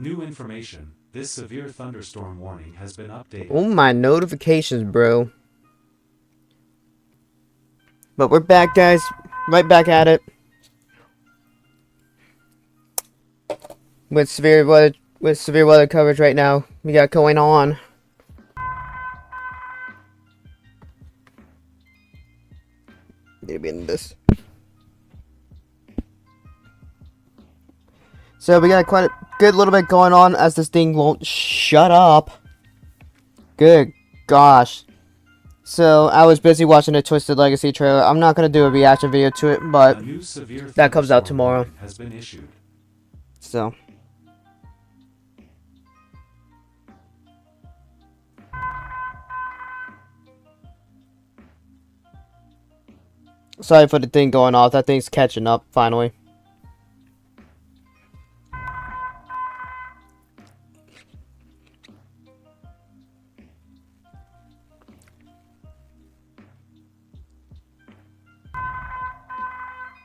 New information. This severe thunderstorm warning has been updated. Oh, my notifications, bro. But we're back, guys. Right back at it. With severe weather coverage right now. We got going on. Need to be in this. So we got quite a good little bit going on as this thing won't shut up. Good gosh. So I was busy watching the Twisted Legacy trailer. I'm not gonna do a reaction video to it, but that comes out tomorrow. Has been issued. So sorry for the thing going off. That thing's catching up finally.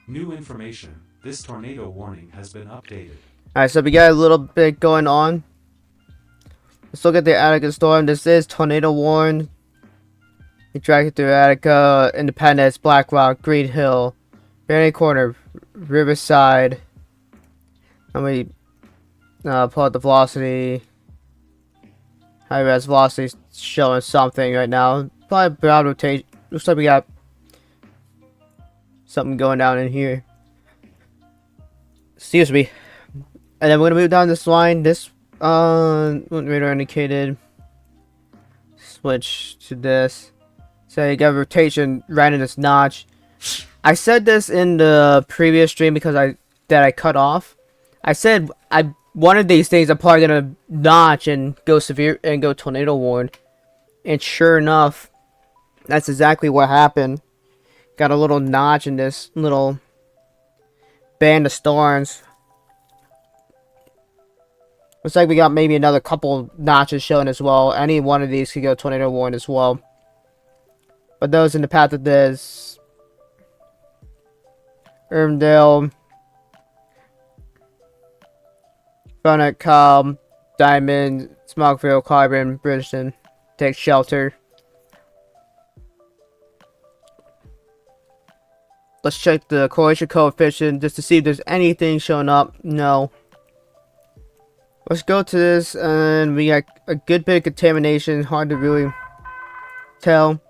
New information. This tornado warning has been updated. Alright, so we got a little bit going on. Let's look at the Attica storm. This is tornado warned. Attracted through Attica, Independence, Black Rock, Green Hill, Barony Corner, Riverside. And we pull out the velocity. High res velocity showing something right now. Probably broad rotation. Looks like we got something going down in here. Excuse me. And then we're gonna move down this line. This radar indicated. Switch to this. So you got rotation right in this notch. I said this in the previous stream because I cut off. I said one of these things are probably gonna notch and go severe and go tornado warned. And sure enough, that's exactly what happened. Got a little notch in this little band of storms. Looks like we got maybe another couple notches showing as well. Any one of these could go tornado warned as well. But those in the path of this: Irvindale, Bonnet, Cobb, Diamond, Smogville, Carbon, Bridgeton. Take shelter. Let's check the correlation coefficient just to see if there's anything showing up. No. Let's go to this, and we got a good bit of contamination. Hard to really tell.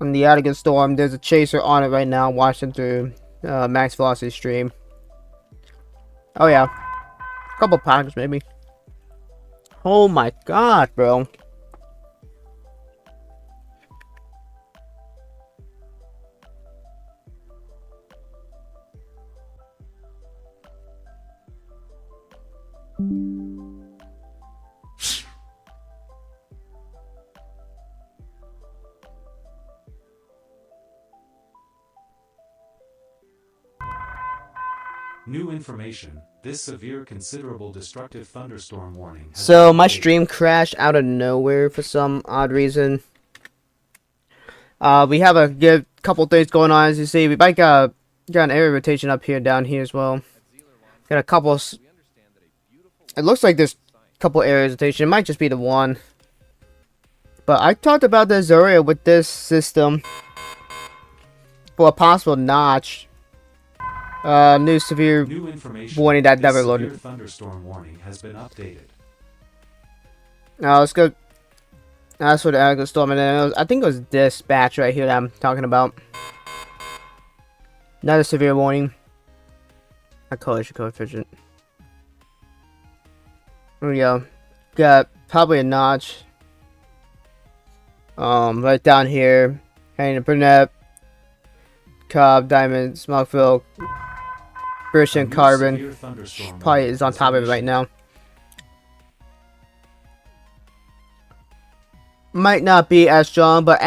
On the Attica storm, there's a chaser on it right now, watching through max velocity stream. Oh yeah, a couple pockets maybe. Oh my god, bro. New information. This severe, considerable, destructive thunderstorm warning. So my stream crashed out of nowhere for some odd reason. We have a good couple things going on, as you see. We might got an area rotation up here and down here as well. Got a couple. It looks like there's a couple areas rotation. It might just be the one. But I talked about this earlier with this system for a possible notch. New severe warning that never loaded. Thunderstorm warning has been updated. Now let's go. That's what the Attica storm, and then I think it was this batch right here that I'm talking about. Not a severe warning. A collision coefficient. There we go. Got probably a notch. Right down here. Heading to Burnett, Cobb, Diamond, Smogville, Bridgeton, Carbon. Probably is on top of it right now. Might not be as strong, but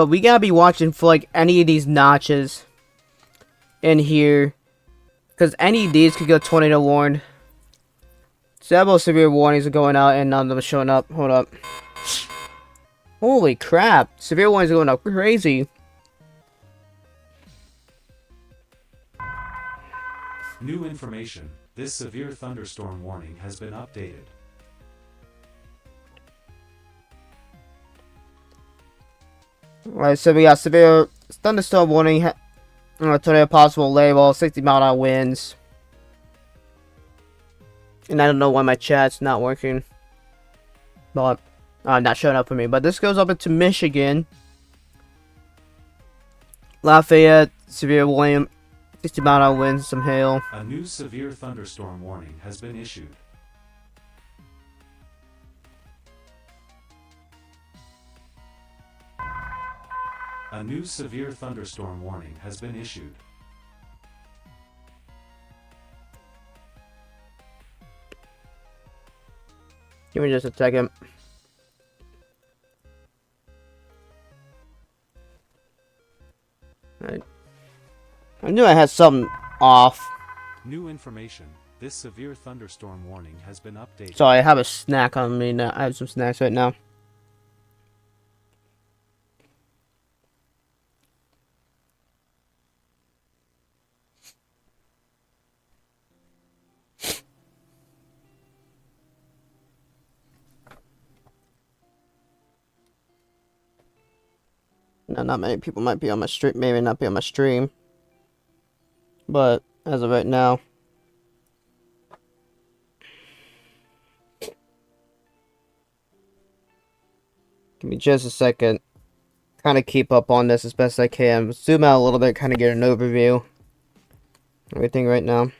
we gotta be watching for like any of these notches in here, because any of these could go tornado warned. Several severe warnings are going out and none of them are showing up. Hold up. Holy crap. Severe warnings are going up crazy. New information. This severe thunderstorm warning has been updated. Alright, so we got severe thunderstorm warning, tornado possible label, 60-mile-an-hour winds. And I don't know why my chat's not working. But, not showing up for me. But this goes up into Michigan. Lafayette, severe warning, 60-mile-an-hour winds, some hail. A new severe thunderstorm warning has been issued. A new severe thunderstorm warning has been issued. Give me just a second. I knew I had something off. New information. This severe thunderstorm warning has been updated. So I have a snack on me now. I have some snacks right now. Now, not many people might be on my stream, maybe not be on my stream. But as of right now, give me just a second. Kind of keep up on this as best I can. Zoom out a little bit, kind of get an overview. Everything right now.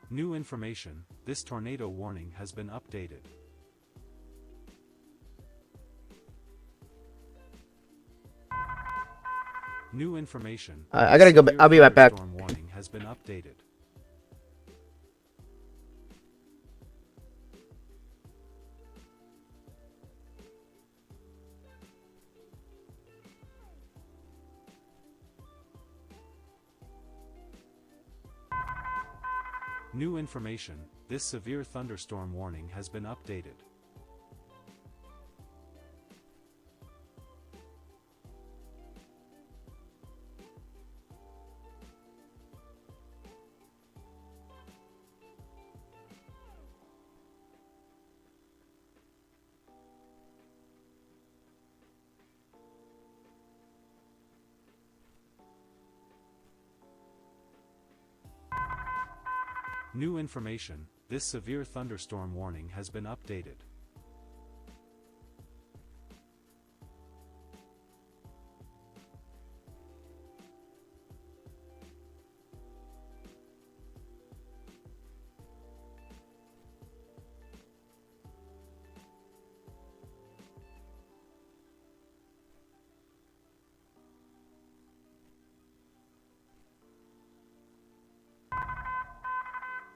New information. This tornado warning has been updated. New information. I gotta go. I'll be right back. Storm warning has been updated. New information. This severe thunderstorm warning has been updated. New information. This severe thunderstorm warning has been updated.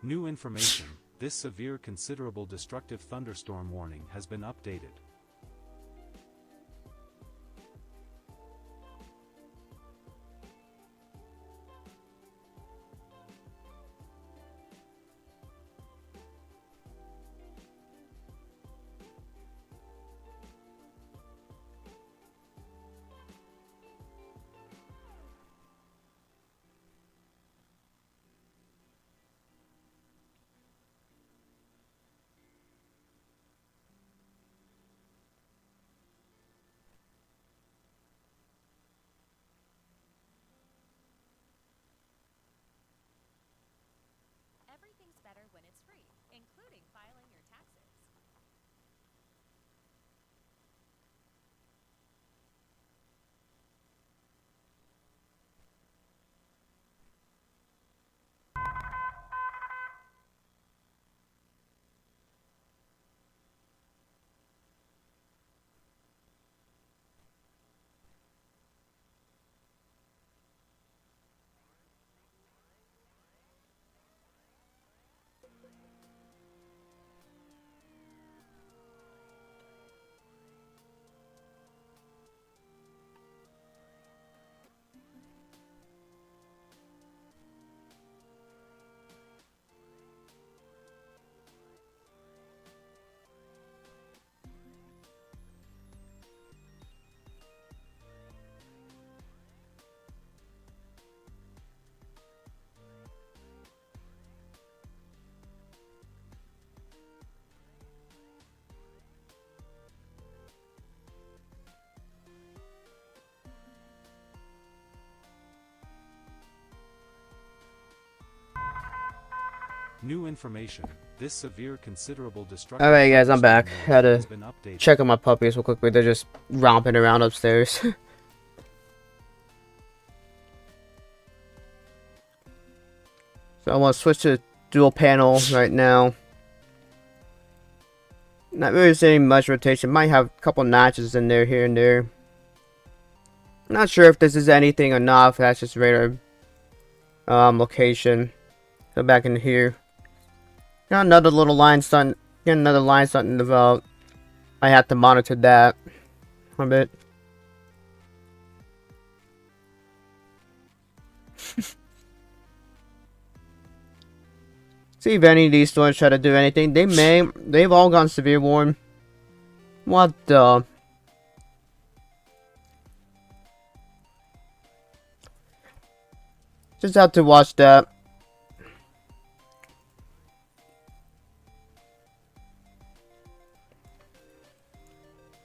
New information. This severe considerable destructive thunderstorm warning has been updated. New information. This severe considerable destructive Alright guys, I'm back. thunderstorm Had warning to has been updated. check on my puppies real quickly. They're just romping around upstairs. So I want to switch to dual panel right now. Not really seeing much rotation. Might have a couple notches in there here and there. Not sure if this is anything or not. If that's just radar location. Go back in here. Got another little line starting. Got another line starting to develop. I have to monitor that a bit. See if any of these storms try to do anything. They may. They've all gone severe warm. What the? Just have to watch that.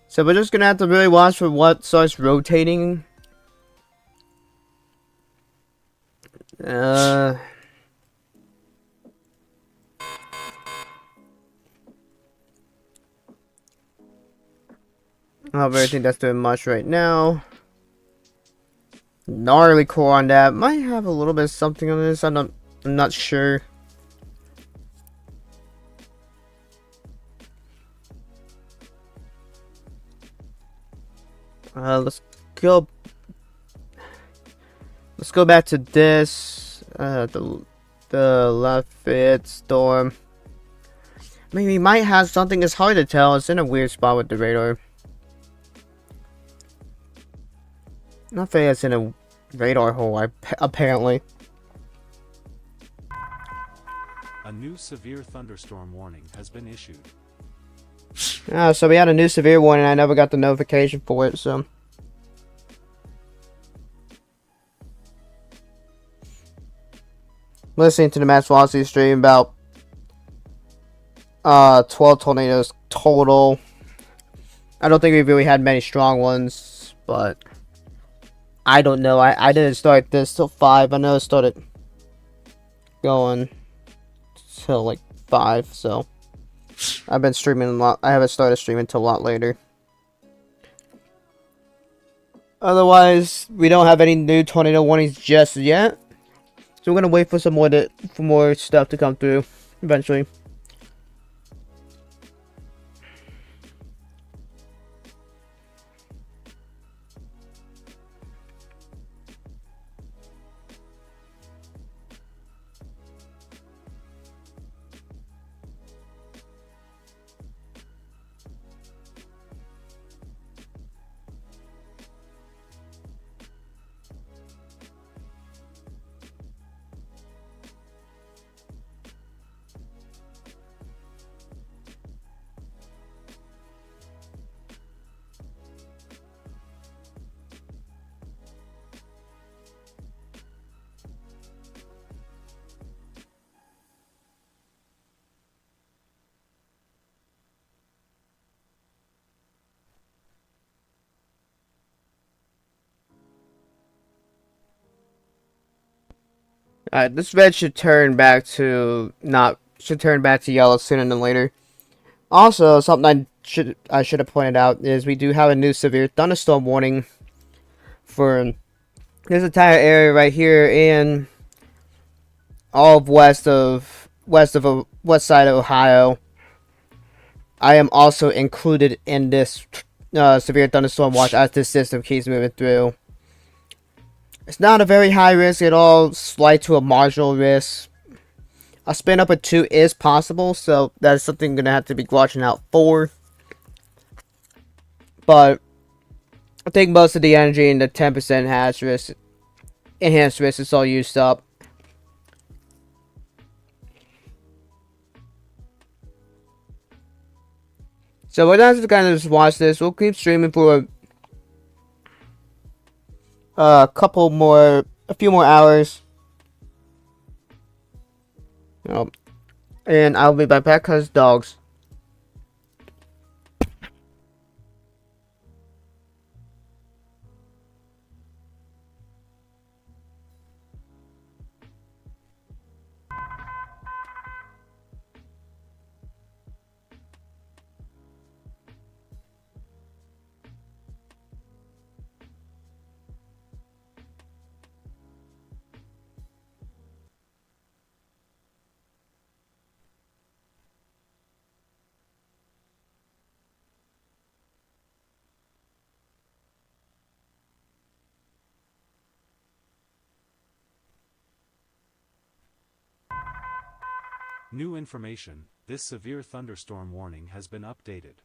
So we're just gonna have to really watch for what starts rotating. I don't really think that's doing much right now. Gnarly core on that. Might have a little bit of something on this. I'm not sure. Let's go back to this. The Lafayette storm. Maybe we might have something. It's hard to tell. It's in a weird spot with the radar. Lafayette's in a radar hole, apparently. A new severe thunderstorm warning has been issued. So we had a new severe warning. I never got the notification for it, so. Listening to the Mass Velocity stream about 12 tornadoes total. I don't think we really had many strong ones, but I don't know. I didn't start this till 5. I know it started going till like 5, so I've been streaming a lot. I haven't started streaming till a lot later. Otherwise, we don't have any new tornado warnings just yet. So we're gonna wait for some more stuff to come through eventually. Alright, this red should turn back to yellow sooner than later. Also, something I should have pointed out is we do have a new severe thunderstorm warning for this entire area right here and all of west side of Ohio. I am also included in this severe thunderstorm watch as this system keeps moving through. It's not a very high risk at all, slight to a marginal risk. A spin up of 2 is possible, so that's something I'm going to have to be watching out for. But I think most of the energy in the 10% enhanced risk is all used up. So we're not just going to just watch this. We'll keep streaming for a few more hours. And I'll be back because dogs. New information, this severe thunderstorm warning has been updated.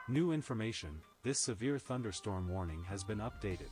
New information, this severe thunderstorm warning has been updated.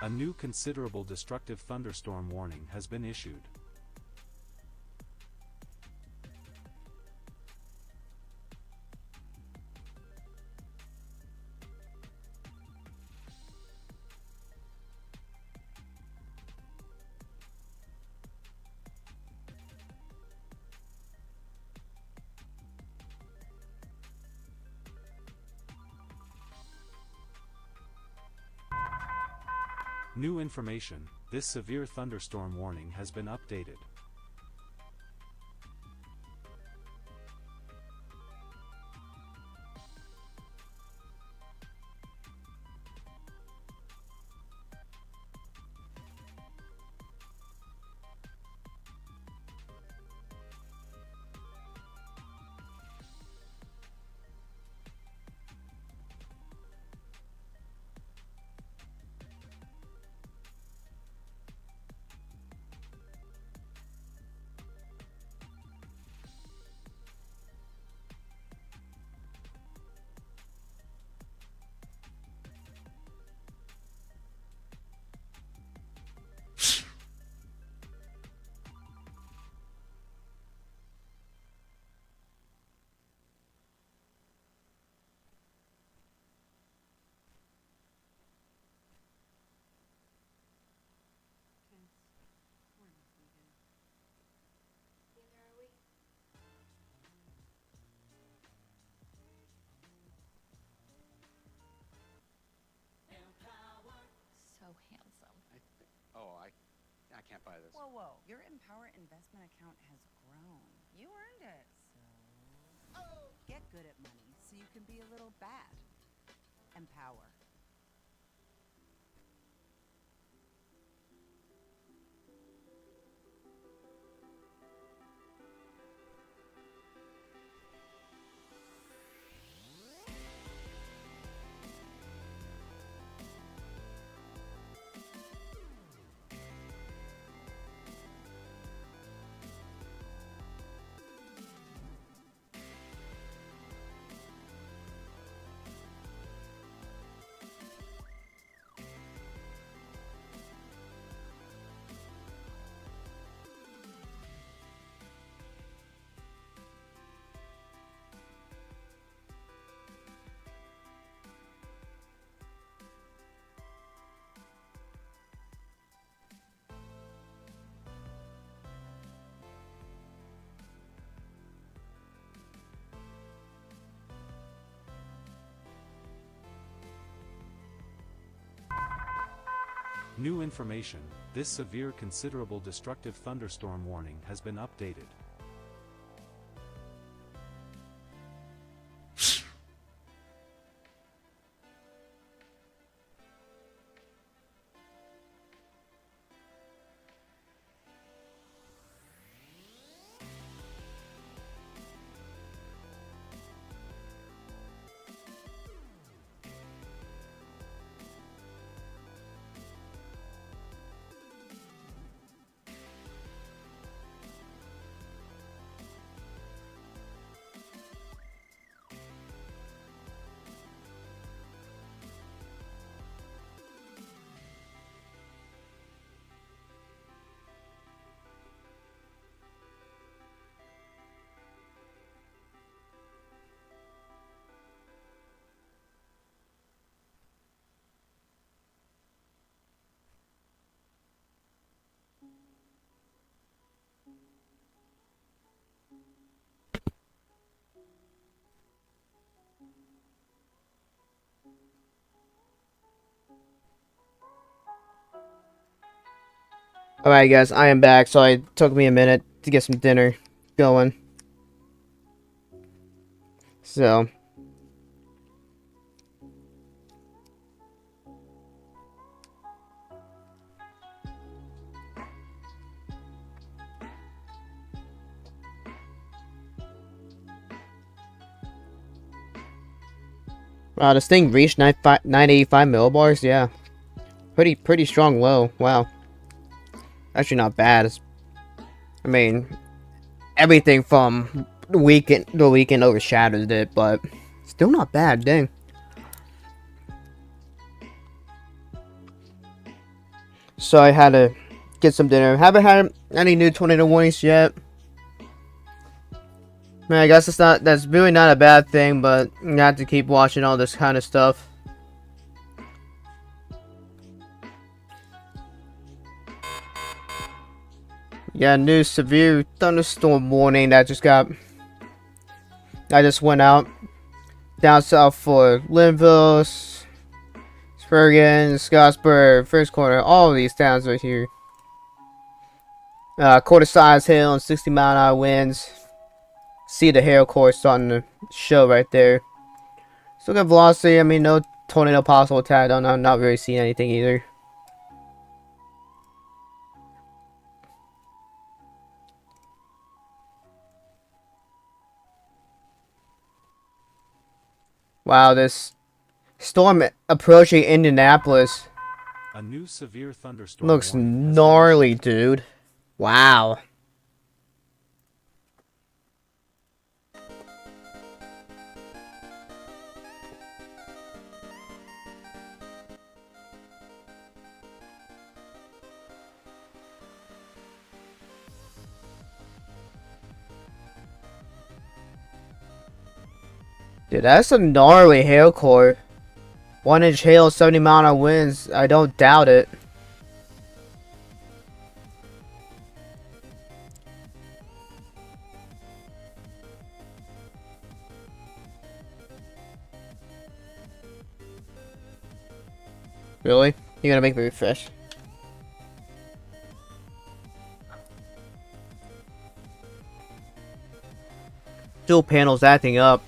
A new considerable destructive thunderstorm warning has been issued. New information, this severe thunderstorm warning has been updated. So handsome. I can't buy this. Whoa, whoa. Your Empower investment account has grown. You earned it. So get good at money so you can be a little bad. Empower. New information, this severe considerable destructive thunderstorm warning has been updated. Alright guys, I am back, so it took me a minute to get some dinner going. So wow, this thing reached 985 millibars, yeah. Pretty strong low. Wow. Actually not bad. I mean, everything from the weekend overshadowed it, but still not bad, dang. So I had to get some dinner. Haven't had any new tornado warnings yet. Man, I guess that's really not a bad thing, but you have to keep watching all this kind of stuff. Yeah, new severe thunderstorm warning that I just went out down south for Linville, Spurgeon, Scottsburg, First Corner, all of these towns right here. Quarter size hail and 60-mile-an-hour winds. See the hail course starting to show right there. Still got velocity. I mean, no tornado possible attack. I'm not really seeing anything either. Wow, this storm approaching Indianapolis A new severe thunderstorm looks warning has gnarly, been issued. dude. Wow. Dude, that's a gnarly hail core. 1-inch hail, 70-mile-an-hour winds. I don't doubt it. Really? You're gonna make me refresh? Dual panels acting up.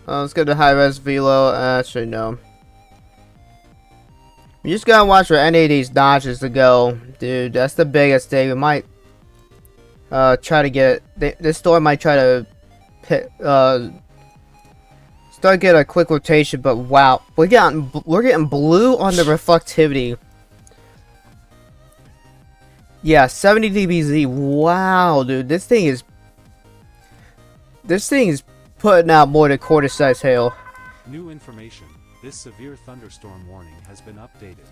Let's go to high-res velo. Actually, no. You just gotta watch for any of these dodges to go. Dude, that's the biggest thing. We might try to get... This store might try to start getting a quick rotation, but wow. We're getting blue on the reflectivity. Yeah, 70 dBz. Wow, dude. This thing is putting out more than quarter-size hail. New information. This severe thunderstorm warning has been updated.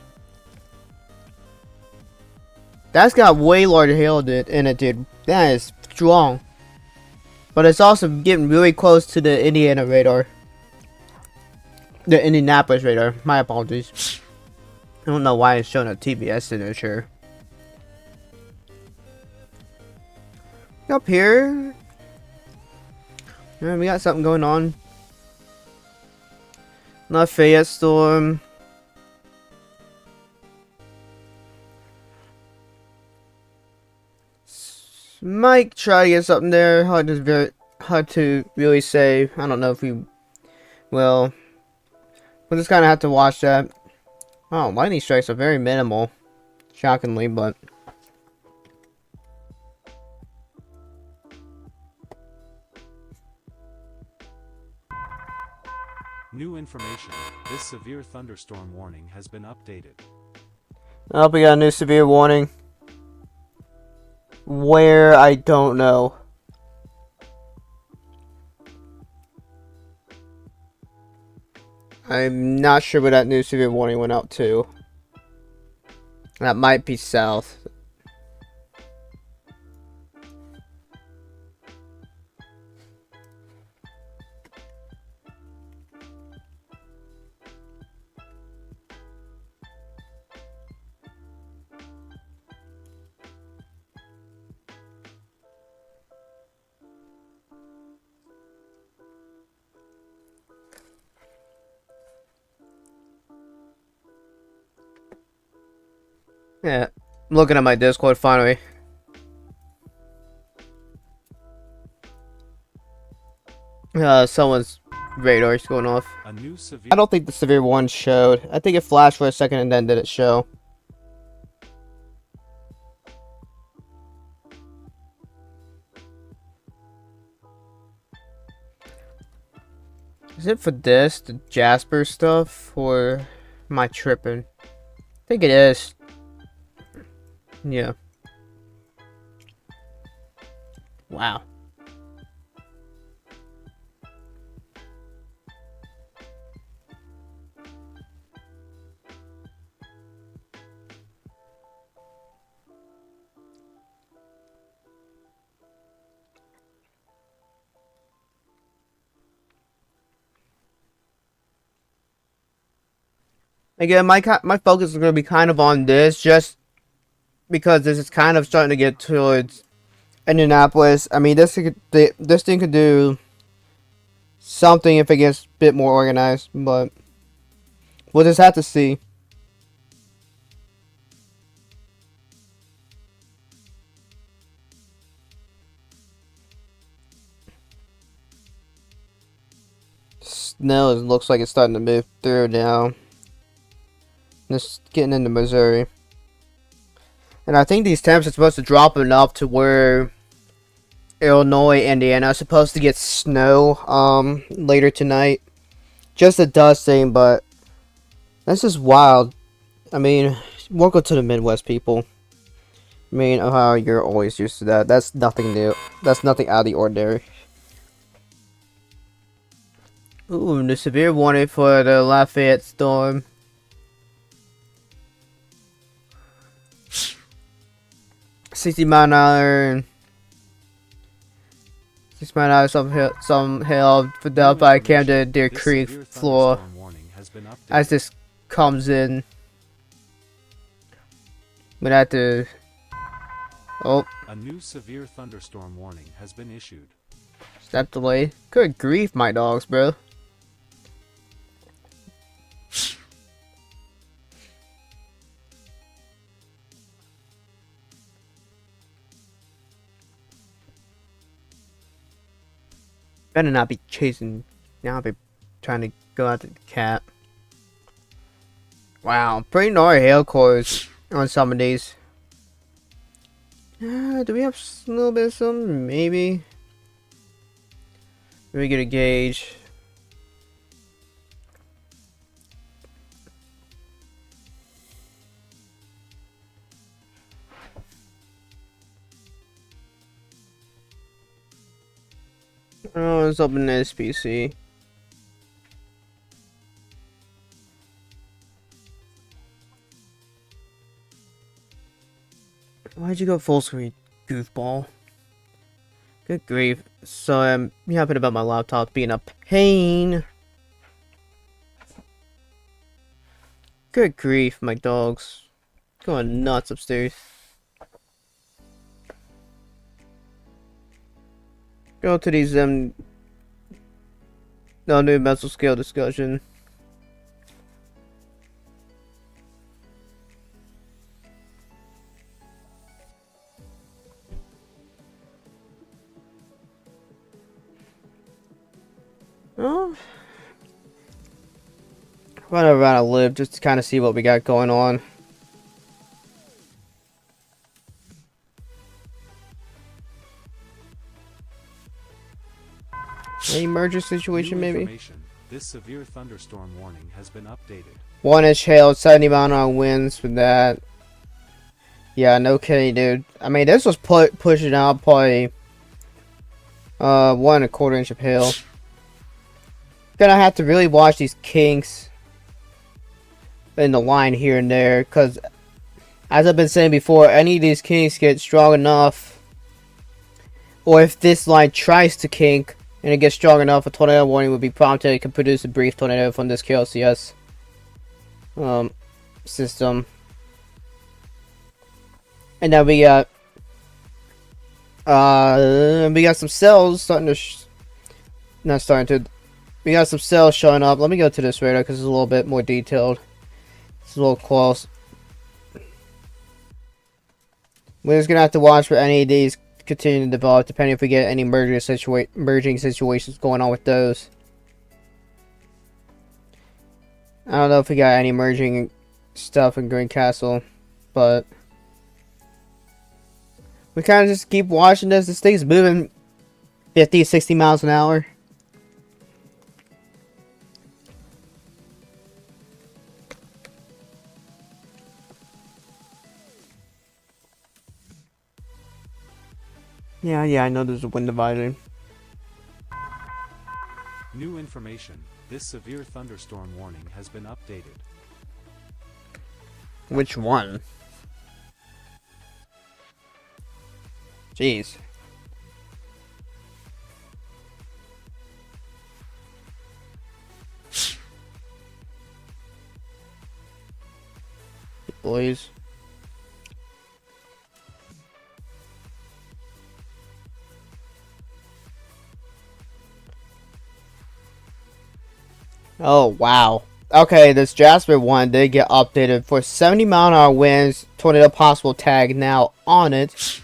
That's got way larger hail in it, dude. That is strong. But it's also getting really close to the Indiana radar. The Indianapolis radar. My apologies. I don't know why it's showing a TBS signature. Up here. Yeah, we got something going on. Lafayette storm. Might try to get something there. Hard to really say. I don't know if we will. We'll just kind of have to watch that. Oh, lightning strikes are very minimal. Shockingly, but. New information. This severe thunderstorm warning has been updated. Oh, we got a new severe warning. Where? I don't know. I'm not sure where that new severe warning went out to. That might be south. Yeah, I'm looking at my Discord finally. Someone's radar is going off. A new severe. I don't think the severe one showed. I think it flashed for a second and then did it show. Is it for this, the Jasper stuff, or am I tripping? I think it is. Yeah. Wow. Again, my focus is going to be kind of on this, just because this is kind of starting to get towards Indianapolis. I mean, this thing could do something if it gets a bit more organized, but we'll just have to see. Snow looks like it's starting to move through now. Just getting into Missouri. And I think these temps are supposed to drop enough to where Illinois, Indiana are supposed to get snow later tonight. Just a dust thing, but this is wild. I mean, welcome to the Midwest, people. I mean, Ohio, you're always used to that. That's nothing new. That's nothing out of the ordinary. Ooh, the severe warning for the Lafayette storm. $60 some hail for Delphi, Camden, Deer Creek, Florida. As this comes in, we have to. Oh, a new severe thunderstorm warning has been issued. Step delay. Good grief, my dogs, bro. Better not be chasing. Now I'll be trying to go after the cat. Wow, pretty gnarly hail cores on some of these. Do we have a little bit of some? Maybe. Let me get a gauge. Oh, let's open the SPC. Why'd you go full screen, goofball? Good grief. So I'm yapping about my laptop being a pain. Good grief, my dogs. Going nuts upstairs. Go to these no new mental scale discussion. Oh, run around a live just to kind of see what we got going on. Any merger situation, maybe? This severe thunderstorm warning has been updated. 1-inch hail, 70-mile-an-hour winds with that. Yeah, no kidding, dude. I mean, this was pushing out probably 1¼ inch of hail. Gonna have to really watch these kinks in the line here and there, because as I've been saying before, any of these kinks get strong enough, or if this line tries to kink and it gets strong enough, a tornado warning would be prompted. It can produce a brief tornado from this KLCS system. And now we got some cells starting to we got some cells showing up. Let me go to this radar because it's a little bit more detailed. It's a little close. We're just gonna have to watch for any of these continue to develop, depending if we get any merging situations going on with those. I don't know if we got any merging stuff in Green Castle, but we kind of just keep watching this. This thing's moving 50, 60 miles an hour. Yeah, I know there's a wind divider. New information. This severe thunderstorm warning has been updated. Which one? Jeez. Boys. Oh, wow. Okay, this Jasper one did get updated for 70-mile-an-hour winds, tornado possible tag now on it.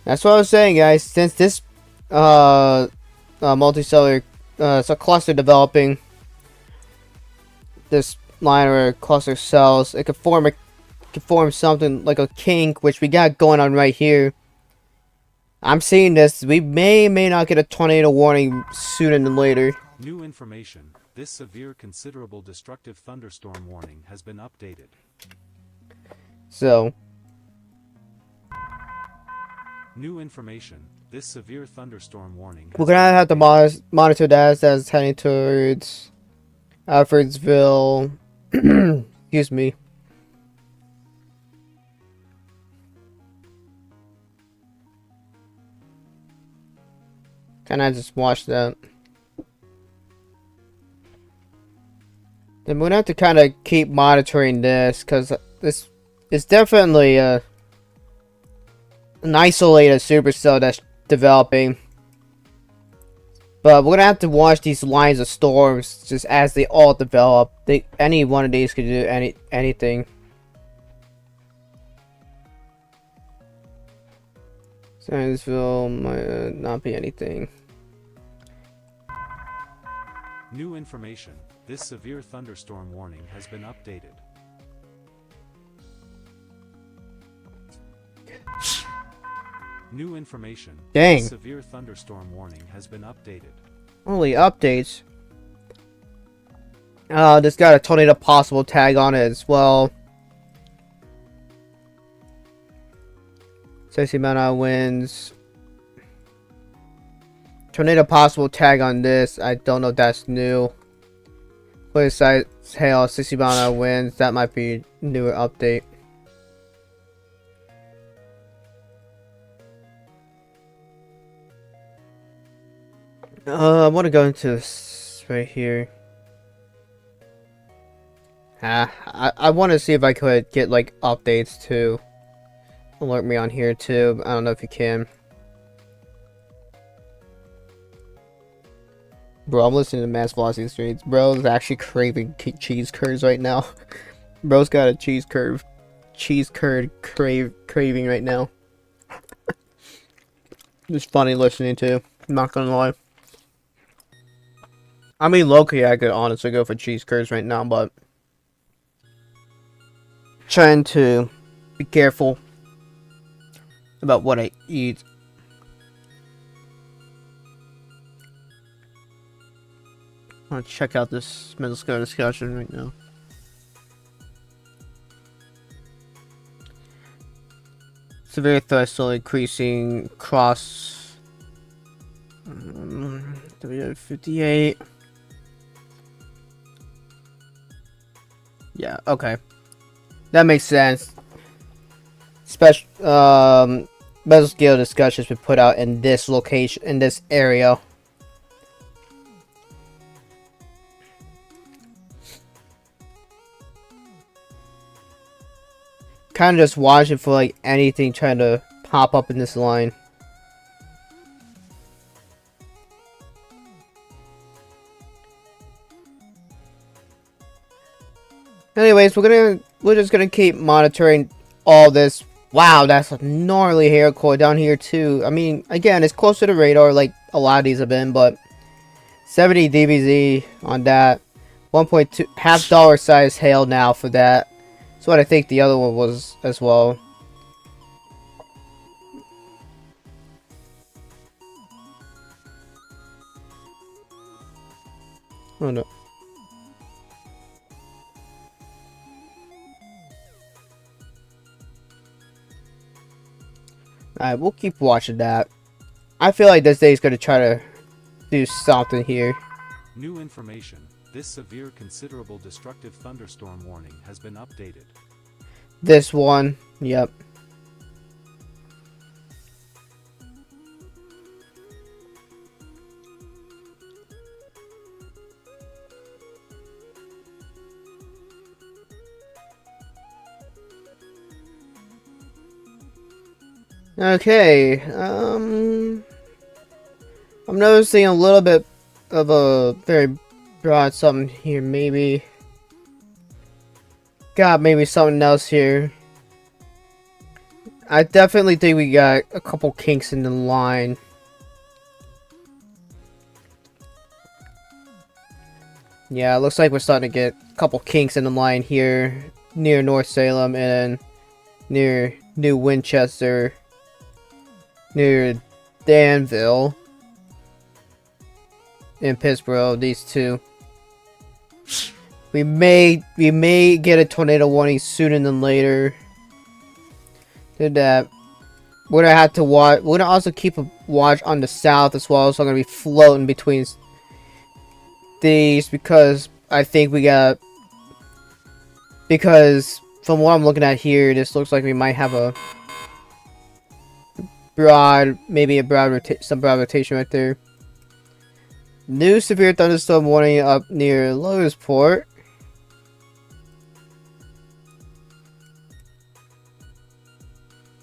That's what I was saying, guys. Since this multicellular it's a cluster developing, this line or cluster cells, it could form something like a kink, which we got going on right here. I'm seeing this. We may not get a tornado warning sooner than later. New information. This severe considerable destructive thunderstorm warning has been updated. So, New information. This severe thunderstorm warning has we're gonna have to monitor that as it's heading towards Alfredsville. Excuse me. Can I just watch that? Then we're gonna have to kind of keep monitoring this, because this is definitely an isolated supercell that's developing. But we're gonna have to watch these lines of storms just as they all develop. Any one of these could do anything. Scienceville might not be anything. New information. This severe thunderstorm warning has been updated. New information. Dang. This severe thunderstorm warning has been updated. Only updates. This got a tornado possible tag on it as well. 60 mile winds. Tornado possible tag on this. I don't know if that's new. Clear sights, hail, 60 mile winds. That might be a newer update. I want to go into this right here. I want to see if I could get like updates to alert me on here too. I don't know if you can. Bro, I'm listening to Mass Velocity Streets. Bro's actually craving cheese curds right now. Bro's got a cheese curd craving right now. It's funny listening to. I'm not gonna lie. I mean, locally, I could honestly go for cheese curds right now, but trying to be careful about what I eat. I want to check out this middle school discussion right now. Severe threat slowly increasing across 58. Yeah, okay. That makes sense. Special mesoscale discussion has been put out in this location, in this area. Kind of just watching for like anything trying to pop up in this line. Anyways, we're just gonna keep monitoring all this Wow, that's a gnarly hair core down here too. I mean, again, it's close to the radar like a lot of these have been, but 70 DBZ on that. 1.2 half dollar size hail now for that. That's what I think the other one was as well. Oh no. Alright, we'll keep watching that. I feel like this day's gonna try to do something here. New information. This severe considerable destructive thunderstorm warning has been updated. This one, yep. Okay, I'm noticing a little bit of a very broad something here, maybe. Got maybe something else here. I definitely think we got a couple kinks in the line. Yeah, it looks like we're starting to get a couple kinks in the line here near North Salem and near New Winchester. Near Danville in Pittsburgh, these two. We may get a tornado warning sooner than later. Did that. We're gonna have to watch. We're gonna also keep a watch on the south as well. So I'm gonna be floating between these because I think we got. Because from what I'm looking at here, this looks like we might have a broad, maybe some broad rotation right there. New severe thunderstorm warning up near Lowersport.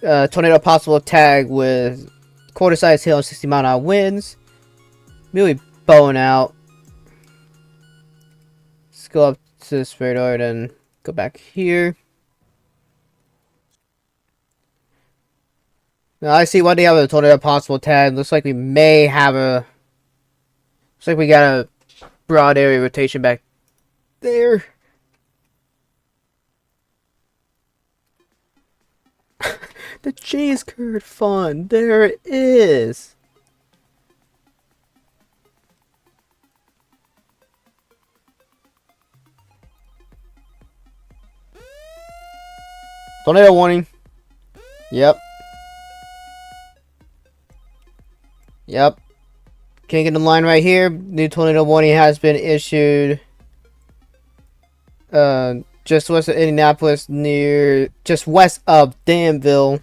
Tornado possible tag with quarter-size hail and 60-mile-an-hour winds. Really bowing out. Let's go up to this radar and go back here. Now I see what they have a tornado possible tag. Looks like we may have a. Looks like we got a broad area rotation back there. The cheese curd fun. There it is. Tornado warning. Yep. Yep. Can't get the line right here. New tornado warning has been issued. Just west of Indianapolis, just west of Danville.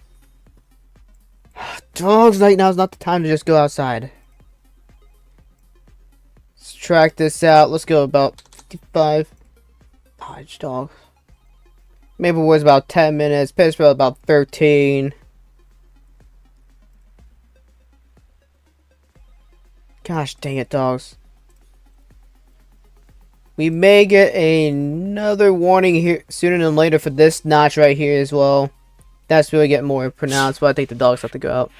Dogs, right now is not the time to just go outside. Let's track this out. Let's go about 55. Dodge dog. Maple was about 10 minutes. Pittsburgh about 13. Gosh dang it, dogs. We may get another warning here sooner than later for this notch right here as well. That's really getting more pronounced, but I think the dogs have to go out.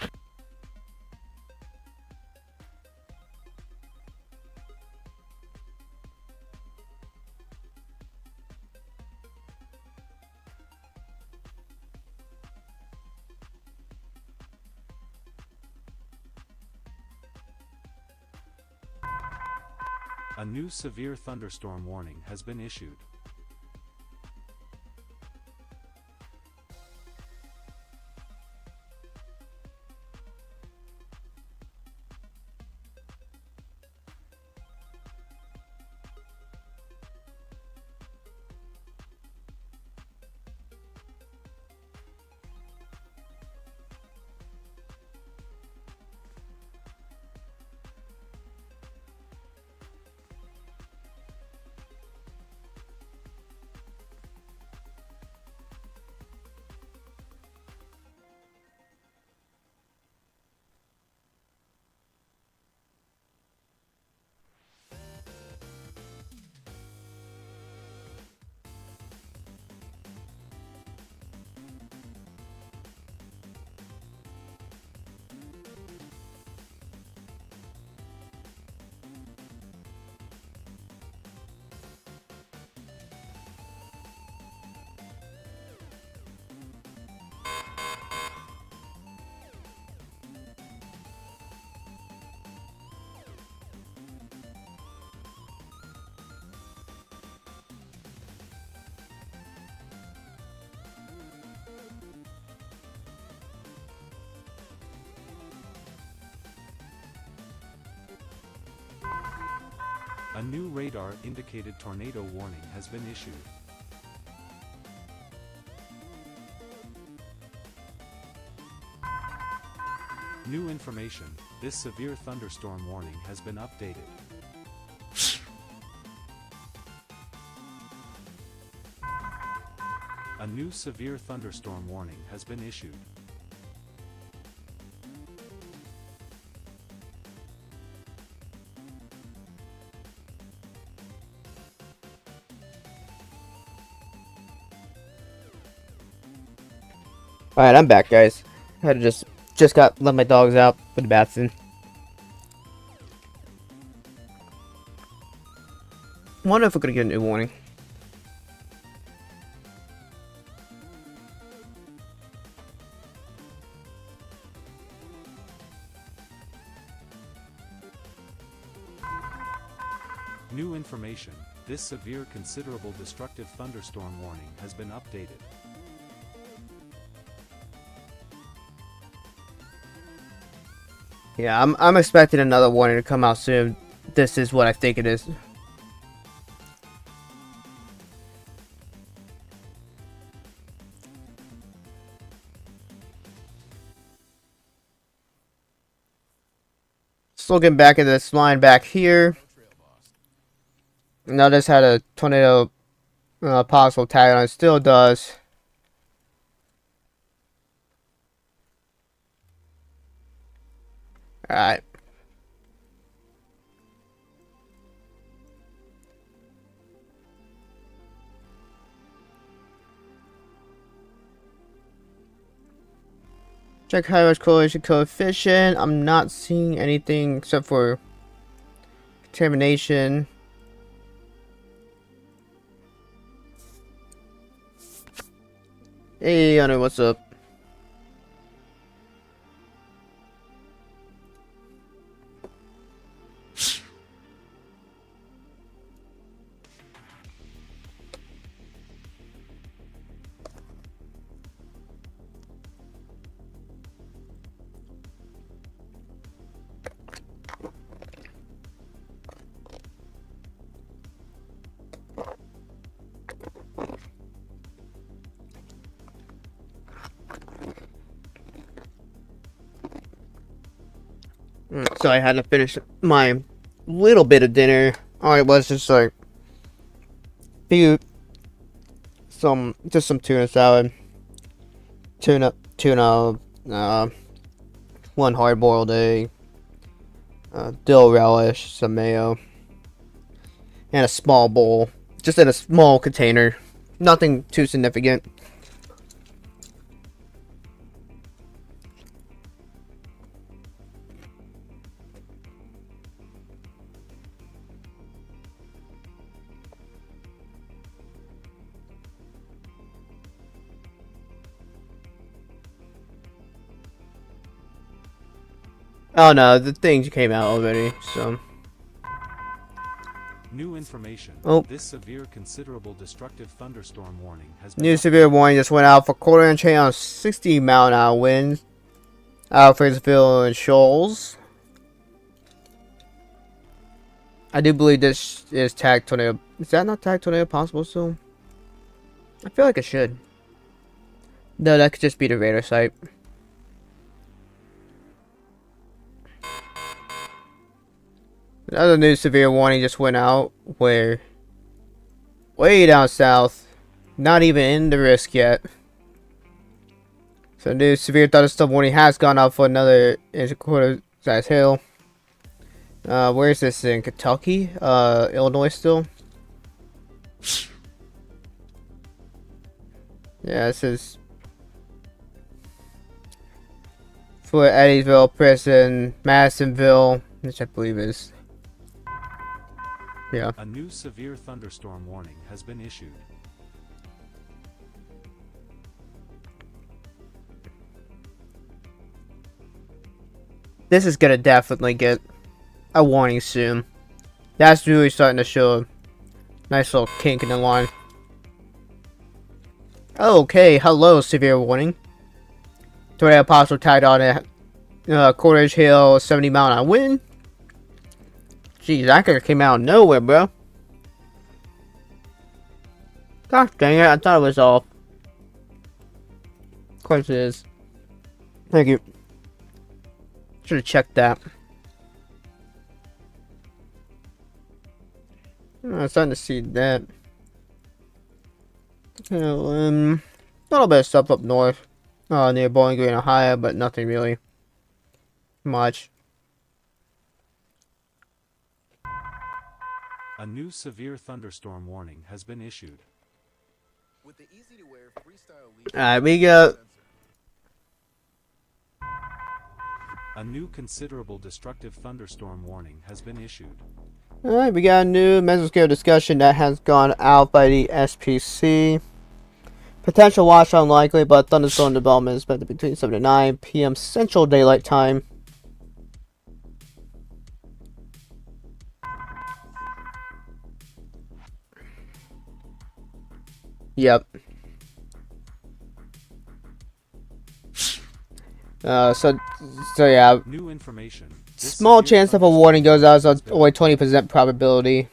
A new severe thunderstorm warning has been issued. A new radar-indicated tornado warning has been issued. New information, this severe thunderstorm warning has been updated. A new severe thunderstorm warning has been issued. Alright, I'm back, guys. I had to just got let my dogs out with the bats in. Wonder if we're gonna get a new warning. New information, this severe considerable destructive thunderstorm warning has been updated. Yeah, I'm expecting another warning to come out soon. This is what I think it is. Still getting back into this line back here. Now this had a tornado possible tag on it. Still does. Alright. Check high risk correlation coefficient. I'm not seeing anything except for contamination. Hey, Hunter, what's up? So I had to finish my little bit of dinner. All it was just like just some tuna salad, tuna, one hard-boiled egg, dill relish, some mayo, and a small bowl, just in a small container. Nothing too significant. Oh no, the things came out already, so. New information. Oh. This severe considerable destructive thunderstorm warning has been New severe warning just went out for quarter-inch hail on 60-mile-an-hour winds out of Fraserville and Shoals. I do believe this is tagged tornado. Is that not tagged tornado possible still? I feel like it should. No, that could just be the radar site. Another new severe warning just went out where way down south, not even in the risk yet. So new severe thunderstorm warning has gone out for another inch and quarter size hail. Where is this in Kentucky? Illinois still? Yeah, this is for Eddiesville, Preston, Madisonville, which I believe is. Yeah. A new severe thunderstorm warning has been issued. This is gonna definitely get a warning soon. That's really starting to show a nice little kink in the line. Okay, hello, severe warning. Tornado possible tied on a quarter-inch hail, 70-mile-an-hour wind. Jeez, that could have came out of nowhere, bro. Gosh dang it, I thought it was off. Of course it is. Thank you. Should have checked that. I'm starting to see that. A little bit of stuff up north, near Bowling Green, Ohio, but nothing really much. A new severe thunderstorm warning has been issued. With the easy-to-wear freestyle Alright, we got A new considerable destructive thunderstorm warning has been issued. Alright, we got a new mesoscale discussion that has gone out by the SPC. Potential watch unlikely, but thunderstorm development is expected between 7 to 9 p.m. Central Daylight Time. Yep. So yeah. New information. This Small severe chance of a warning goes out, so thunderstorm only 20% probability.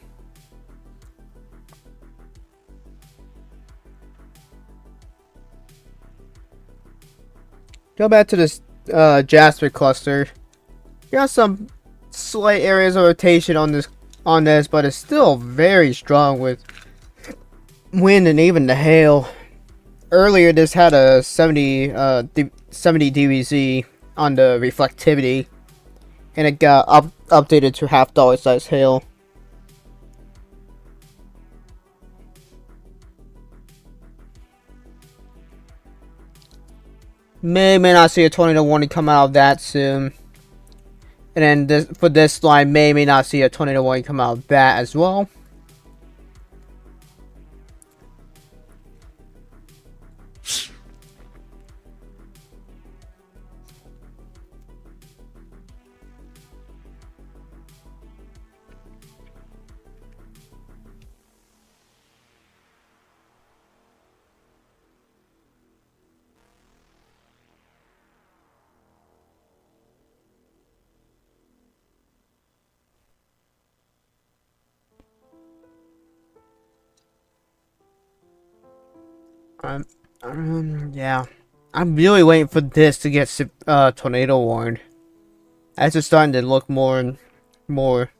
Go back to this Jasper cluster. You got some slight areas of rotation on this, but it's still very strong with wind and even the hail. Earlier, this had a 70 dBz on the reflectivity, and it got updated to half dollar size hail. May not see a tornado warning come out of that soon. And then for this line, may not see a tornado warning come out of that as well. Yeah. I'm really waiting for this to get tornado warned. That's just starting to look more and more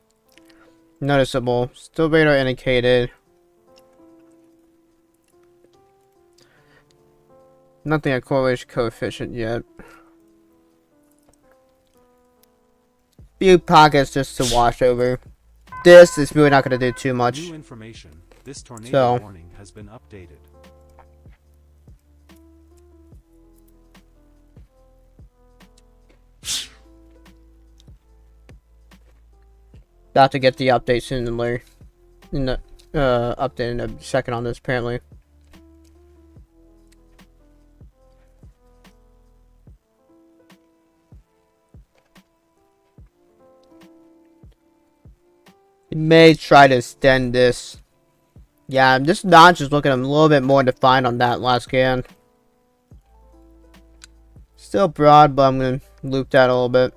noticeable. Still radar indicated. Nothing at correlation coefficient yet. Few pockets just to wash over. This is really not going to do too much. New information. This tornado warning has been updated. About to get the update soon and later. In the update in a second on this apparently. You may try to extend this. Yeah, this notch is looking a little bit more defined on that last scan. Still broad, but I'm gonna loop that a little bit.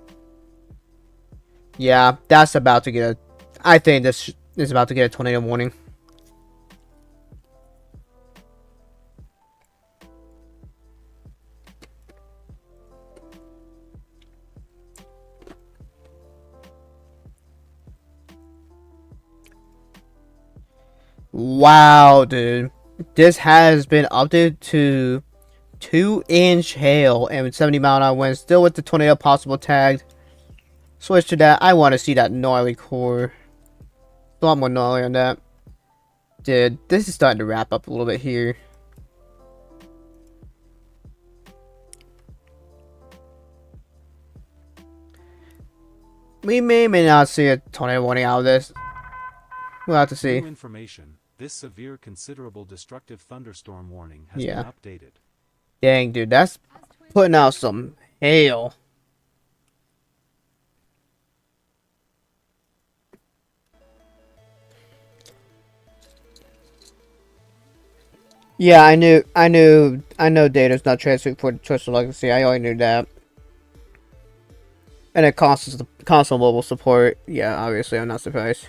Yeah, that's about to get a... I think this is about to get a tornado warning. Wow, dude. This has been updated to 2-inch hail and 70-mile-an-hour winds. Still with the tornado possible tagged. Switch to that. I want to see that gnarly core. A lot more gnarly on that. Dude, this is starting to wrap up a little bit here. We may not see a tornado warning out of this. We'll have to see. New information. This severe considerable destructive thunderstorm warning has been updated. Dang, dude, that's putting out some hail. Yeah, I know data's not transferred for the Choice of Legacy. I already knew that. And it console mobile support. Yeah, obviously, I'm not surprised.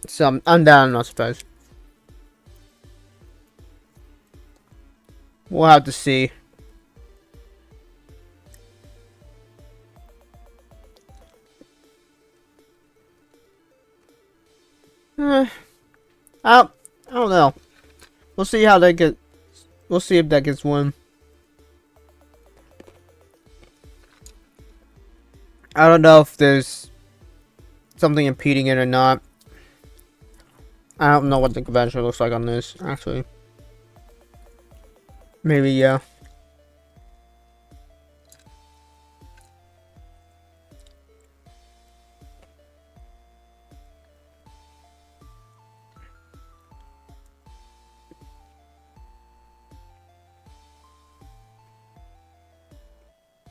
So I'm down. I'm not surprised. We'll have to see. Eh, I don't know. We'll see how that get. We'll see if that gets one. I don't know if there's something impeding it or not. I don't know what the convention looks like on this, actually. Maybe, yeah.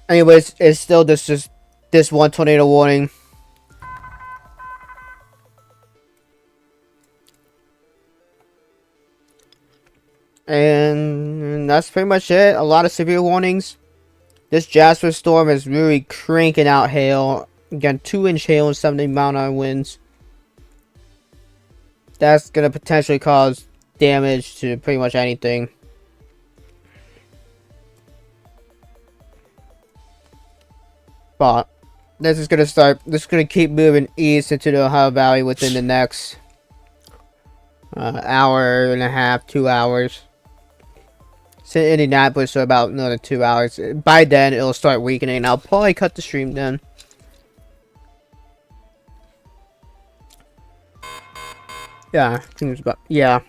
Anyways, it's still just this one tornado warning. And that's pretty much it. A lot of severe warnings. This Jasper storm is really cranking out hail. Again, 2-inch hail and 70-mile-an-hour winds. That's gonna potentially cause damage to pretty much anything. But this is gonna keep moving east into the Ohio Valley within the next hour and a half, 2 hours. To Indianapolis for about another 2 hours. By then, it'll start weakening. I'll probably cut the stream then. Yeah, I think it's about, yeah.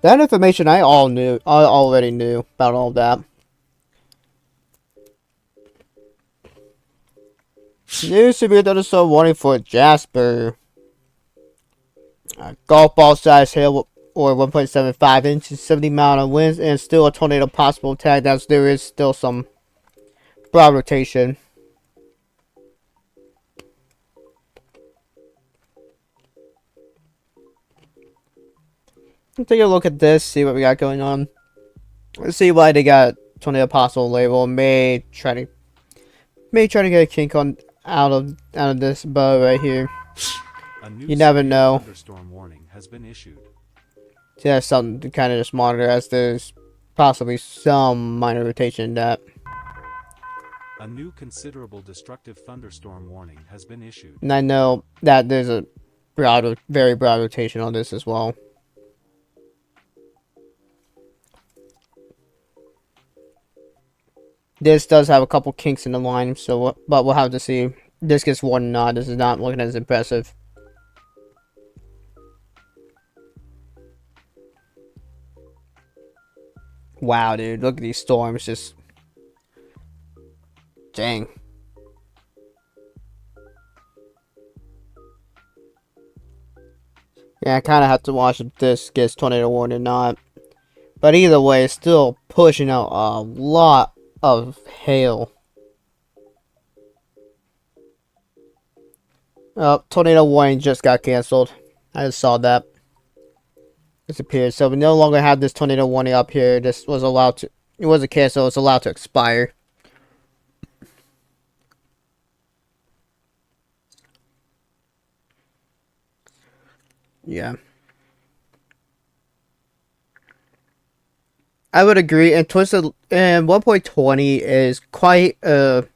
That information I already knew about all that. New severe thunderstorm warning for Jasper. Golf ball size hail or 1.75 inches, 70-mile-an-hour winds, and still a tornado possible attack. As there is still some broad rotation. Let's take a look at this, see what we got going on. Let's see why they got tornado possible label. May try to get a kink on out of this bow right here. You never know. Thunderstorm warning has been issued. So that's something to kind of just monitor, as there's possibly some minor rotation in that. A new considerable destructive thunderstorm warning has been issued. And I know that there's a very broad rotation on this as well. This does have a couple kinks in the line, so but we'll have to see. This gets one nod. This is not looking as impressive. Wow, dude, look at these storms. Just dang. Yeah, I kind of have to watch if this gets tornado warning or not. But either way, it's still pushing out a lot of hail. Tornado warning just got canceled. I just saw that. Disappeared. So we no longer have this tornado warning up here. This was allowed to. It wasn't canceled. It's allowed to expire. Yeah. I would agree. And Twisted and 1.20 is quite a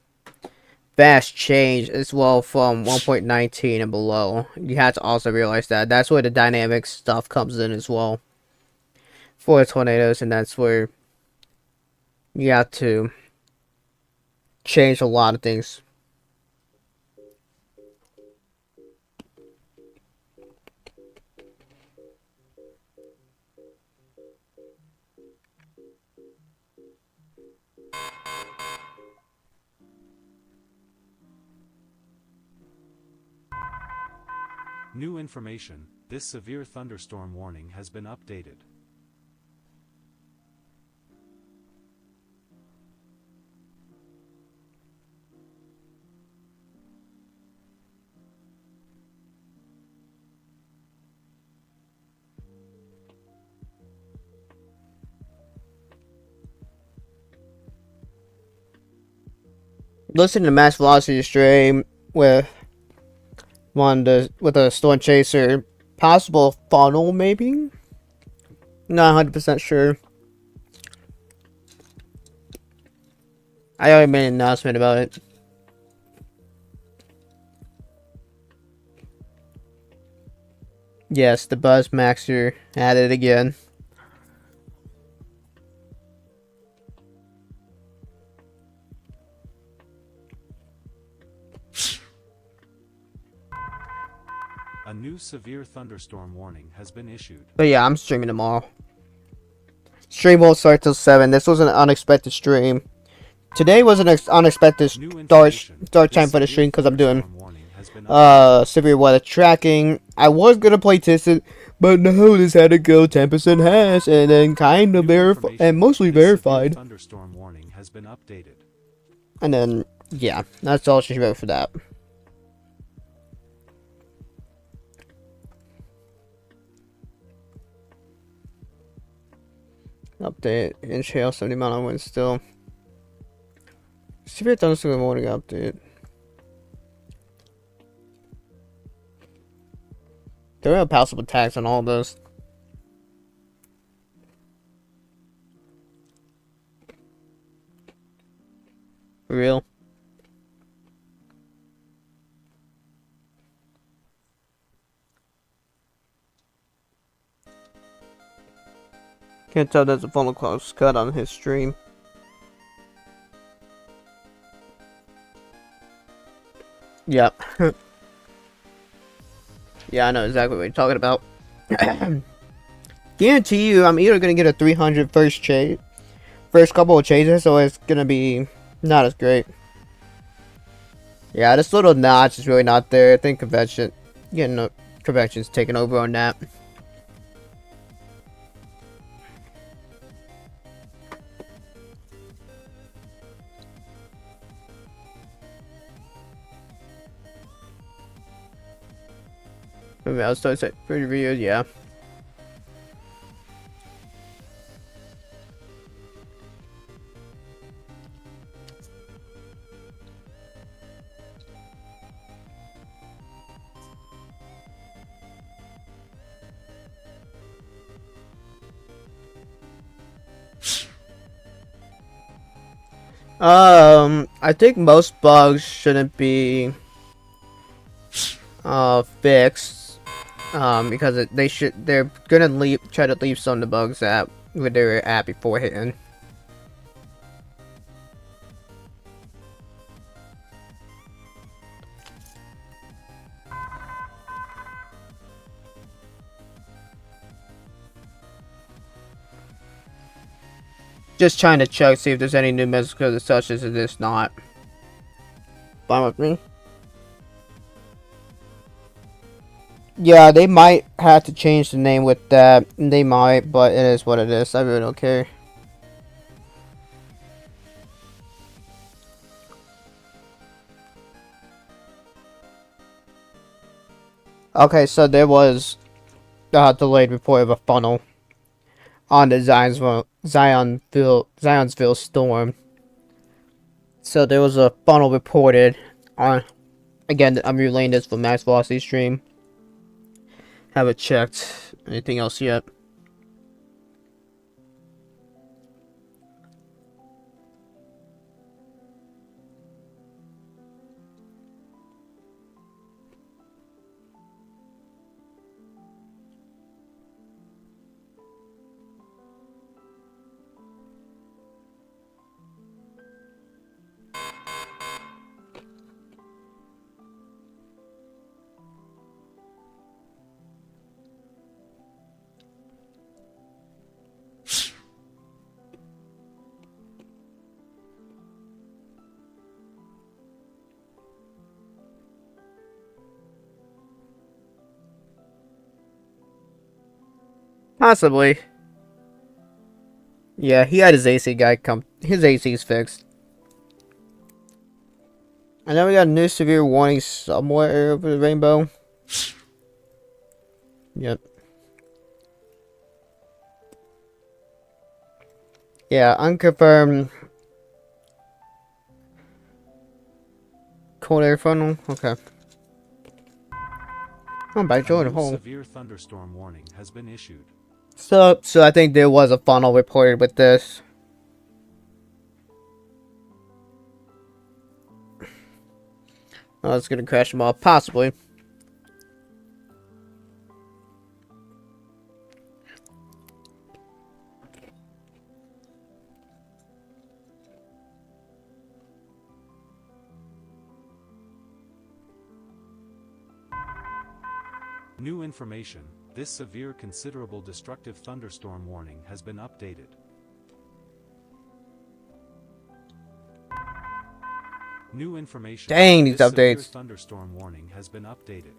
vast change as well from 1.19 and below. You have to also realize that that's where the dynamic stuff comes in as well for tornadoes, and that's where you have to change a lot of things. New information, this severe thunderstorm warning has been updated. Listen to Mass Velocity stream with with a Storm Chaser, possible funnel maybe. Not 100% sure. I already made an announcement about it. Yes, the Buzz Maxer at it again. A new severe thunderstorm warning has been issued. But yeah, I'm streaming tomorrow. Stream won't start till 7. This was an unexpected stream. Today was an unexpected start time for the stream because I'm doing severe weather tracking. I was gonna play Tisset, but no, this had to go 10% hash and then kind of verified and mostly verified. Thunderstorm warning has been updated. And then yeah, that's all she's wrote for that. Update in shale 70 mile an hour wind still. Severe thunderstorm warning update. There are possible attacks on all this. For real. Can't tell there's a funnel close cut on his stream. Yep. Yeah, I know exactly what you're talking about. Guarantee you, I'm either gonna get a 300 first couple of chases, or it's gonna be not as great. Yeah, this little notch is really not there. I think convention's taking over on that. Maybe I'll start pretty videos, yeah. I think most bugs shouldn't be fixed. Because they're gonna try to leave some of the bugs at where they were at beforehand. Just trying to check, see if there's any new messages and such as it is not. Fine with me. Yeah, they might have to change the name with that. They might, but it is what it is. I really don't care. Okay, so there was a delayed report of a funnel on the Zionsville storm. So there was a funnel reported on. Again, I'm relaying this from Max Velocity stream. Haven't checked anything else yet. Possibly. Yeah, he had his AC guy come. His AC's fixed. And then we got a new severe warning somewhere over the rainbow. Yep. Yeah, unconfirmed. cold air funnel. Okay. Oh, by A Jordan new Hole. severe thunderstorm warning has been issued. So I think there was a funnel reported with this. Oh, it's gonna crash them all, possibly. New information. This severe considerable destructive thunderstorm warning has been updated. New information. Dang, these This severe updates. thunderstorm warning has been updated.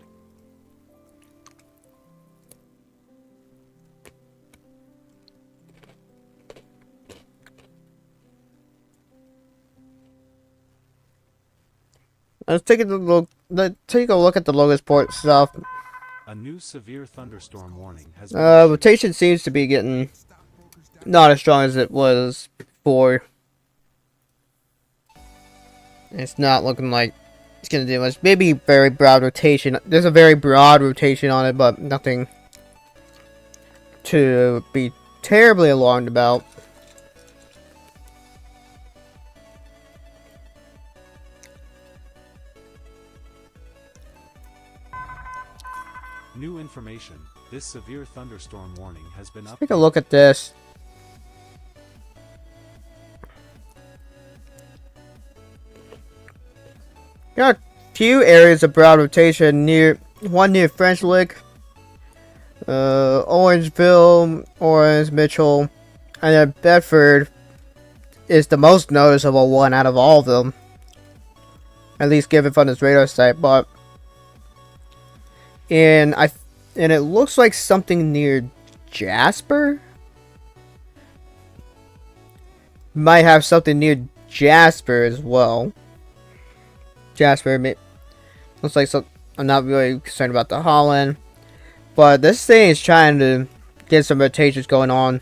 Let's take a look. Let's take a look at the locust port stuff. A new severe thunderstorm warning has been issued. Rotation seems to be getting not as strong as it was before. It's not looking like it's gonna do much. Maybe very broad rotation. There's a very broad rotation on it, but nothing to be terribly alarmed about. New information. This severe thunderstorm warning has been updated. Take a look at this. Got a few areas of broad rotation one near French Lick, Orangeville, Orange, Mitchell, and then Bedford is the most noticeable one out of all of them. At least given from this radar site, but and it looks like something near Jasper might have something near Jasper as well. Jasper looks like I'm not really concerned about the Holland, but this thing is trying to get some rotations going on.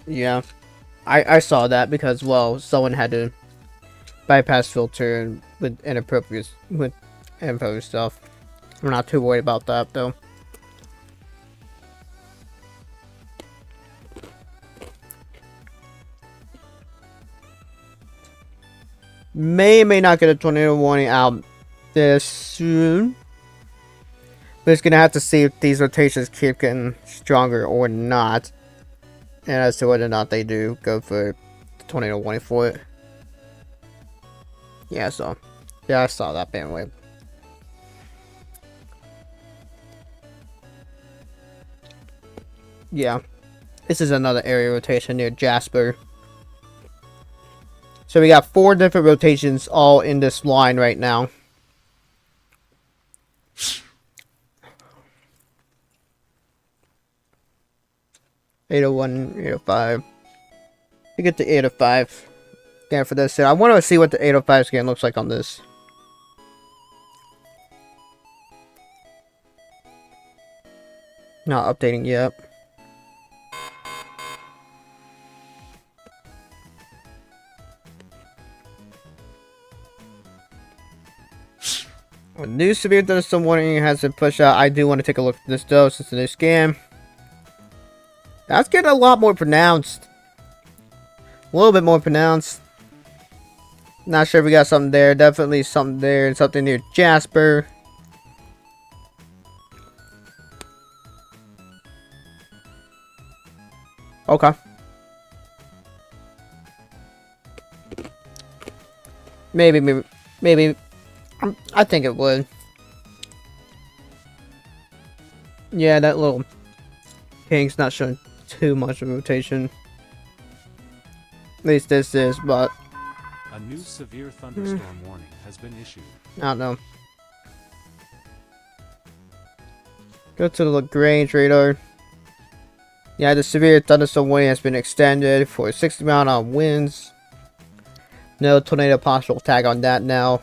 Yeah, I saw that because, well, someone had to bypass filter with inappropriate with info stuff. I'm not too worried about that though. May or may not get a tornado warning out this soon. But it's gonna have to see if these rotations keep getting stronger or not. And as to whether or not they do go for the tornado warning for it. Yeah, I saw that bandwave. Yeah. This is another area rotation near Jasper. So we got 4 different rotations all in this line right now. $801, 805. We get to 805. Yeah, for this. I want to see what the 805 scan looks like on this. Not updating yet. A new severe thunderstorm warning has been pushed out. I do want to take a look at this though, since it's a new scan. That's getting a lot more pronounced. A little bit more pronounced. Not sure if we got something there. Definitely something there and something near Jasper. Okay. Maybe. I think it would. Yeah, that little king's not showing too much of rotation. At least this is, but A new severe thunderstorm warning has been issued. I don't know. Go to the Lagrange radar. Yeah, the severe thunderstorm warning has been extended for 60-mile-an-hour winds. No tornado possible tag on that now.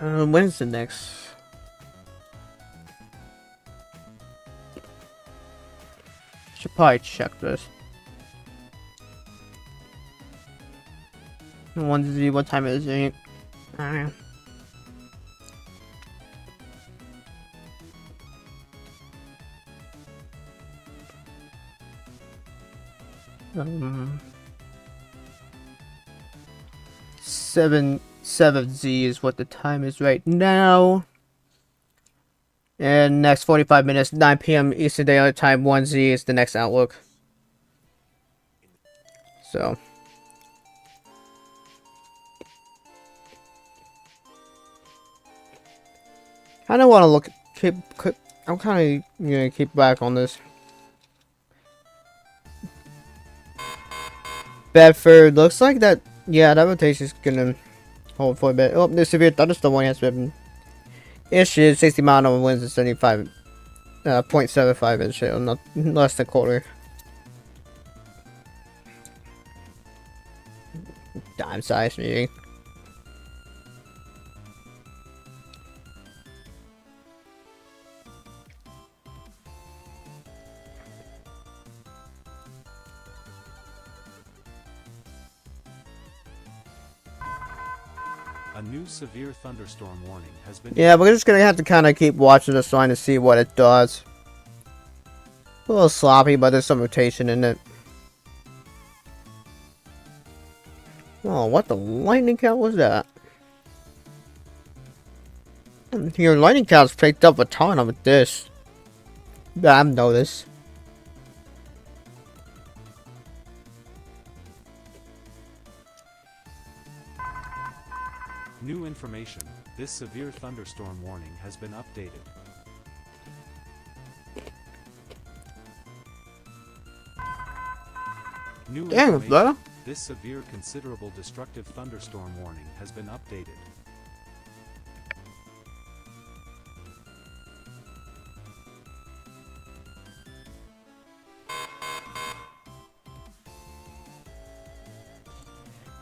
When's the next? Should probably check this. I want to see what time it is. Alright. Seven Z is what the time is right now. And next 45 minutes, 9 p.m. Eastern Daylight Time, 1Z is the next outlook. So. I don't want to look. I'm kind of gonna keep back on this. Bedford looks like that. Yeah, that rotation is gonna hold for a bit. Oh, the severe thunderstorm warning has been issued. 60 mile an hour winds and 75, 0.75 inch hail, not less than a quarter. Dime size meeting. A new severe thunderstorm warning has been. Yeah, we're just gonna have to kind of keep watching this line to see what it does. A little sloppy, but there's some rotation in it. Oh, what the lightning count was that? Your lightning count's picked up a ton of this. I've noticed. New information. This severe thunderstorm warning has been updated. New Damn, information. brother. This severe considerable destructive thunderstorm warning has been updated.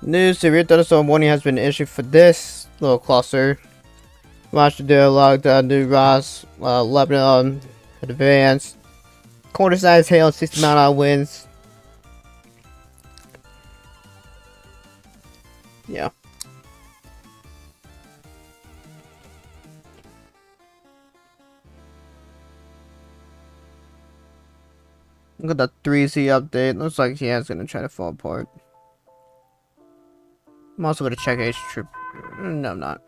New severe thunderstorm warning has been issued for this little cluster. Watch the dialogue, New Ross, Lebanon, advanced. Quarter size hail, 60 mile an hour winds. Yeah. Look at the 3Z update. Looks like yeah, it's gonna try to fall apart. I'm also gonna check H trip. No, I'm not.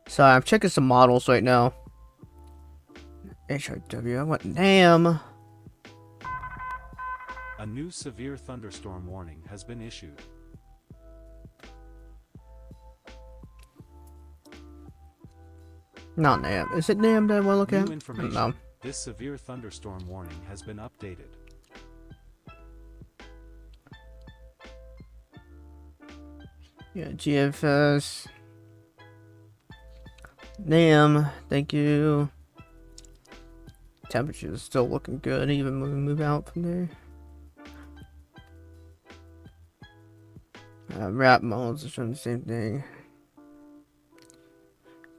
Sorry, I'm checking some models right now. HRW, what name? A new severe thunderstorm warning has been issued. Not name. Is it name that I want to look at? New information. No. This severe thunderstorm warning has been updated. Yeah, GFS. Name, thank you. Temperature is still looking good, even when we move out from there. Wrap modes are showing the same thing.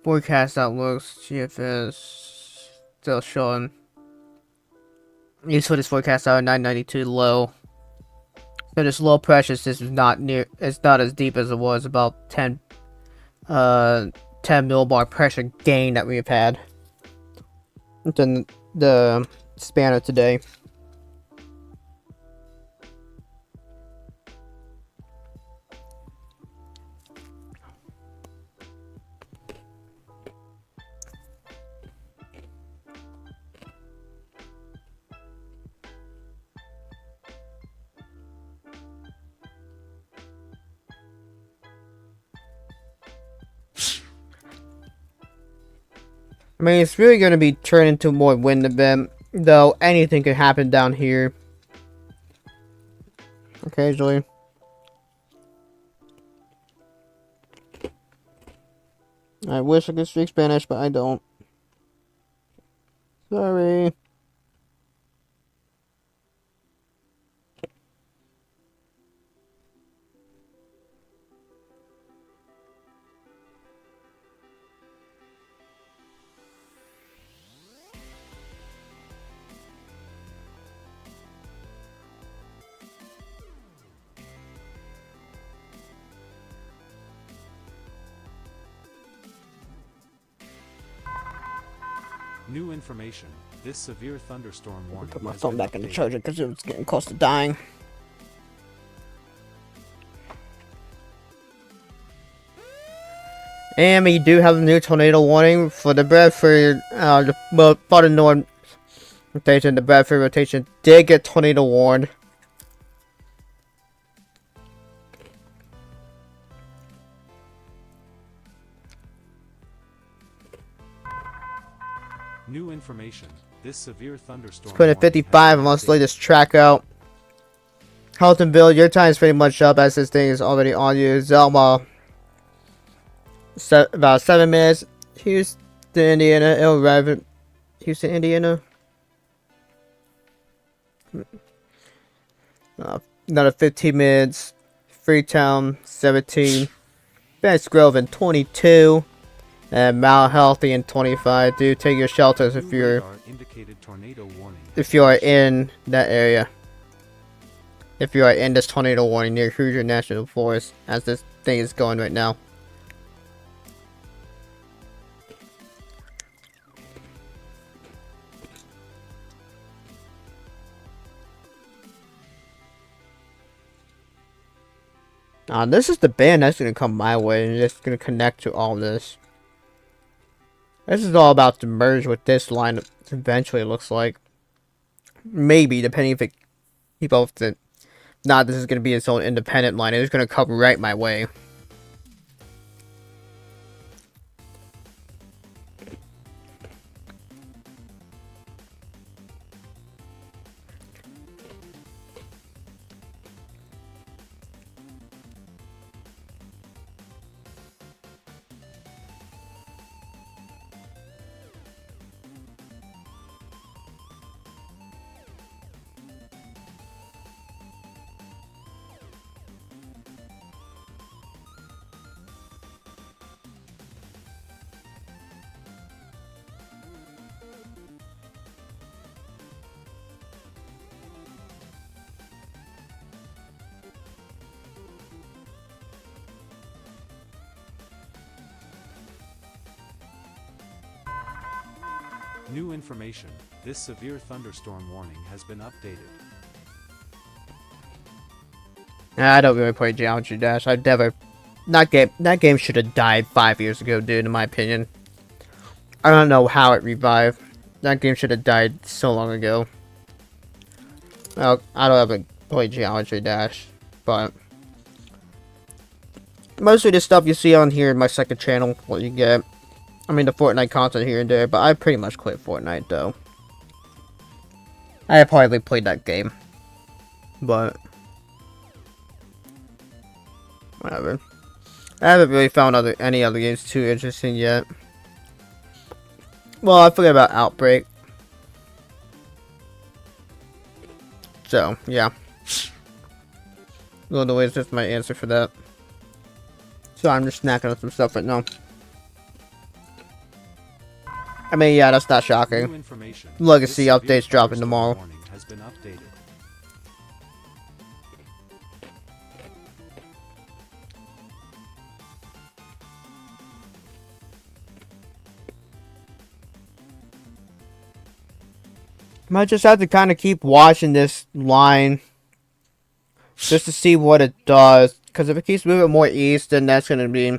Forecast outlooks, GFS still showing. Use for this forecast out 992 low. So this low pressure system is not near. It's not as deep as it was. About 10 millibar pressure gain that we've had within the span of today. I mean, it's really going to be turned into a more wind event, though anything could happen down here. Occasionally. I wish I could speak Spanish, but I don't. Sorry. New information. This severe thunderstorm warning Put my has phone been back in the updated. charger because it was getting close to dying. And we do have a new tornado warning for the Bradford, well, for the north rotation. The Bradford rotation did get tornado warned. New information. This severe thunderstorm Let's put it warning has 55 been and let's updated. lay this track out. Haltonville, your time is pretty much up as this thing is already on you. Zelma, about 7 minutes. Houston, Indiana, it'll arrive in Houston, Indiana. Another 15 minutes. Freetown, 17. Vance Grove in 22. And Mount Healthy in 25. Do take your shelters if New you're radar indicated tornado warning. in that area. If you are in this tornado warning near Hoosier National Forest, as this thing is going right now. This is the band that's gonna come my way and it's gonna connect to all this. This is all about to merge with this line eventually, it looks like. Maybe, depending if it keep up with it. Not this is gonna be its own independent line, it's gonna come right my way. New information. This severe thunderstorm warning has been updated. I don't really play Geometry Dash. I've never. That game should have died 5 years ago, dude. In my opinion, I don't know how it revived. That game should have died so long ago. Well, I don't ever play Geometry Dash, but mostly the stuff you see on here in my second channel, what you get. I mean, the Fortnite content here and there, but I pretty much quit Fortnite though. I have hardly played that game, but whatever. I haven't really found any other games too interesting yet. Well, I forget about Outbreak. So, yeah. Little ways, that's my answer for that. So I'm just snacking on some stuff right now. I mean, yeah, that's not New shocking. information. Legacy This updates severe dropping thunderstorm tomorrow. warning has been updated. Might just have to kind of keep watching this line just to see what it does. Because if it keeps moving more east, then that's going to be...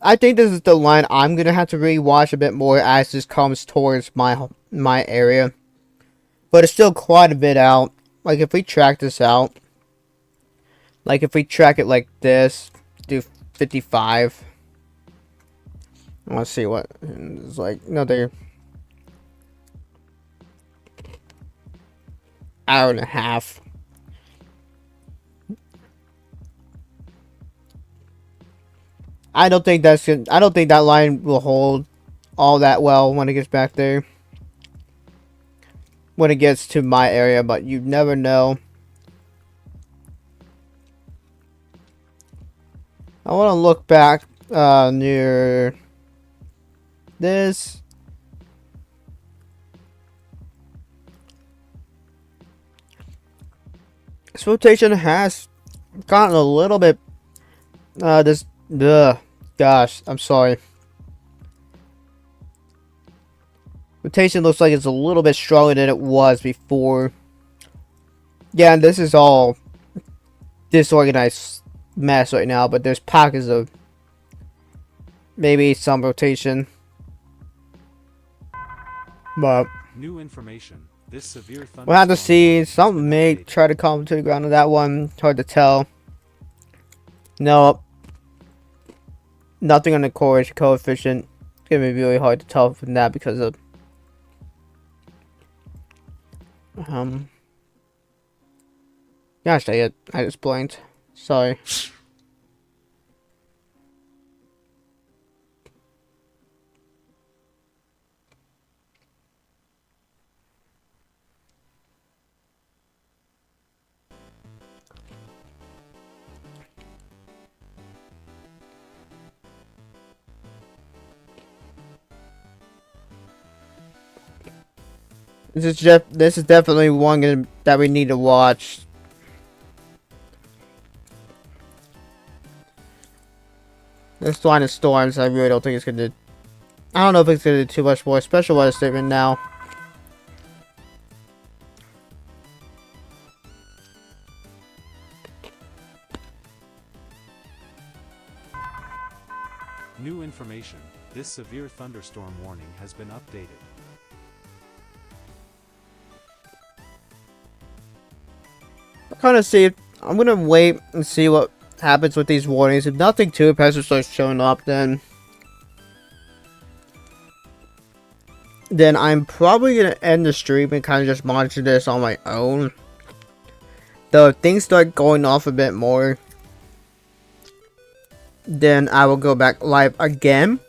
I think this is the line I'm going to have to really watch a bit more as this comes towards my area. But it's still quite a bit out. Like, if we track this out. Like, if we track it like this. Do 55. Let's see what. It's like another. hour and a half. I don't think that line will hold all that well when it gets back there. When it gets to my area, but you never know. I want to look back near this. This rotation has gotten a little bit gosh, I'm sorry. Rotation looks like it's a little bit stronger than it was before. Yeah, and this is all disorganized mess right now, but there's pockets of maybe some rotation. But New information. This severe we'll have to thunderstorm see. warning has Something been may updated. try to come to the ground on that one. Hard to tell. No. Nothing on the correlation coefficient. It's gonna be really hard to tell from that because of gosh dang it, I just blanked. Sorry. This is definitely one that we need to watch. This line of storms, I really don't think it's gonna do. I don't know if it's gonna do too much more. Special weather statement now. New information. This severe thunderstorm warning has been updated. I'm gonna wait and see what happens with these warnings. If nothing too impressive starts showing up, then I'm probably gonna end the stream and kind of just monitor this on my own. Though if things start going off a bit more, then I will go back live again.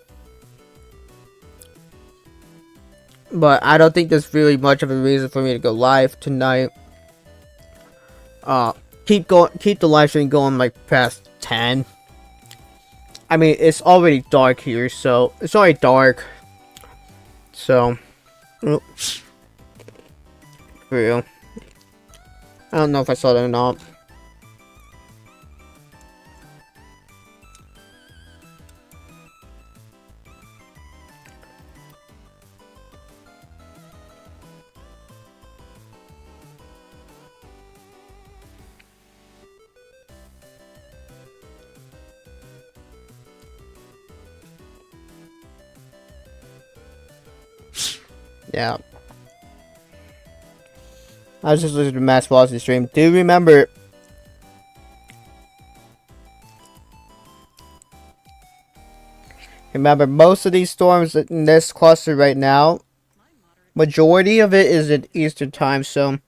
But I don't think there's really much of a reason for me to go live tonight. Keep the live stream going like past 10. I mean, it's already dark here, so it's already dark. So, oops. For real. I don't know if I saw that or not. Yeah. I was just listening to Matt's Velocity stream. Do remember, most of these storms in this cluster right now, majority of it is at Eastern time, so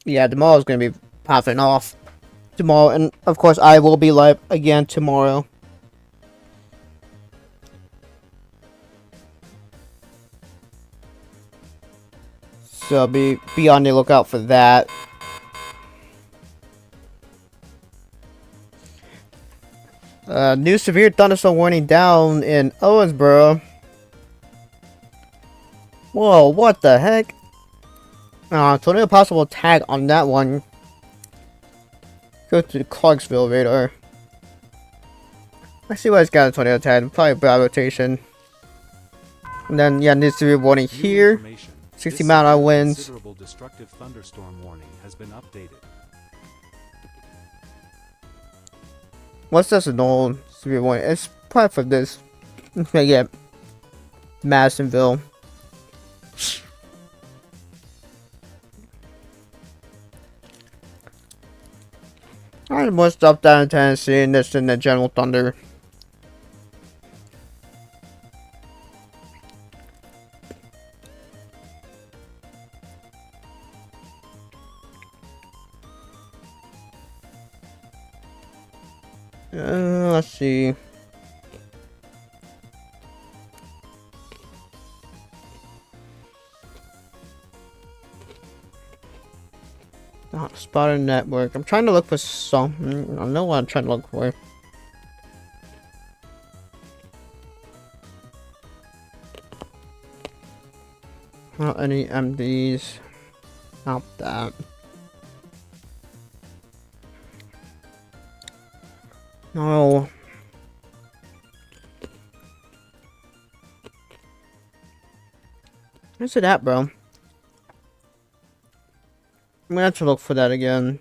yeah, tomorrow's gonna be popping off tomorrow, and of course I will be live again tomorrow. So be on the lookout for that. New severe thunderstorm warning down in Owensboro. Whoa, what the heck? Tornado possible tag on that one. Go to the Clarksville radar. I see why it's got a tornado tag. Probably bad rotation. And then, yeah, new severe warning New here. information. 60 This mile an hour severe winds. Considerable destructive thunderstorm warning has been updated. What's this normal severe warning? It's probably for this. Yeah, Madisonville. Alright, more stuff down in Tennessee and this in the general thunder. Let's see. Oh, spotted network. I'm trying to look for something. I know what I'm trying to look for. Not any MDs. Not that. No. Where's it at, bro? I'm gonna have to look for that again.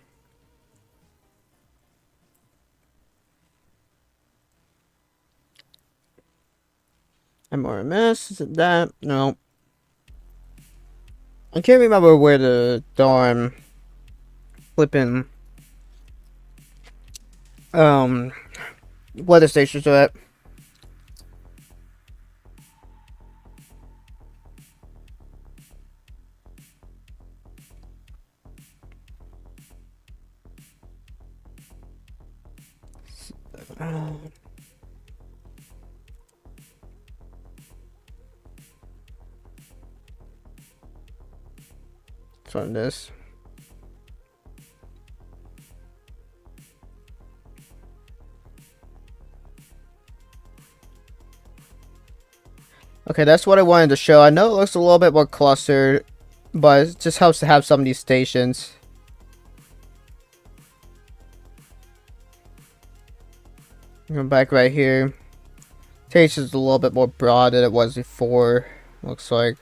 MRMS, is it that? No. I can't remember where the darn flipping weather stations are at. On this. Okay, that's what I wanted to show. I know it looks a little bit more clustered, but it just helps to have some of these stations. Go back right here. Station's a little bit more broad than it was before, looks like.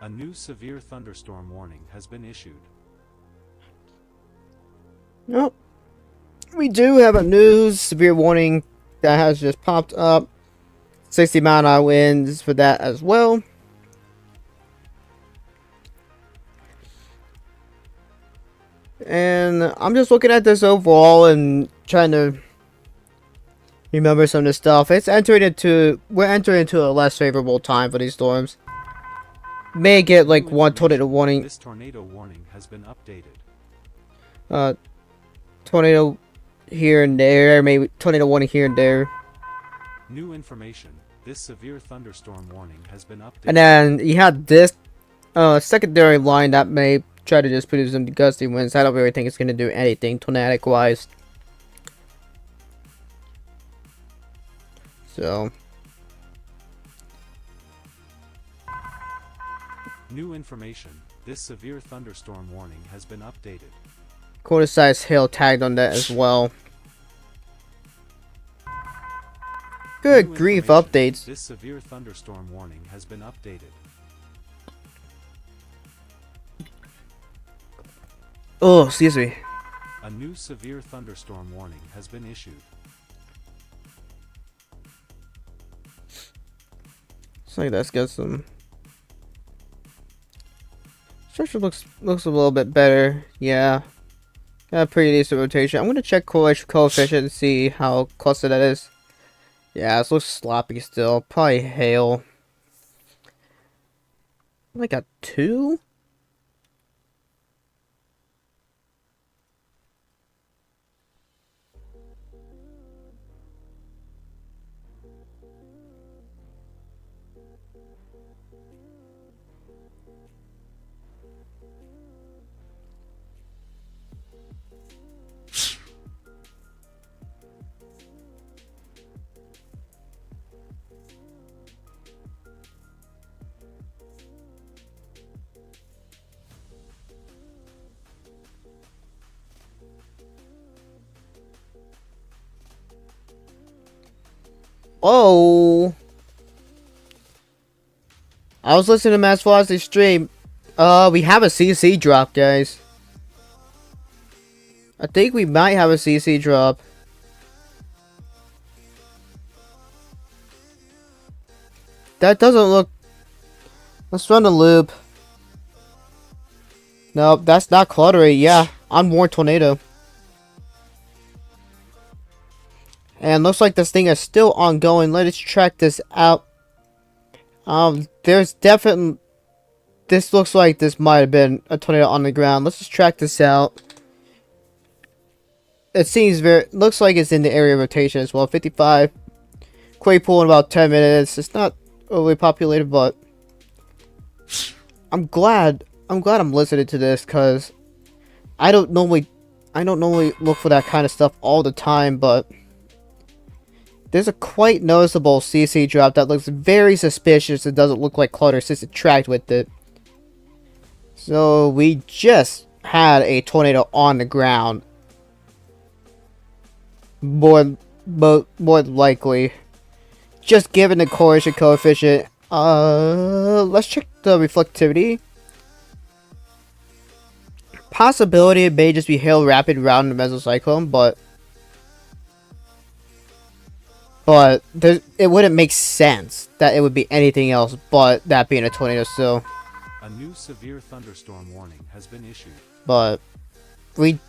A new severe thunderstorm warning has been issued. Nope. We do have a new severe warning that has just popped up. 60-mile-an-hour winds for that as well. And I'm just looking at this overall and trying to remember some of this stuff. We're entering into a less favorable time for these storms. May get like one tornado warning. This tornado warning has been updated. Tornado here and there, maybe tornado warning here and there. New information. This severe thunderstorm warning has been updated. And then you have this secondary line that may try to just produce some gusty winds. I don't really think it's going to do anything tornadic wise. So new information. This severe thunderstorm warning has been updated. quarter size hail tagged on that as well. Good New grief, information. updates. This severe thunderstorm warning has been updated. Oh, excuse me. A new severe thunderstorm warning has been issued. So let's get some. Structure looks a little bit better. Yeah, got a pretty decent rotation. I'm gonna check correlation coefficient and see how clustered that is. Yeah, this looks sloppy still. Probably hail. Like a 2? Oh, I was listening to Mass Velocity stream. We have a CC drop, guys. I think we might have a CC drop. that doesn't look... Let's run the loop. Nope, that's not cluttery. Yeah, unwarned tornado. And looks like this thing is still ongoing. Let's check this out. There's definitely... This looks like this might have been a tornado on the ground. Let's just track this out. It seems very... Looks like it's in the area of rotation as well. 55. Quake pool in about 10 minutes. It's not overly populated, but... I'm glad I'm listening to this, because I don't normally look for that kind of stuff all the time, but there's a quite noticeable CC drop that looks very suspicious. It doesn't look like clutter since it tracked with it. So we just had a tornado on the ground. More likely. Just given the correlation coefficient. Let's check the reflectivity. Possibility it may just be hail rapid around the mesocyclone, but it wouldn't make sense that it would be anything else but that being a tornado. So A new severe thunderstorm warning has been issued. but we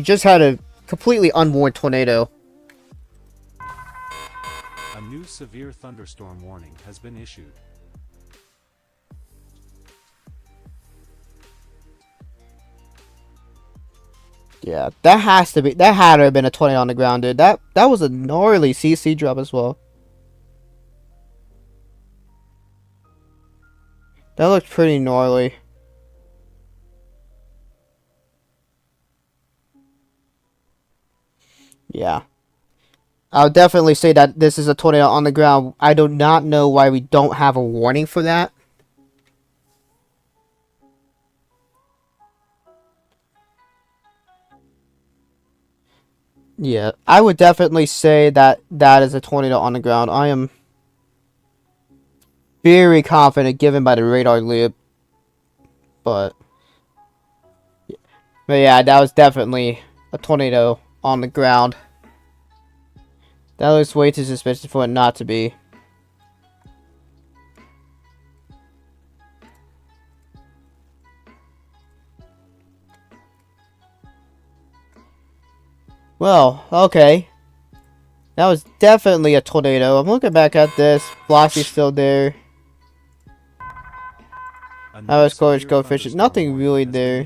just had a completely unwarned tornado. A new severe thunderstorm warning has been issued. Yeah, that had to have been a tornado on the ground, dude. That was a gnarly CC drop as well. That looked pretty gnarly. Yeah. I would definitely say that this is a tornado on the ground. I do not know why we don't have a warning for that. Yeah, I would definitely say that that is a tornado on the ground. I am very confident given by the radar loop. But yeah, that was definitely a tornado on the ground. That looks way too suspicious for it not to be. Well, okay. That was definitely a tornado. I'm looking back at this. Velocity's still there. How is courage coefficient? Nothing really there.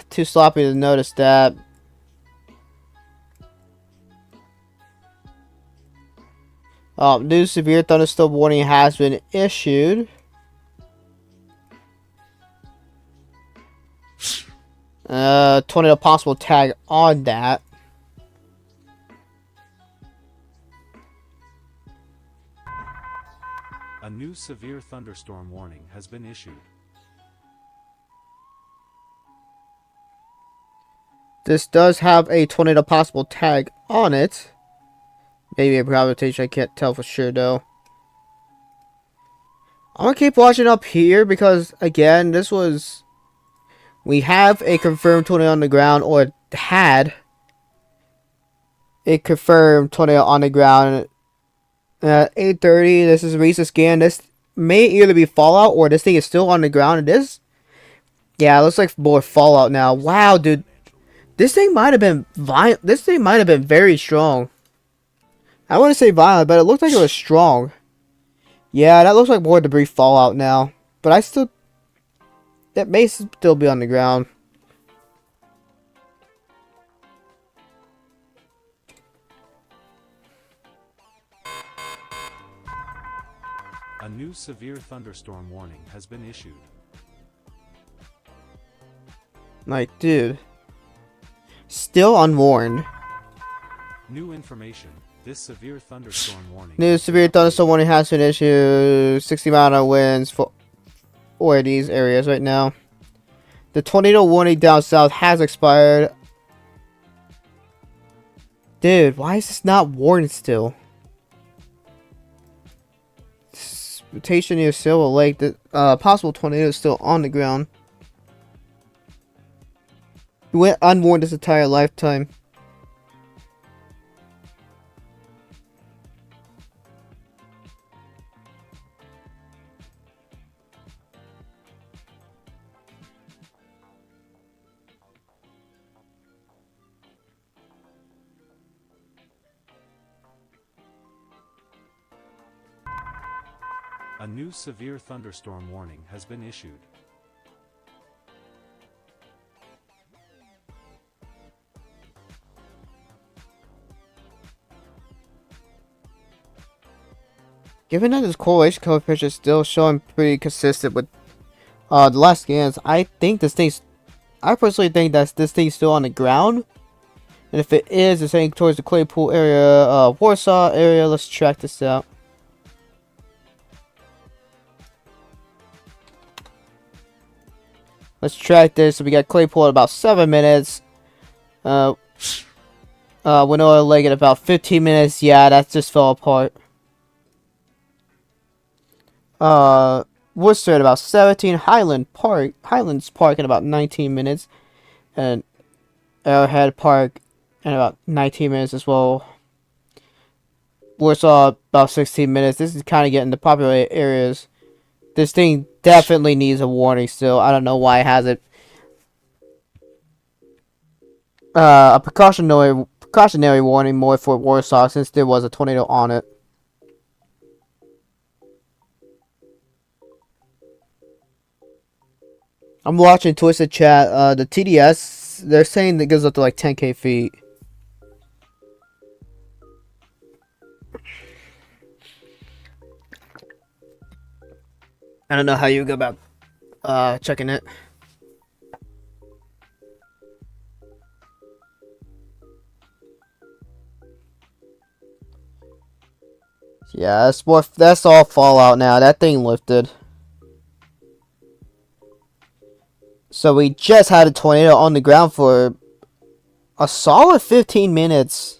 Too sloppy to notice that. New severe thunderstorm warning has been issued. Tornado possible tag on that. A new severe thunderstorm warning has been issued. This does have a tornado possible tag on it. Maybe a gravitation, I can't tell for sure though. I'm gonna keep watching up here because again, this was... We have a confirmed tornado on the ground, or had a confirmed tornado on the ground. At 8:30, this is a recent scan. This may either be fallout or this thing is still on the ground. It is. Yeah, it looks like more fallout now. Wow, dude. This thing might have been violent. This thing might have been very strong. I want to say violent, but it looked like it was strong. Yeah, that looks like more debris fallout now. But I still... It may still be on the ground. A new severe thunderstorm warning has been issued. Like, dude. Still unwarned. New information. This severe thunderstorm warning. New severe thunderstorm warning has been issued. 60-mile-an-hour winds for these areas right now. The tornado warning down south has expired. Dude, why is this not warned still? Rotation near Silver Lake. The possible tornado is still on the ground. He went unwarned his entire lifetime. A new severe thunderstorm warning has been issued. Given that this correlation coefficient is still showing pretty consistent with the last scans, I personally think that this thing's still on the ground. And if it is, it's heading towards the Claypool area, Warsaw area. Let's check this out. Let's track this. So we got Claypool at about 7 minutes. Winona Lake at about 15 minutes. Yeah, that just fell apart. Worcester at about 17. Highlands Park in about 19 minutes. And Arrowhead Park in about 19 minutes as well. Warsaw about 16 minutes. This is kind of getting the popular areas. This thing definitely needs a warning still. I don't know why it hasn't. A precautionary warning more for Warsaw since there was a tornado on it. I'm watching Twisted Chat. The TDS, they're saying that goes up to like 10k feet. I don't know how you go about checking it. Yeah, that's all fallout now. That thing lifted. So we just had a tornado on the ground for a solid 15 minutes.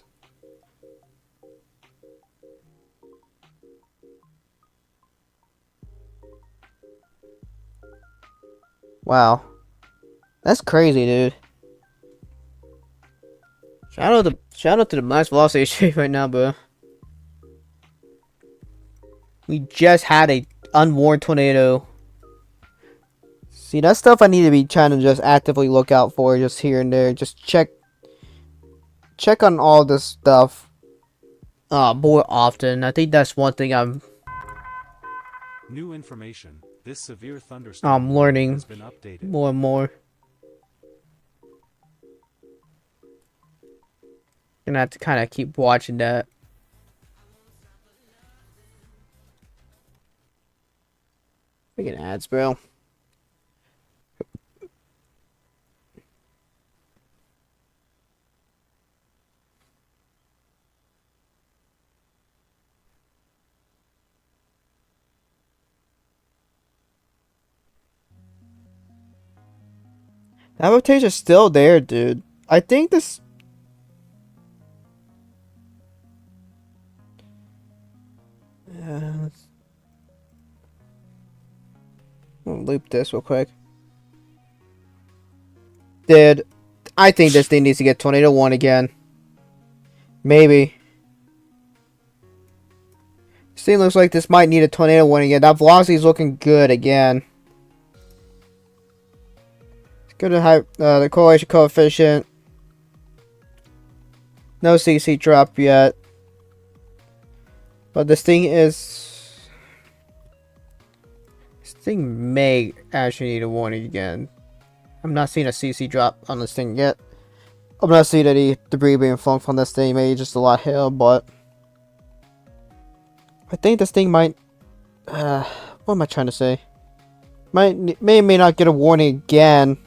Wow. That's crazy, dude. Shout out to the max velocity shape right now, bro. We just had a unwarned tornado. See, that's stuff I need to be trying to just actively look out for, just here and there. Just check on all this stuff more often. I think that's one thing New information. This severe thunderstorm learning has been updated. more and more. Gonna have to kind of keep watching that. Freaking ads, bro. That rotation's still there, dude. I think this... I'll loop this real quick. Dude, I think this thing needs to get Tornado 1 again. Maybe. This thing looks like this might need a Tornado 1 again. That velocity is looking good again. Go to the correlation coefficient. No CC drop yet. But this thing may actually need a warning again. I'm not seeing a CC drop on this thing yet. I'm not seeing any debris being flown from this thing. Maybe just a lot of hail, but I think this thing might. What am I trying to say? May not get a warning again.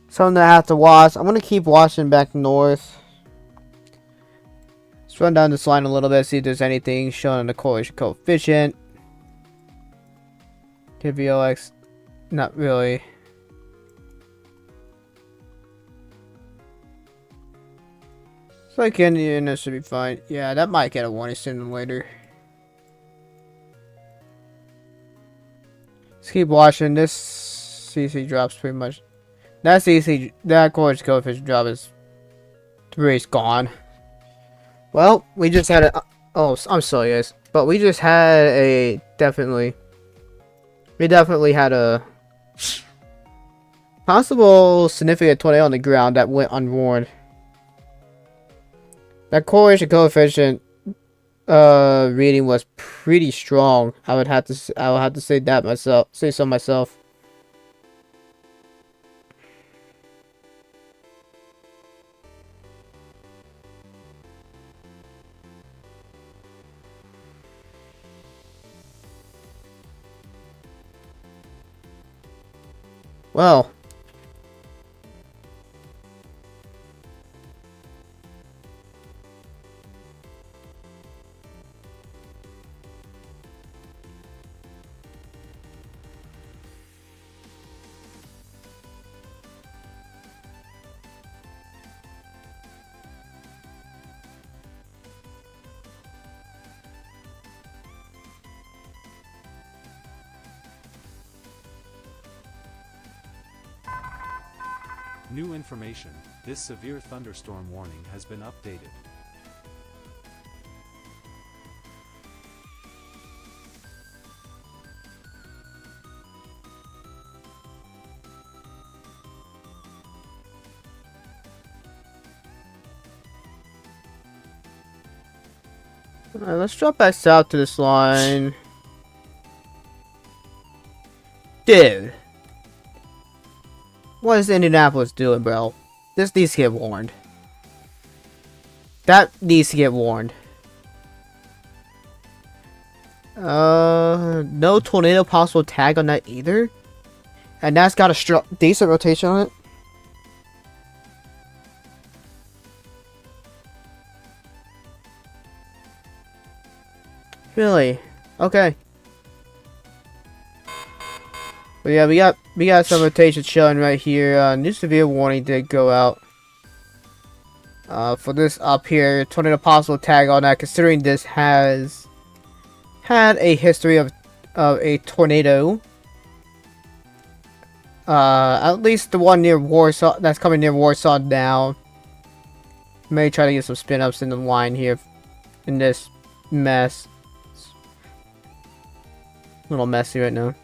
Something I have to watch. I'm gonna keep watching back north. Let's run down this line a little bit, see if there's anything shown in the correlation coefficient. KVOX, not really. So Indian, that should be fine. Yeah, that might get a warning sooner than later. Let's keep watching. This CC drops pretty much. That correlation coefficient drop is gone. Well, we just had a. Oh, I'm sorry, guys, but we just had a We definitely had a Possible significant tornado on the ground that went unwarned. That correlation coefficient reading was pretty strong. I would have to say that myself. Say so myself. Well, New information, this severe thunderstorm warning has been updated. alright, let's drop back south to this line. Dude. What is Indianapolis doing, bro? This needs to get warned. That needs to get warned. No tornado possible tag on that either. And that's got a decent rotation on it. Really? Okay. But yeah, we got some rotations showing right here. New severe warning did go out. For this up here, tornado possible tag on that. Considering this has had a history of a tornado. At least the one near Warsaw that's coming near Warsaw now. May try to get some spin ups in the line here in this mess. A little messy right now.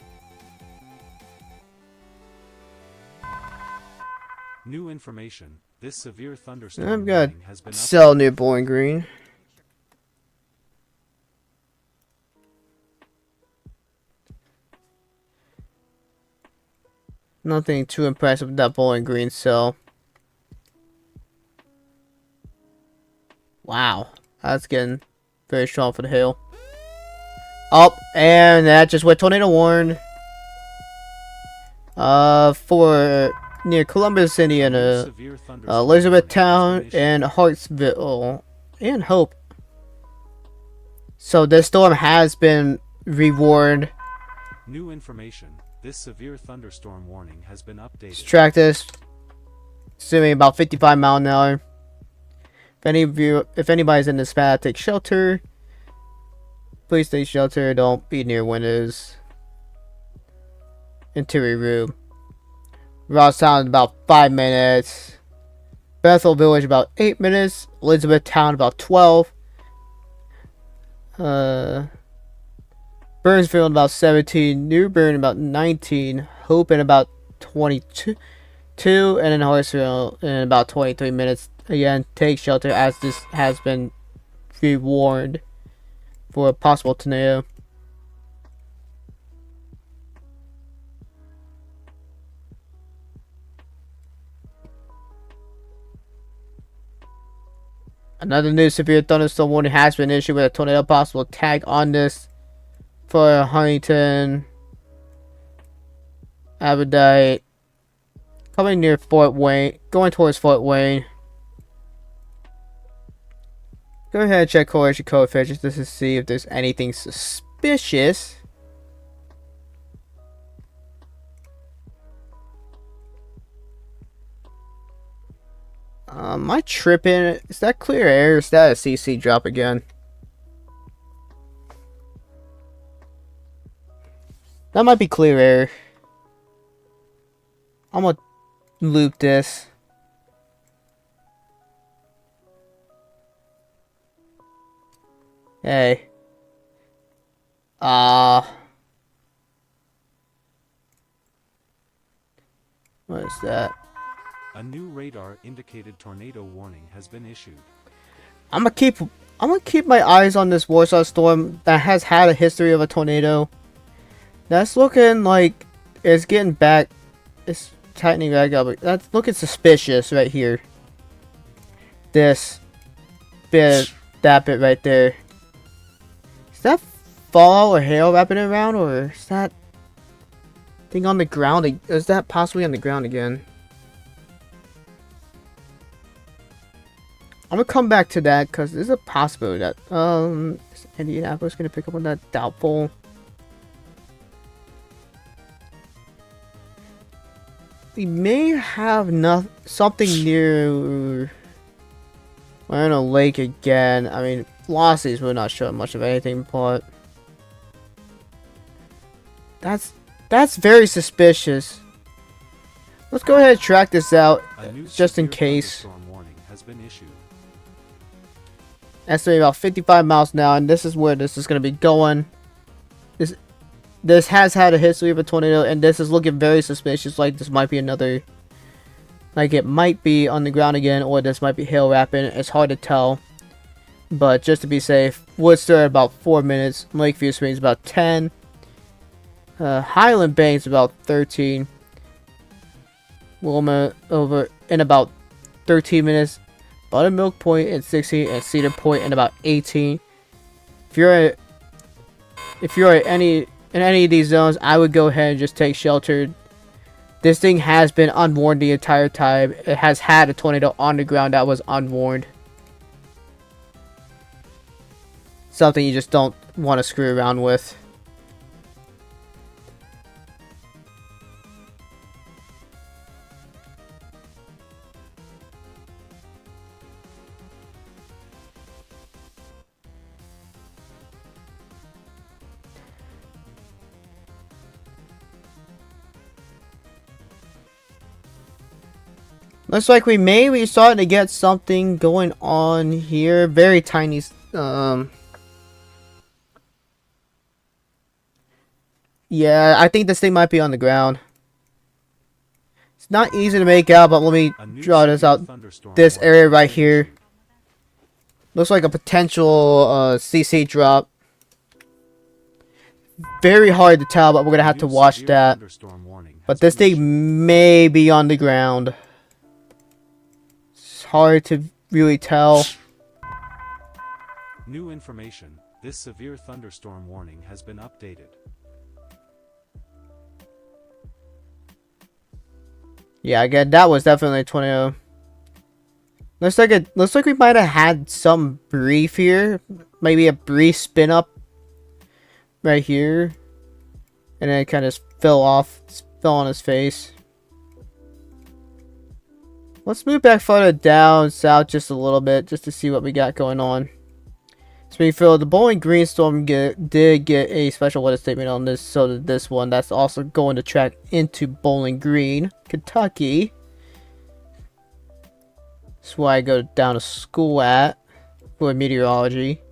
New information, this severe thunderstorm I've got warning has been cell near Bowling Green. Nothing too impressive with that Bowling Green cell. Wow, that's getting very strong for the hill. Oh, and that just went tornado warn. For near Columbus, Indiana, Elizabethtown, and Hartsville, and Hope. So this storm has been rewarned. New information, this severe thunderstorm warning has been updated. Let's track this. Assuming about 55 miles an hour. If anybody's in this path, take shelter. Please take shelter. Don't be near windows. Interior room. Rostown about 5 minutes. Bethel Village about 8 minutes. Elizabethtown about 12. Burnsville about 17. New Bern about 19. Hope in about 22. And then Hartsville in about 23 minutes. Again, take shelter as this has been rewarned for a possible tornado. Another new severe thunderstorm warning has been issued with a tornado possible tag on this for Huntington, Aberdeen, coming near Fort Wayne, going towards Fort Wayne. Go ahead and check correlation coefficients just to see if there's anything suspicious. Am I tripping? Is that clear air? Or is that a CC drop again? That might be clear air. I'm gonna loop this. Hey. What is that? A new radar-indicated tornado warning has been issued. I'm gonna keep my eyes on this Warsaw storm that has had a history of a tornado. That's looking like it's getting back. It's tightening back up. That's looking suspicious right here. This bit, that bit right there. Is that fall or hail wrapping around, or is that thing on the ground? Is that possibly on the ground again? I'm gonna come back to that because there's a possibility that is Indianapolis gonna pick up on that. Doubtful. We may have something near. We're in a lake again. I mean, velocities will not show much of anything, but that's very suspicious. Let's go ahead and track this out, just in case. Warning has been issued. Estimate about 55 miles an hour, and this is where this is going to be going. This has had a history of a tornado, and this is looking very suspicious. Like this might be another. Like it might be on the ground again, or this might be hail wrapping. It's hard to tell. But just to be safe, Woodster about 4 minutes. Lakeview Springs about 10. Highland Banks about 13. Wilma over in about 13 minutes. Buttermilk Point in 16, and Cedar Point in about 18. If you're at any of these zones, I would go ahead and just take shelter. This thing has been unwarned the entire time. It has had a tornado on the ground that was unwarned. Something you just don't want to screw around with. Looks like we may be starting to get something going on here. Very tiny. Yeah, I think this thing might be on the ground. It's not easy to make out, but let me draw this out. This area right here. Looks like a potential CC drop. Very hard to tell, but we're going to have to watch that. But this thing may be on the ground. Hard to really tell. New information. This severe thunderstorm warning has been updated. Yeah, again, that was definitely a tornado. Looks like we might have had some brief here. Maybe a brief spin up right here. And then it kind of fell on his face. Let's move back further down south just a little bit, just to see what we got going on. Springfield, the Bowling Green storm did get a special weather statement on this, so did this one. That's also going to track into Bowling Green, Kentucky. That's where I go down to school at for meteorology.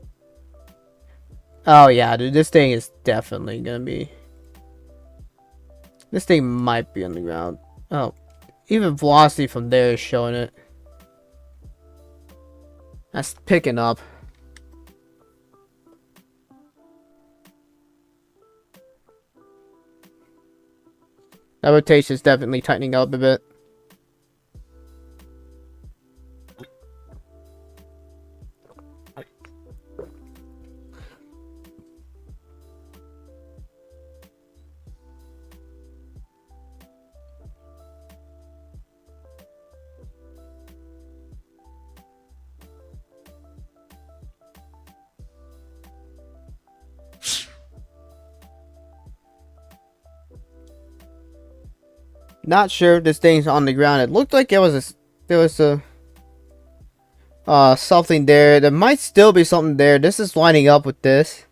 Oh yeah, dude, this thing is definitely gonna be. This thing might be on the ground. Oh. Even velocity from there is showing it. That's picking up. That rotation is definitely tightening up a bit. Not sure if this thing's on the ground. It looked like there was something there. There might still be something there. This is lining up with this,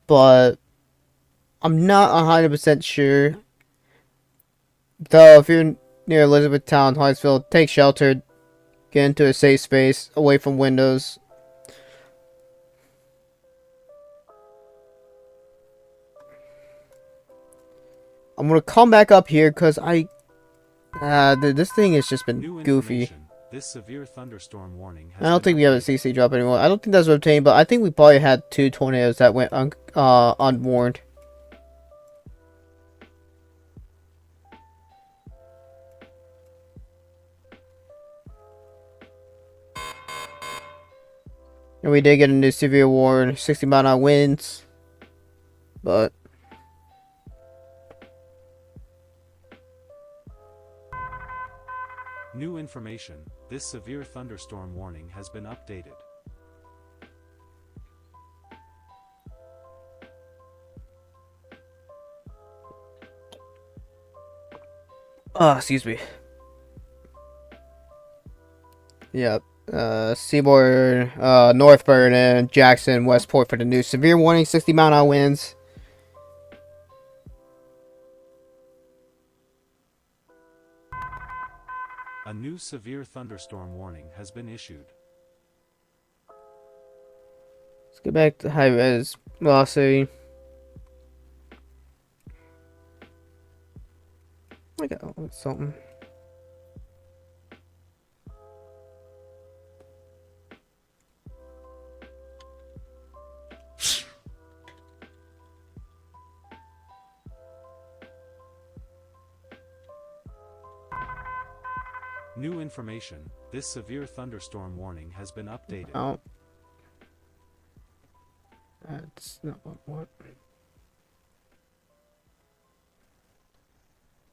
but I'm not 100% sure. Though, if you're near Elizabethtown, Hartsville, take shelter, get into a safe space, away from windows. I'm gonna come back up here because I This thing has just been New goofy. information. This severe thunderstorm warning has I don't been think we have a updated. CC drop anymore. I don't think that's obtained, but I think we probably had 2 tornadoes that went unwarned. And we did get a new severe warning, 60-mile-an-hour winds, but New information. This severe thunderstorm warning has been updated. excuse me. Yep. Seaboard, Northburn, and Jackson, Westport for the new severe warning, 60-mile-an-hour winds. A new severe thunderstorm warning has been issued. Let's go back to high res velocity. I got something. New information. This severe thunderstorm warning has been updated. Oh. That's not what I want.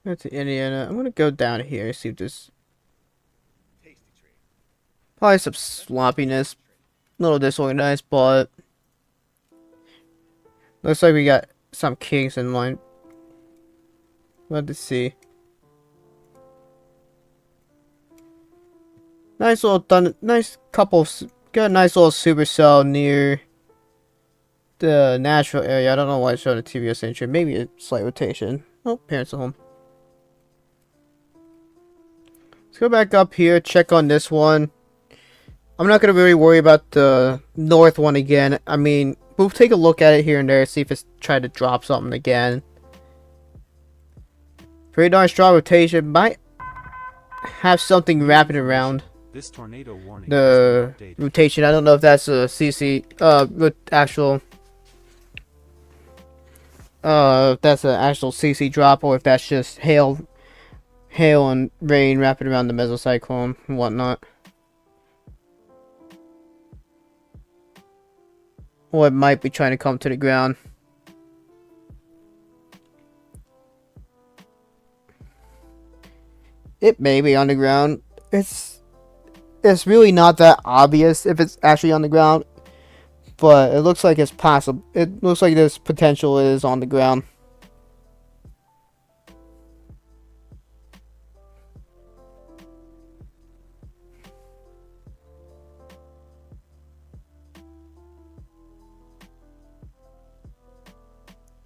That's Indiana. I'm gonna go down here and see if there's probably some sloppiness. A little disorganized, but looks like we got some kings in line. Let's see. Nice little nice couple. Got a nice little supercell near the natural area. I don't know why it's showing a TVS entry. Maybe a slight rotation. Oh, parents are home. Let's go back up here. Check on this one. I'm not gonna really worry about the north one again. I mean, we'll take a look at it here and there, see if it's tried to drop something again. Pretty darn strong rotation. Might have something wrapping around This tornado warning the has been updated. rotation. I don't know if that's a CC, actual, if that's an actual CC drop or if that's just hail and rain wrapping around the mesocyclone and whatnot. Or it might be trying to come to the ground. It may be on the ground. It's really not that obvious if it's actually on the ground, but it looks like it's possible. It looks like this potential is on the ground.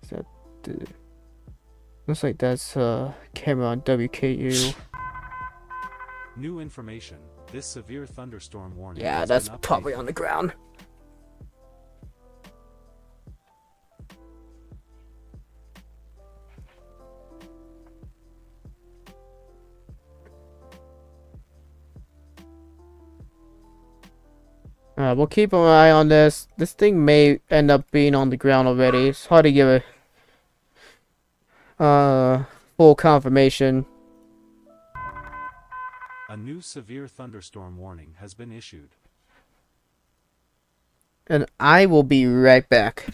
Is that the, looks like that's camera on WKU. New information. This severe thunderstorm warning Yeah, has that's been updated. probably on the ground. We'll keep an eye on this. This thing may end up being on the ground already. It's hard to give a full confirmation. A new severe thunderstorm warning has been issued. And I will be right back.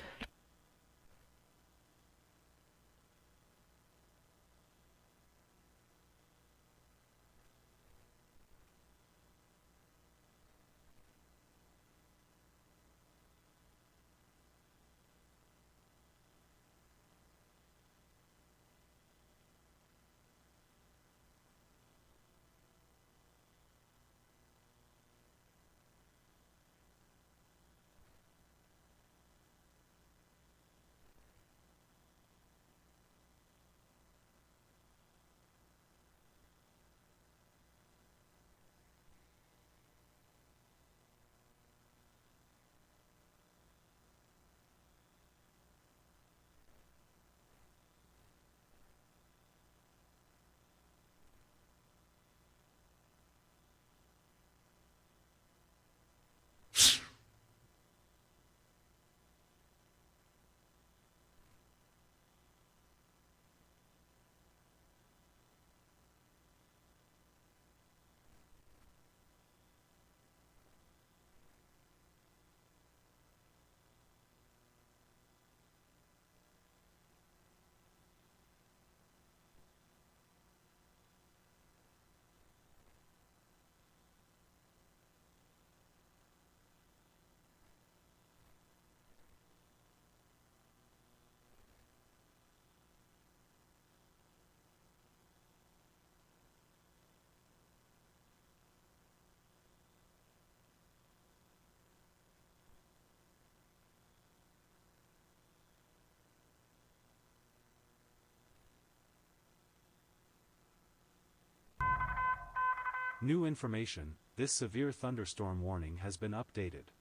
New information, this severe thunderstorm warning has been updated.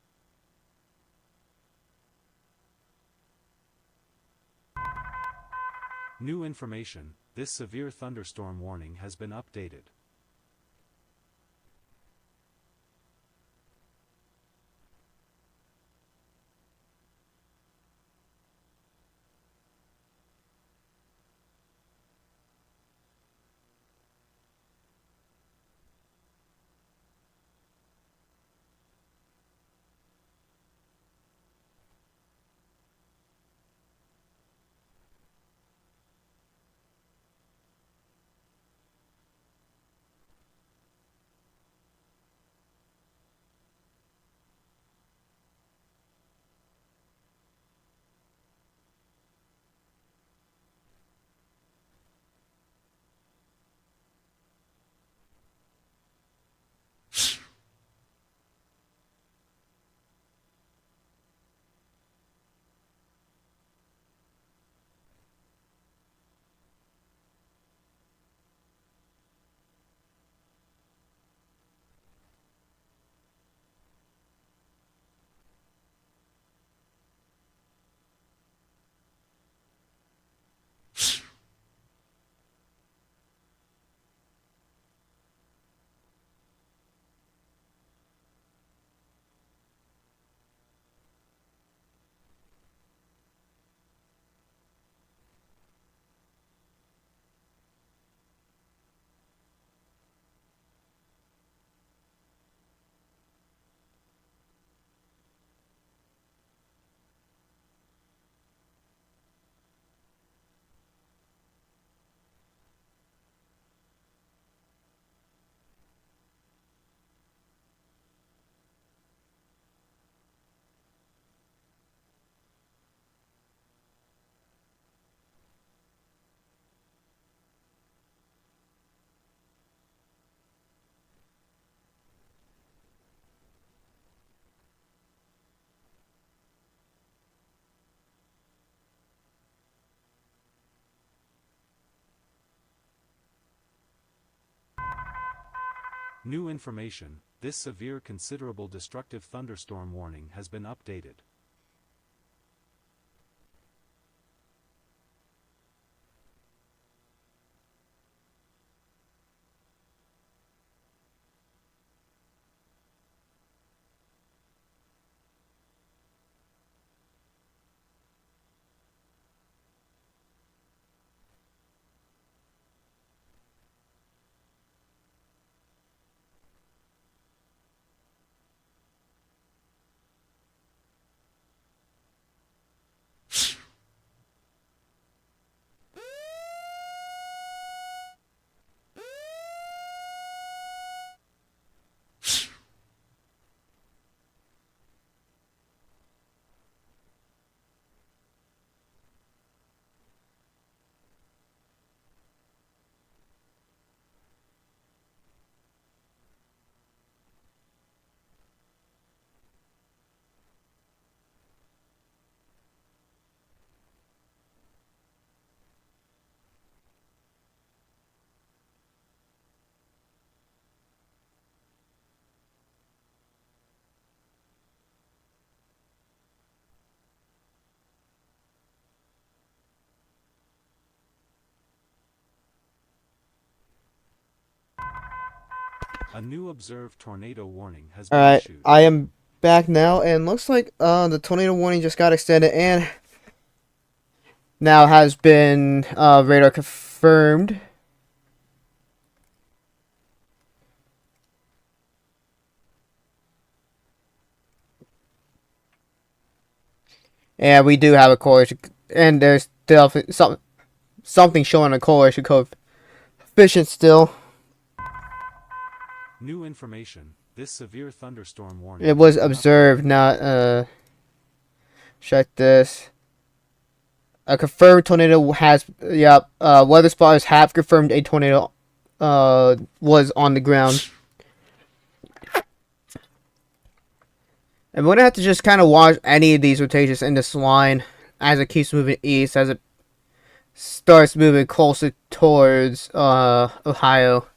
New information, this severe thunderstorm warning has been updated. New information, this severe considerable destructive thunderstorm warning has been updated. A new observed tornado warning has been Alright, issued. I am back now, and looks like the tornado warning just got extended and now has been radar confirmed. And we do have a correlation, and there's still something showing a correlation coefficient still. New information, this severe thunderstorm warning It was has been observed, not check this. A confirmed tornado has, weather spotters have confirmed a tornado was on the ground. And we're gonna have to just kind of watch any of these rotations in this line as it keeps moving east, as it starts moving closer towards Ohio.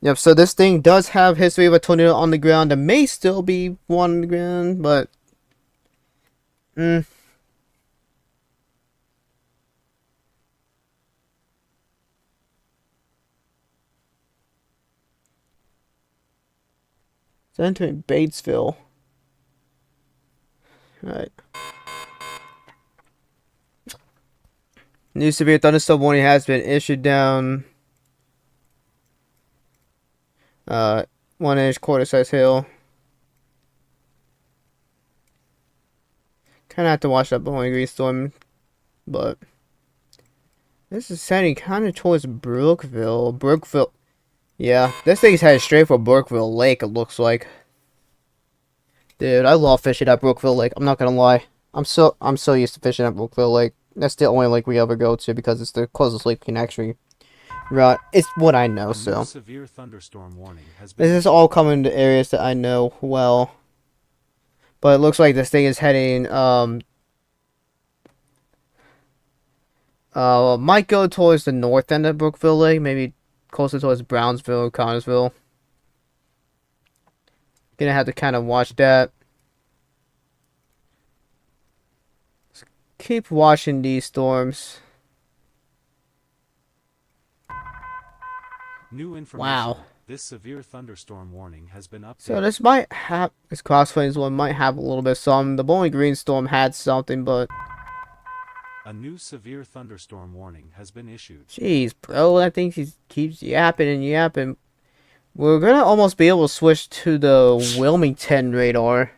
Yep, so this thing does have history of a tornado on the ground. There may still be one on the ground, but... It's entering Batesville. Alright. New severe thunderstorm warning has been issued down 1-inch quarter-size hail. Kinda have to watch that Bowling Green storm, but this is heading kinda towards Brookville. Yeah, this thing's headed straight for Brookville Lake, it looks like. Dude, I love fishing at Brookville Lake, I'm not gonna lie. I'm so used to fishing at Brookville Lake. That's the only lake we ever go to because it's the closest lake we can actually run. It's what I know, so. Severe thunderstorm warning has been This is all coming to areas that I know well. But it looks like this thing is heading, might go towards the north end of Brookville Lake, maybe closer towards Brownsville, Connorsville. Gonna have to kind of watch that. Keep watching these storms. new information. Wow. This severe thunderstorm warning has been updated. So this Crossplains one might have a little bit of some. The Bowling Green storm had something, but A new severe thunderstorm warning has been issued. jeez, bro, that thing keeps yapping and yapping. We're gonna almost be able to switch to the Wilmington radar.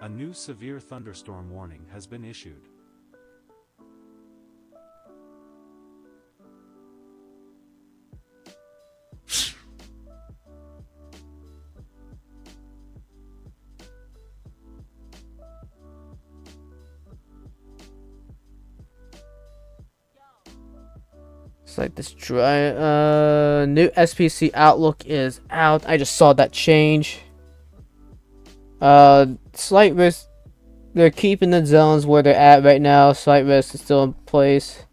A new severe thunderstorm warning has been issued. It's like this dry. New SPC outlook is out. I just saw that change. Slight risk. They're keeping the zones where they're at right now. Slight risk is still in place.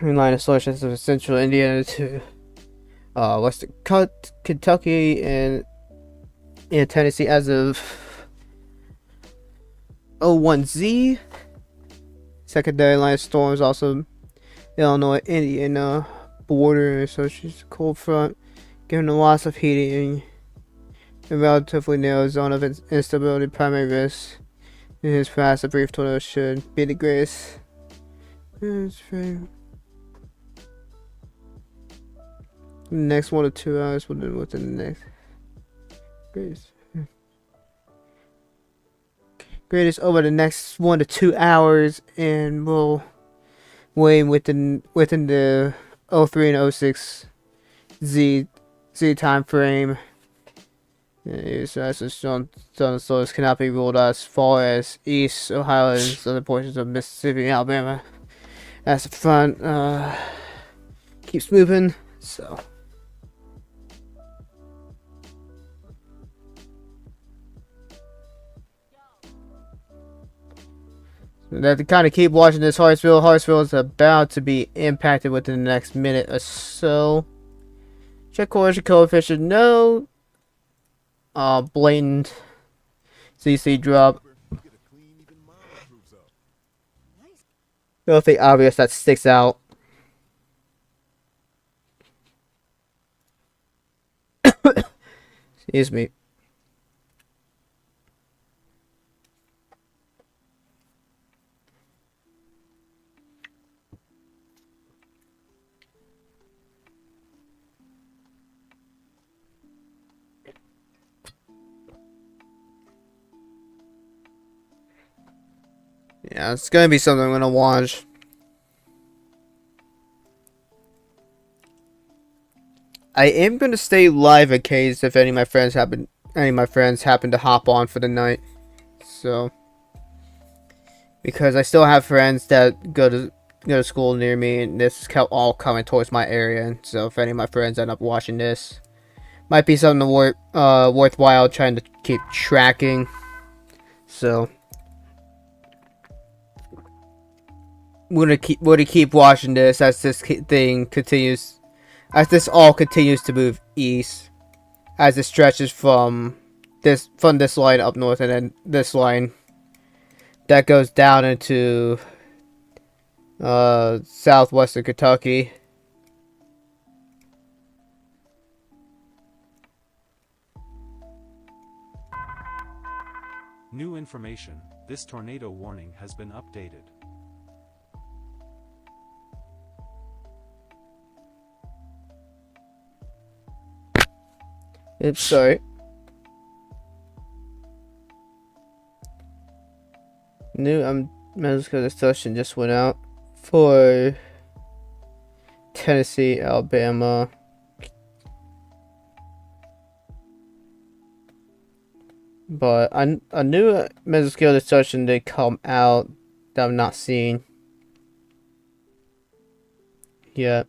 In line of sources of central Indiana to western Kentucky and Tennessee as of 01Z. Secondary line of storms also Illinois, Indiana border associated cold front, given the loss of heating. A relatively narrow zone of instability, primary risk in his past, a brief tornado should be the greatest. The next 1 to 2 hours within the next greatest over the next 1 to 2 hours, and will weigh within the 03 and 06 Z time frame. Thunderstorms cannot be ruled as far as East Ohio and other portions of Mississippi and Alabama. As the front keeps moving, so. We have to kind of keep watching this Hartsville. Hartsville is about to be impacted within the next minute or so. Check corrosion coefficient. No. Blatant CC drop. Nothing obvious that sticks out. Excuse me. Yeah, it's gonna be something I'm gonna watch. I am gonna stay live in case if any of my friends happen to hop on for the night. So, because I still have friends that go to school near me, and this is all coming towards my area. And so, if any of my friends end up watching this, might be something worthwhile trying to keep tracking. So we're gonna keep watching this as this thing continues, as this all continues to move east, as it stretches from this line up north, and then this line that goes down into southwestern Kentucky. New information. This tornado warning has been updated. Oops, sorry. New medical discussion just went out for Tennessee, Alabama. But a new medical discussion did come out that I'm not seeing yet.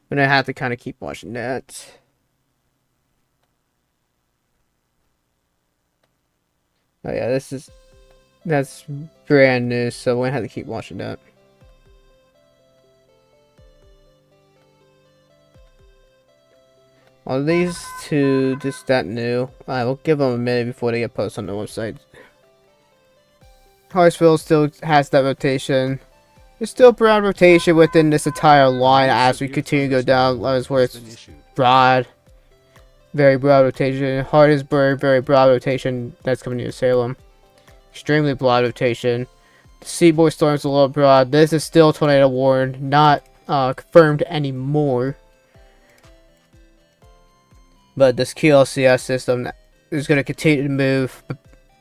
But I have to kind of keep watching that. Oh yeah, that's brand new, so we're gonna have to keep watching that. Are these two just that new? Alright, we'll give them a minute before they get posted on the website. Hartsville still has that rotation. There's still broad rotation within this entire line as we continue to go down lines where it's broad. Very broad rotation. Hardinsburg, very broad rotation. That's coming near Salem. Extremely broad rotation. The Seaboard storm's a little broad. This is still tornado warned, not confirmed anymore. But this QLCS system is going to continue to move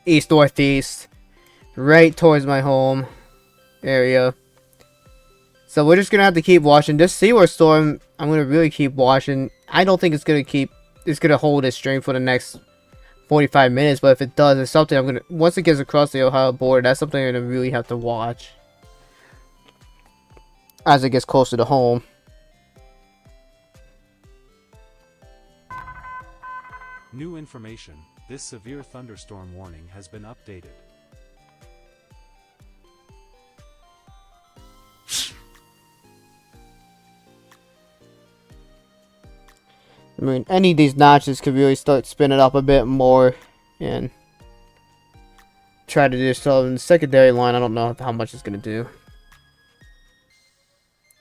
east-northeast, right towards my home area. So we're just going to have to keep watching. This Seaward storm, I'm going to really keep watching. I don't think it's going to hold its strength for the next 45 minutes. But if it does, it's something I'm going to, once it gets across the Ohio border, that's something I'm going to really have to watch as it gets closer to home. New information. This severe thunderstorm warning has been updated. I mean, any of these notches could really start spinning up a bit more and try to do so in the secondary line. I don't know how much it's going to do.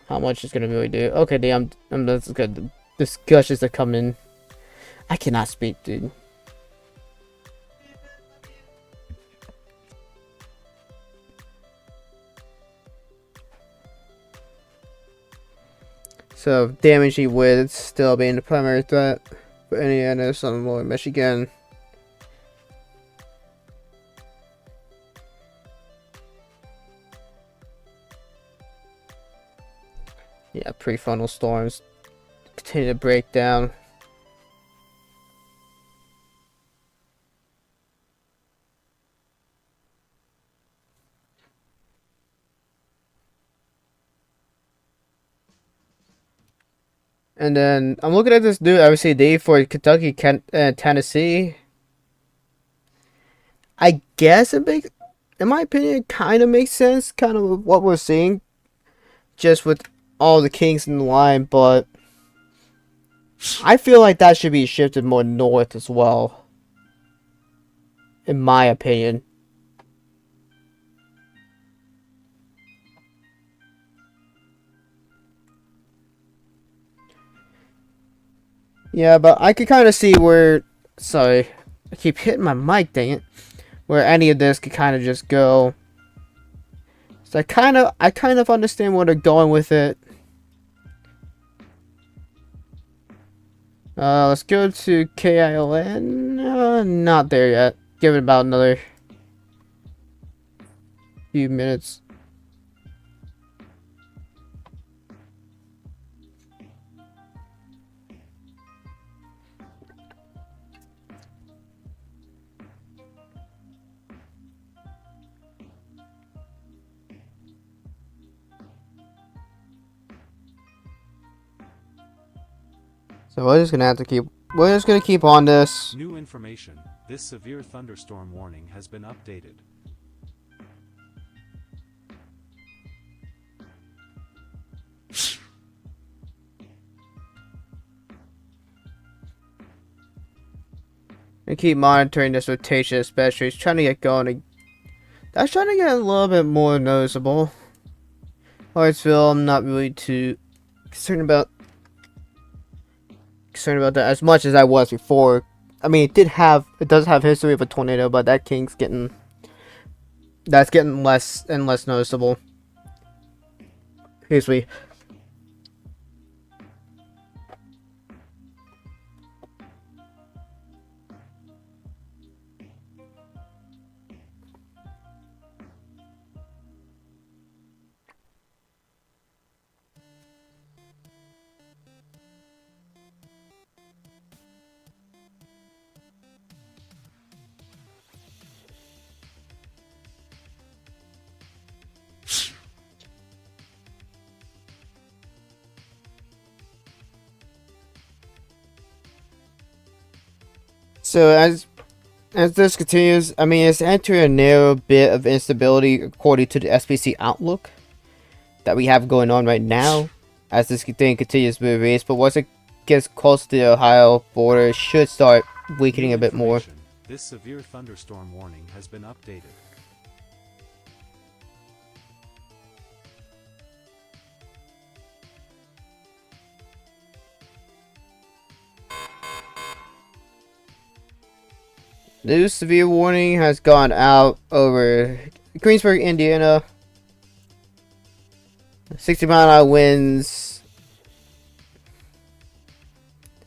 How much it's going to really do. Okay, dude, that's good. The discussions that come in. I cannot speak, dude. So, damaging winds still being the primary threat for Indiana, Illinois, Michigan. Yeah, prefrontal storms continue to break down. And then I'm looking at this new RCD for Kentucky, Tennessee. I guess it makes, in my opinion, it kind of makes sense, kind of what we're seeing, just with all the kings in the line. But I feel like that should be shifted more north as well, in my opinion. Yeah, but I could kind of see where, sorry, I keep hitting my mic, dang it, where any of this could kind of just go. So I kind of understand where they're going with it. Let's go to KILN. Not there yet. Give it about another few minutes. So we're just gonna have to keep we're just gonna keep on this. New information. This severe thunderstorm warning has been updated. And keep monitoring this rotation, especially. It's trying to get going. That's trying to get a little bit more noticeable. Hartsville, I'm not really too concerned about that as much as I was before. I mean, it does have history of a tornado, but that's getting less and less noticeable. Excuse me. So as this continues, I mean, it's entering a narrow bit of instability according to the SPC outlook that we have going on right now as this thing continues to move east. But once it gets close to the Ohio border, it should start weakening a bit more. This severe thunderstorm warning has been updated. New severe warning has gone out over Greensburg, Indiana. 60-mile-an-hour winds.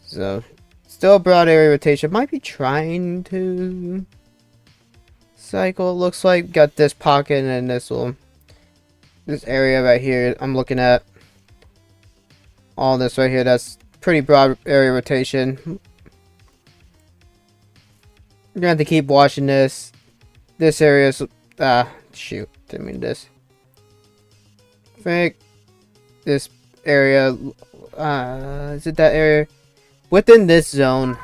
So, still a broad area rotation. Might be trying to cycle, it looks like. Got this pocket and this area right here I'm looking at. All this right here, that's pretty broad area rotation. We're gonna have to keep watching this. This area is shoot, didn't mean this. I think this area is it that area? Within this zone.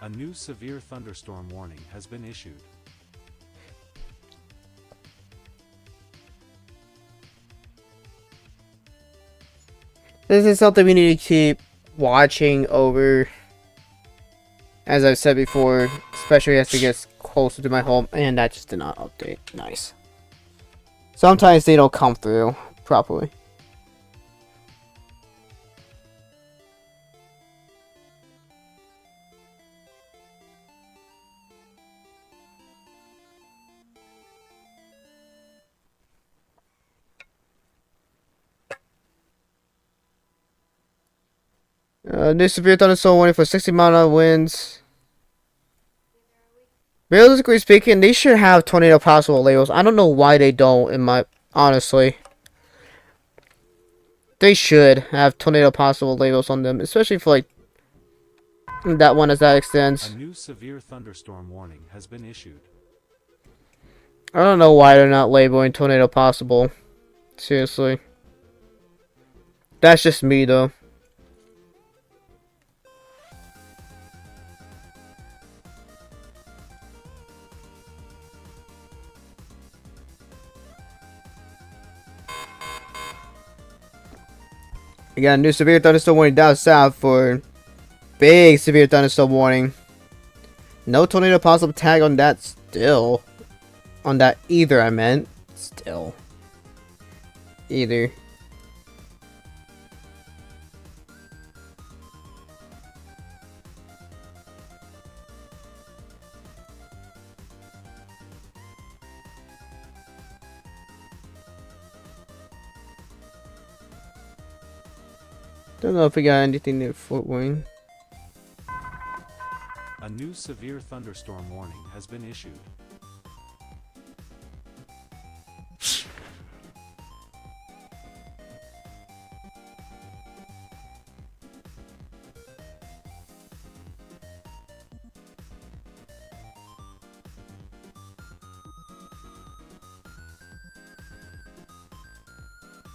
A new severe thunderstorm warning has been issued. This is something we need to keep watching over. As I've said before, especially as it gets closer to my home, and that just did not update. Nice. Sometimes they don't come through properly. New severe thunderstorm warning for 60-mile-an-hour winds. Realistically speaking, they should have tornado possible labels. I don't know why they don't, honestly. They should have tornado possible labels on them, especially for like that one as that extends. A new severe thunderstorm warning has been issued. I don't know why they're not labeling tornado possible. Seriously. That's just me though. We got a new severe thunderstorm warning down south for big severe thunderstorm warning. No tornado possible tag on that still. On that either, I meant. Still. Either. Don't know if we got anything near Fort Wayne. A new severe thunderstorm warning has been issued.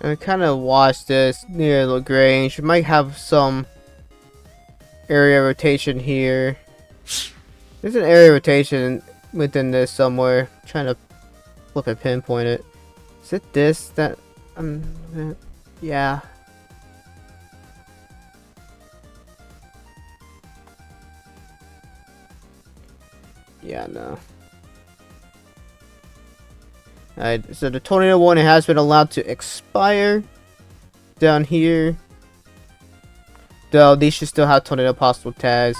I kind of watched this near LaGrange. We might have some area rotation here. There's an area rotation within this somewhere. I'm trying to flip and pinpoint it. Is it this that yeah. Yeah, no. Alright, so the tornado warning has been allowed to expire down here. Though these should still have tornado possible tags.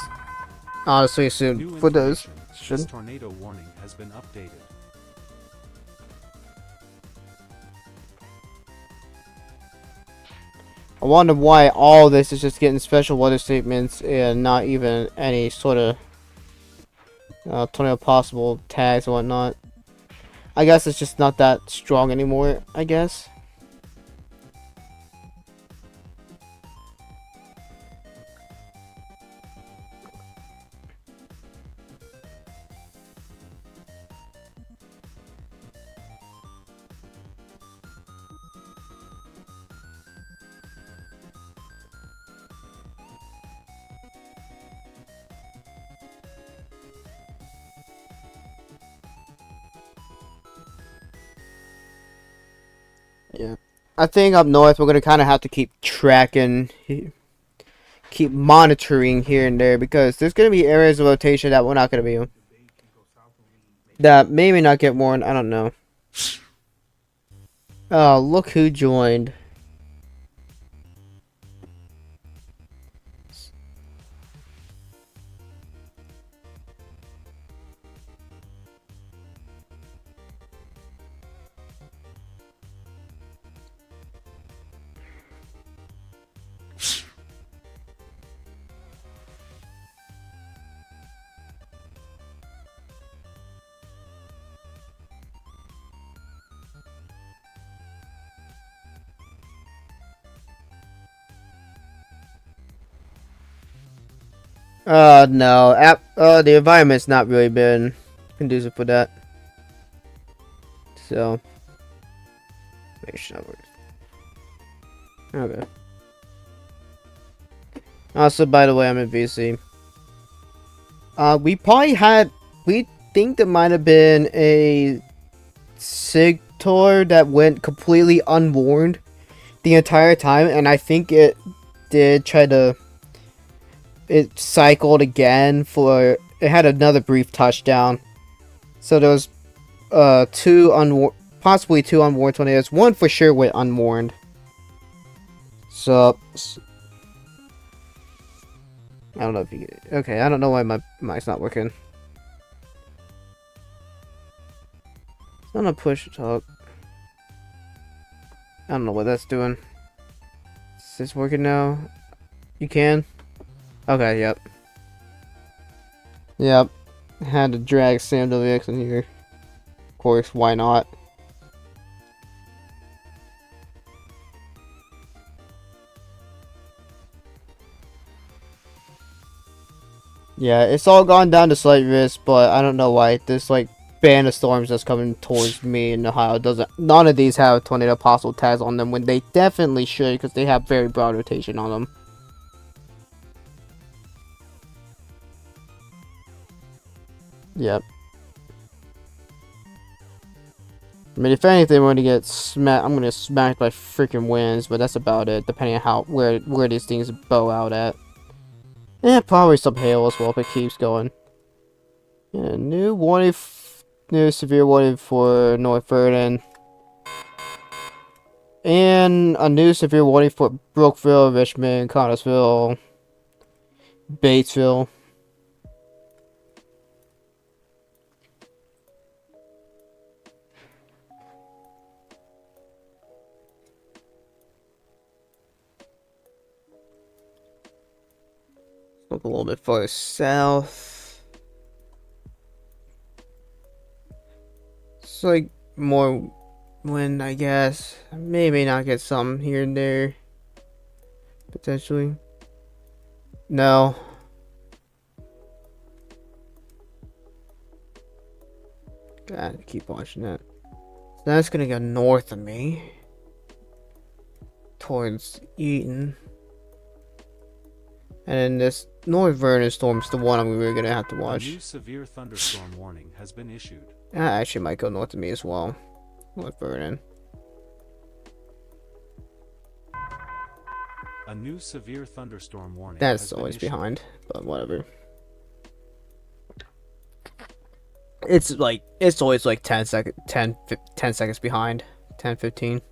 Honestly, soon New for those. information. This tornado warning has been updated. I wonder why all this is just getting special weather statements and not even any sort of tornado possible tags and whatnot. I guess it's just not that strong anymore, I guess. Yeah, I think up north we're gonna kind of have to keep tracking, keep monitoring here and there, because there's gonna be areas of rotation that we're not gonna be on. That maybe not get warned. I don't know. Oh, look who joined. No. The environment's not really been conducive for that. So, make sure that works. Okay. Also, by the way, I'm in VC. We think there might have been a Sigtor that went completely unwarned the entire time, and I think it did try to. It cycled again for. It had another brief touchdown. So there was possibly two unwarned tornadoes. One for sure went unwarned. So I don't know if you. Okay, I don't know why my mic's not working. It's not a push to talk. I don't know what that's doing. Is this working now? You can? Okay, yep. Yep. Had to drag Sam WX in here. Of course, why not? Yeah, it's all gone down to slight risk, but I don't know why this like band of storms that's coming towards me in Ohio doesn't. None of these have tornado possible tags on them when they definitely should, because they have very broad rotation on them. Yep. I mean, if anything, we're gonna get smacked. I'm gonna get smacked by freaking winds, but that's about it. Depending on how where these things bow out at. Yeah, probably some hail as well if it keeps going. Yeah, new severe warning for North Vernon. And a new severe warning for Brookville, Richmond, Connorsville, Batesville. Look a little bit further south. It's like more wind, I guess. Maybe not get some here and there. Potentially. No. Gotta keep watching that. So that's gonna go north of me. Towards Eaton. And then this North Vernon storm's the one we're gonna have to A watch. new severe thunderstorm warning has been issued. That actually might go north of me as well. North Vernon. A new severe thunderstorm warning That's has been always issued. behind, but whatever. It's always like 10 seconds behind. 10, 15.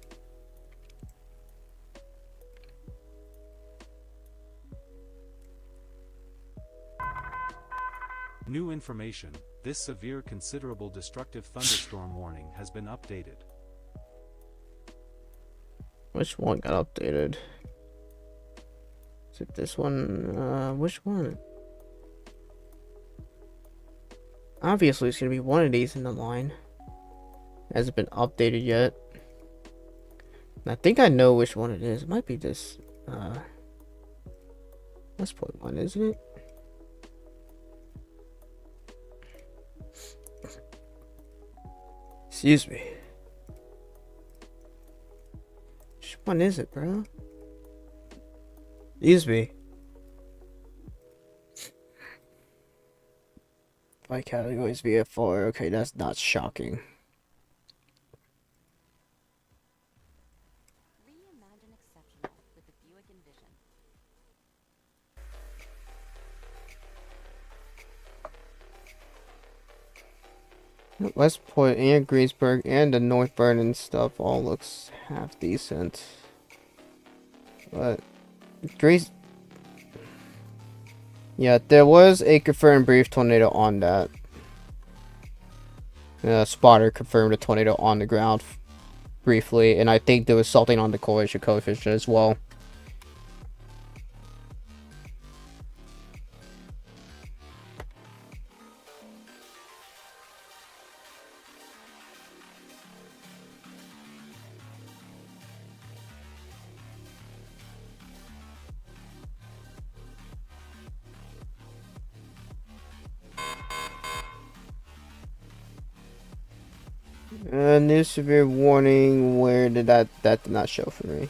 New information. This severe considerable destructive thunderstorm warning has been updated. Which one got updated? Is it this one? Which one? Obviously, it's gonna be one of these in the line. Hasn't been updated yet. And I think I know which one it is. It might be this. That's point one, isn't it? Excuse me. Which one is it, bro? Excuse me. My categories VF4. Okay, that's not shocking. Reimagine exceptional with the Buick Envision. West Point and Greensburg and the North Vernon stuff all looks half decent. But Greece, yeah, there was a confirmed brief tornado on that. Spotter confirmed a tornado on the ground briefly, and I think there was something on the correlation coefficient as well. New severe warning. Where did that did not show for me?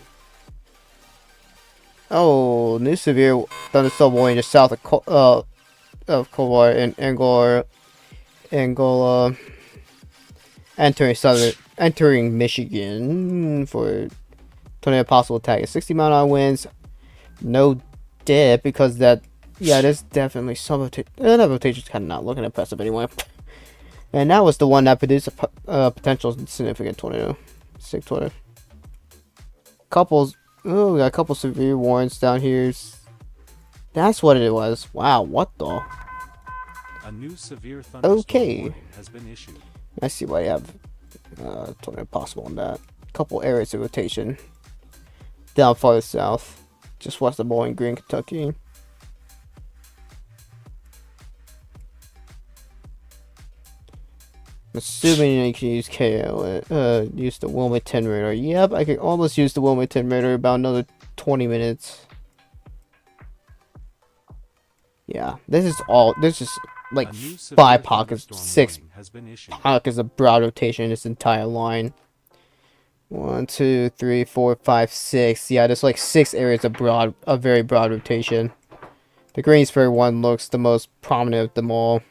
Oh, new severe thunderstorm warning just south of Kovar and Angola, entering Michigan for tornado possible attack at 60-mile-an-hour winds. No dip because that, yeah, there's definitely some rotation. That rotation's kind of not looking impressive anyway. And that was the one that produced a potential significant tornado. Sick tornado. Oh, we got a couple severe warnings down here. That's what it was. Wow, what the? A new severe thunderstorm warning has been issued. I see why you have tornado possible on that. Couple areas of rotation. Down farther south. Just west of Bowling Green, Kentucky. Assuming you can use KO, use the Wilmington radar. Yep, I can almost use the Wilmington radar about another 20 minutes. Yeah, this is like 5 pockets, 6 pockets of broad rotation in this entire line. 1, 2, 3, 4, 5, 6. Yeah, there's like 6 areas of very broad rotation. The Greensburg one looks the most prominent of them all.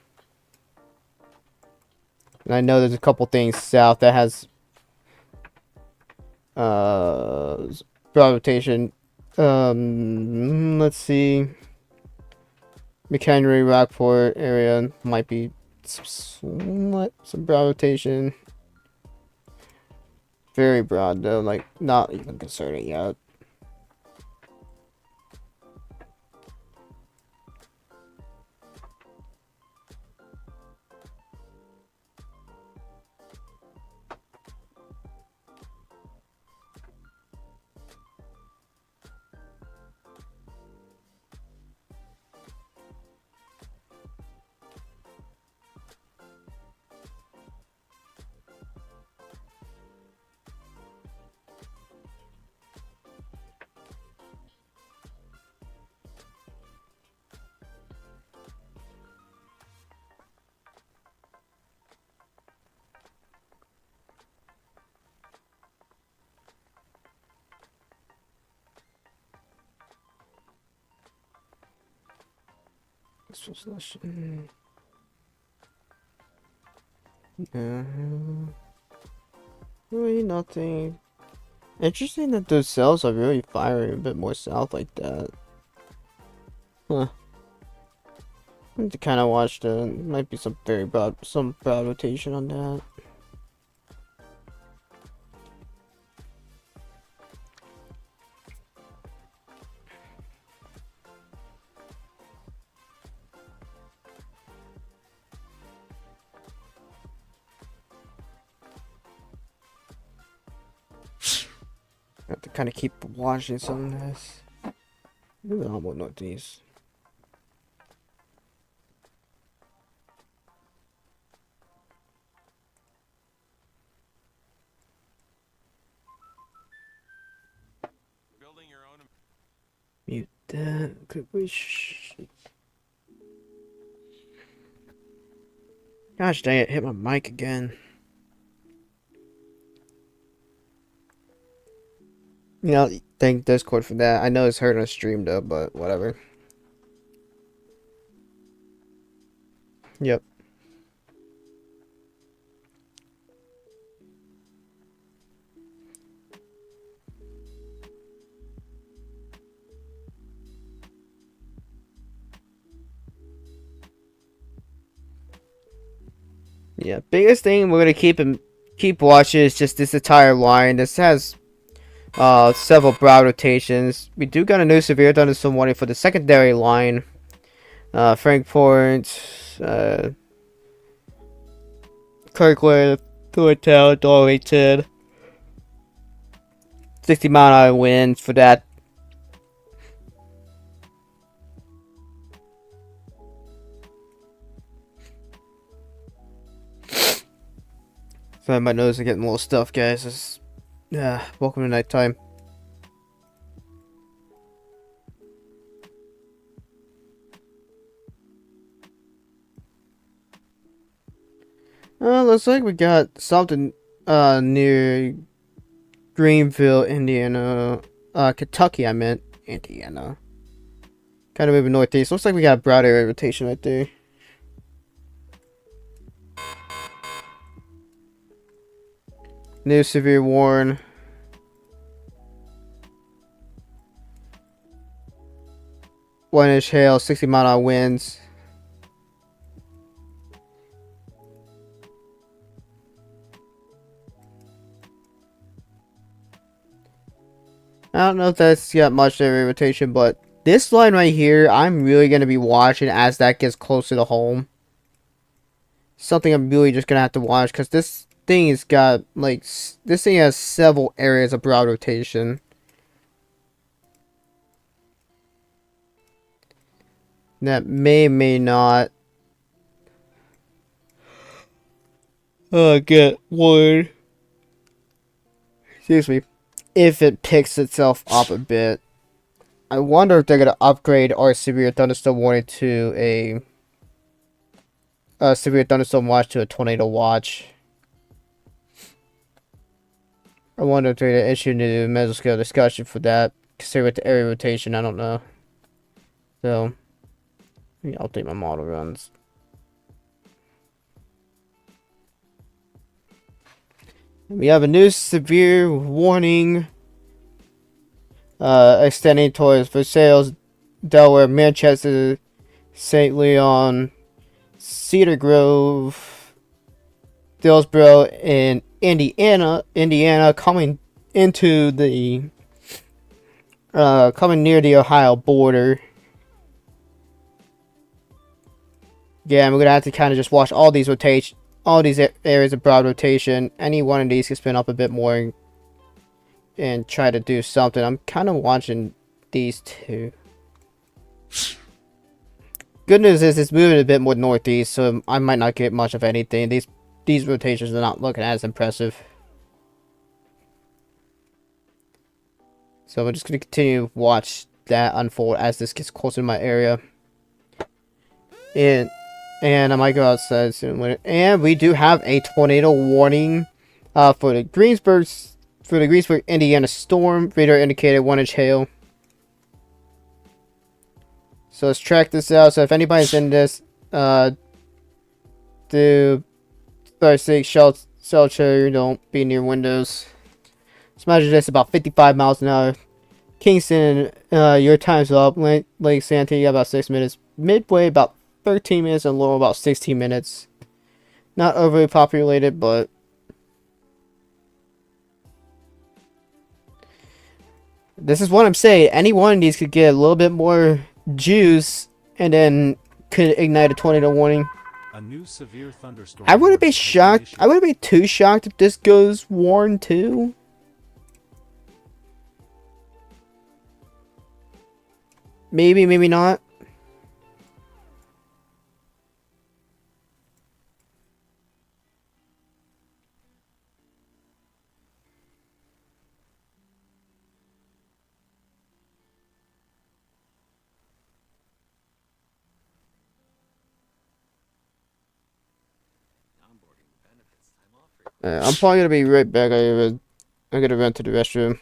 And I know there's a couple things south that has broad rotation. Let's see. McHenry, Rockport area might be some broad rotation. Very broad though, like not even concerning yet. Really nothing. Interesting that those cells are really firing a bit more south like that. Huh. I need to kind of watch the. Might be some broad rotation on that. I have to kind of keep watching some of this. Maybe I'll more northeast. Building your own. Mute that. Could we? Gosh dang it! Hit my mic again. You know, thank Discord for that. I know it's hurting on stream though, but whatever. Yep. Yeah, biggest thing we're gonna keep watching is just this entire line. This has several brow rotations. We do got a new severe thunderstorm warning for the secondary line. Frankport, Kirkland, Thorntown, Dorrington. 60-mile-an-hour winds for that. So my nose is getting a little stuffed, guys. It's, welcome to nighttime. Looks like we got something near Greenville, Indiana. Kentucky, I meant Indiana. Kind of moving northeast. Looks like we got a broad area rotation right there. New severe warn. One-inch hail, 60-mile-an-hour winds. I don't know if that's got much area rotation, but this line right here, I'm really going to be watching as that gets closer to home. Something I'm really just going to have to watch, because this thing has got, like, this thing has several areas of broad rotation. That may not get word. Excuse me. If it picks itself up a bit. I wonder if they're going to upgrade our severe thunderstorm warning to a severe thunderstorm watch to a tornado watch. I wonder if they're going to issue a new mesoscale discussion for that. Consider with the area rotation, I don't know. So, let me update my model runs. We have a new severe warning extending towards Versailles, Delaware, Manchester, St. Leon, Cedar Grove, Dillsboro, and Indiana coming into the coming near the Ohio border. Yeah, we're gonna have to kind of just watch all these rotations. All these areas of broad rotation. Any one of these can spin up a bit more and try to do something. I'm kind of watching these two. Good news is it's moving a bit more northeast, so I might not get much of anything. These rotations are not looking as impressive. So I'm just going to continue to watch that unfold as this gets closer to my area. And I might go outside soon. And we do have a tornado warning for the Greensburg, Indiana storm. Radar indicated 1-inch hail. So let's track this out. So if anybody's in this, do 36 shelter, don't be near windows. So imagine this, about 55 miles an hour. Kingston, your time's up. Lake Santa, you got about 6 minutes. Midway, about 13 minutes, and Laurel, about 16 minutes. Not overly populated, but this is what I'm saying. Any one of these could get a little bit more juice, and then could ignite a tornado warning. A new severe thunderstorm. I wouldn't be warning has been shocked. issued. I wouldn't be too shocked if this goes warn too. Maybe, maybe not. I'm probably gonna be right back. I gotta run to the restroom.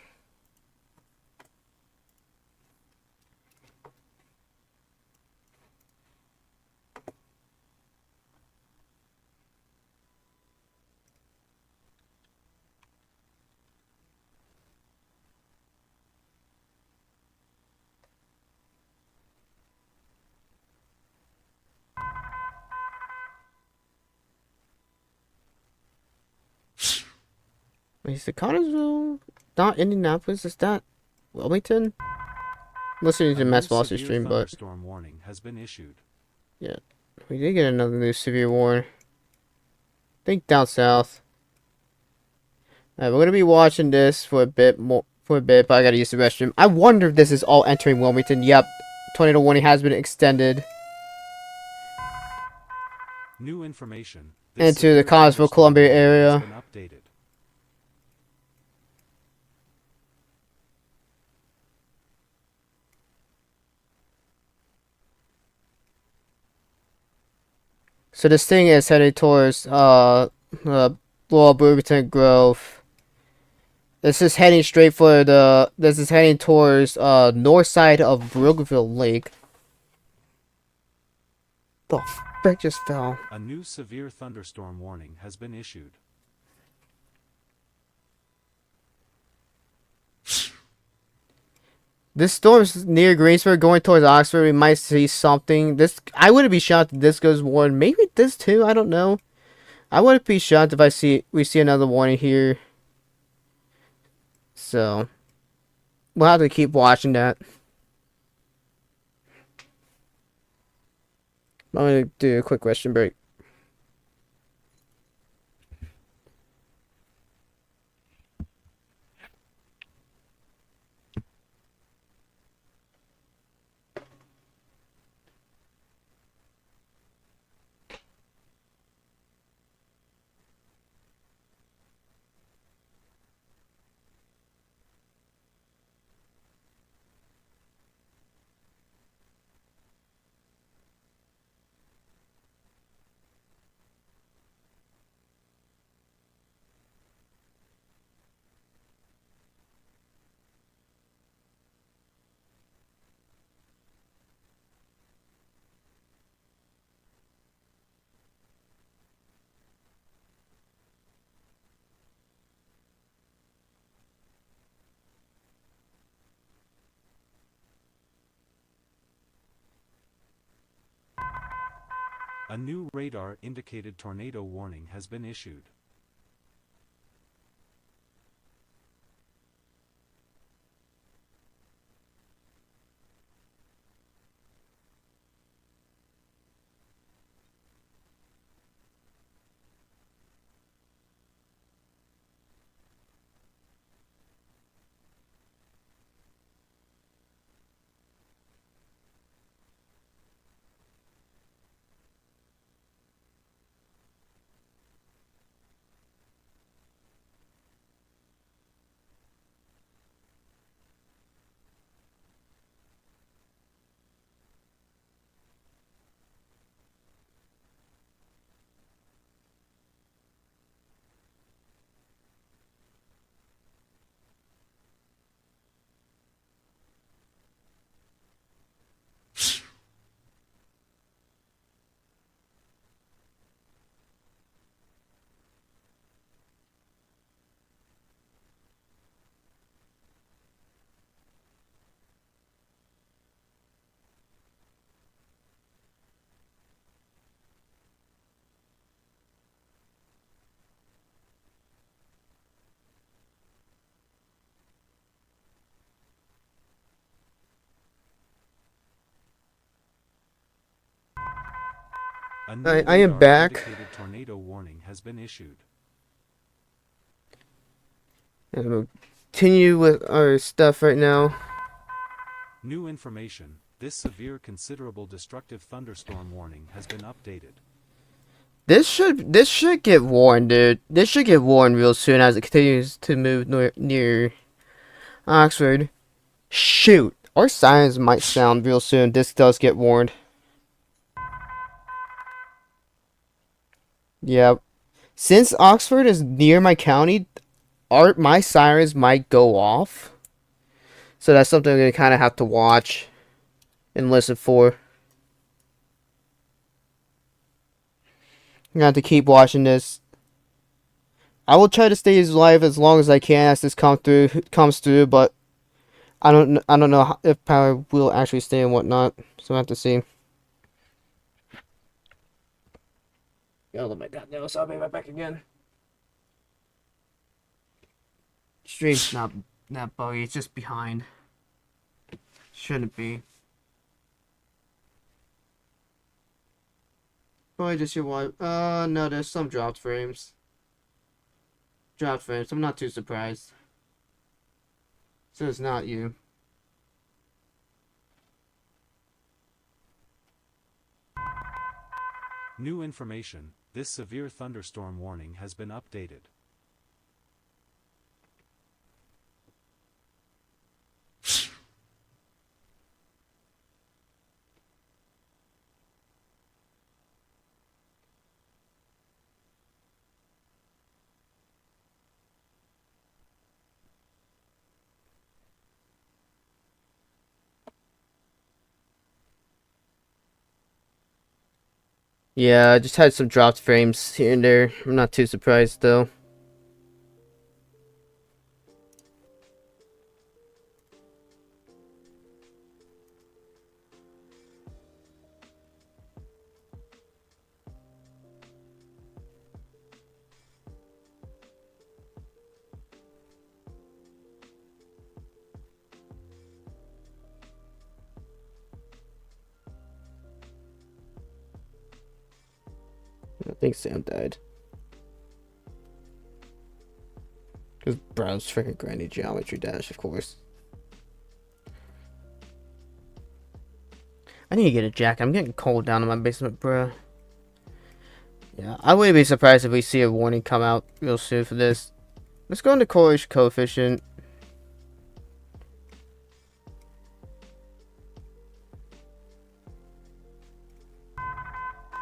Wait, is the Connersville not Indianapolis? Is that Wilmington? Listening to A new Mass Velocity severe stream, but thunderstorm warning has been issued. yeah, we did get another new severe warning. I think down south. Alright, we're gonna be watching this for a bit more, but I gotta use the restroom. I wonder if this is all entering Wilmington. Yep, tornado warning has been extended New information. into severe the Connersville, thunderstorm Columbia warning area. has been updated. So this thing is headed towards Laurel, Bloomington Grove. This is heading this is heading towards north side of Brookville Lake. The frick just fell. A new severe thunderstorm warning has been issued. This storm's near Greensburg, going towards Oxford. We might see something. I wouldn't be shocked if this goes warning. Maybe this too. I don't know. I wouldn't be shocked if we see another warning here. So we'll have to keep watching that. I'm gonna do a quick question break. A new radar indicated tornado warning has been issued. A new I am radar back. indicated tornado warning has been issued. And we'll continue with our stuff right now. New information. This severe considerable destructive thunderstorm warning has been updated. This should get warned, dude. This should get warned real soon as it continues to move near Oxford. Shoot, our sirens might sound real soon. This does get warned. Yeah, since Oxford is near my county, my sirens might go off. So that's something we kind of have to watch and listen for. I'm gonna have to keep watching this. I will try to stay as live as long as I can as this comes through, but I don't know if power will actually stay and whatnot. So I have to see. Oh my god, no, so I'll be right back again. Stream's not buggy, it's just behind. Shouldn't be. Probably just your wife. No, there's some dropped frames. Dropped frames. I'm not too surprised. So it's not you. New information. This severe thunderstorm warning has been updated. Yeah, I just had some dropped frames here and there. I'm not too surprised though. I think Sam died. Because Brown's freaking Granny Geometry Dash, of course. I need to get a jacket. I'm getting cold down in my basement, bruh. Yeah, I wouldn't be surprised if we see a warning come out real soon for this. Let's go into correlation coefficient.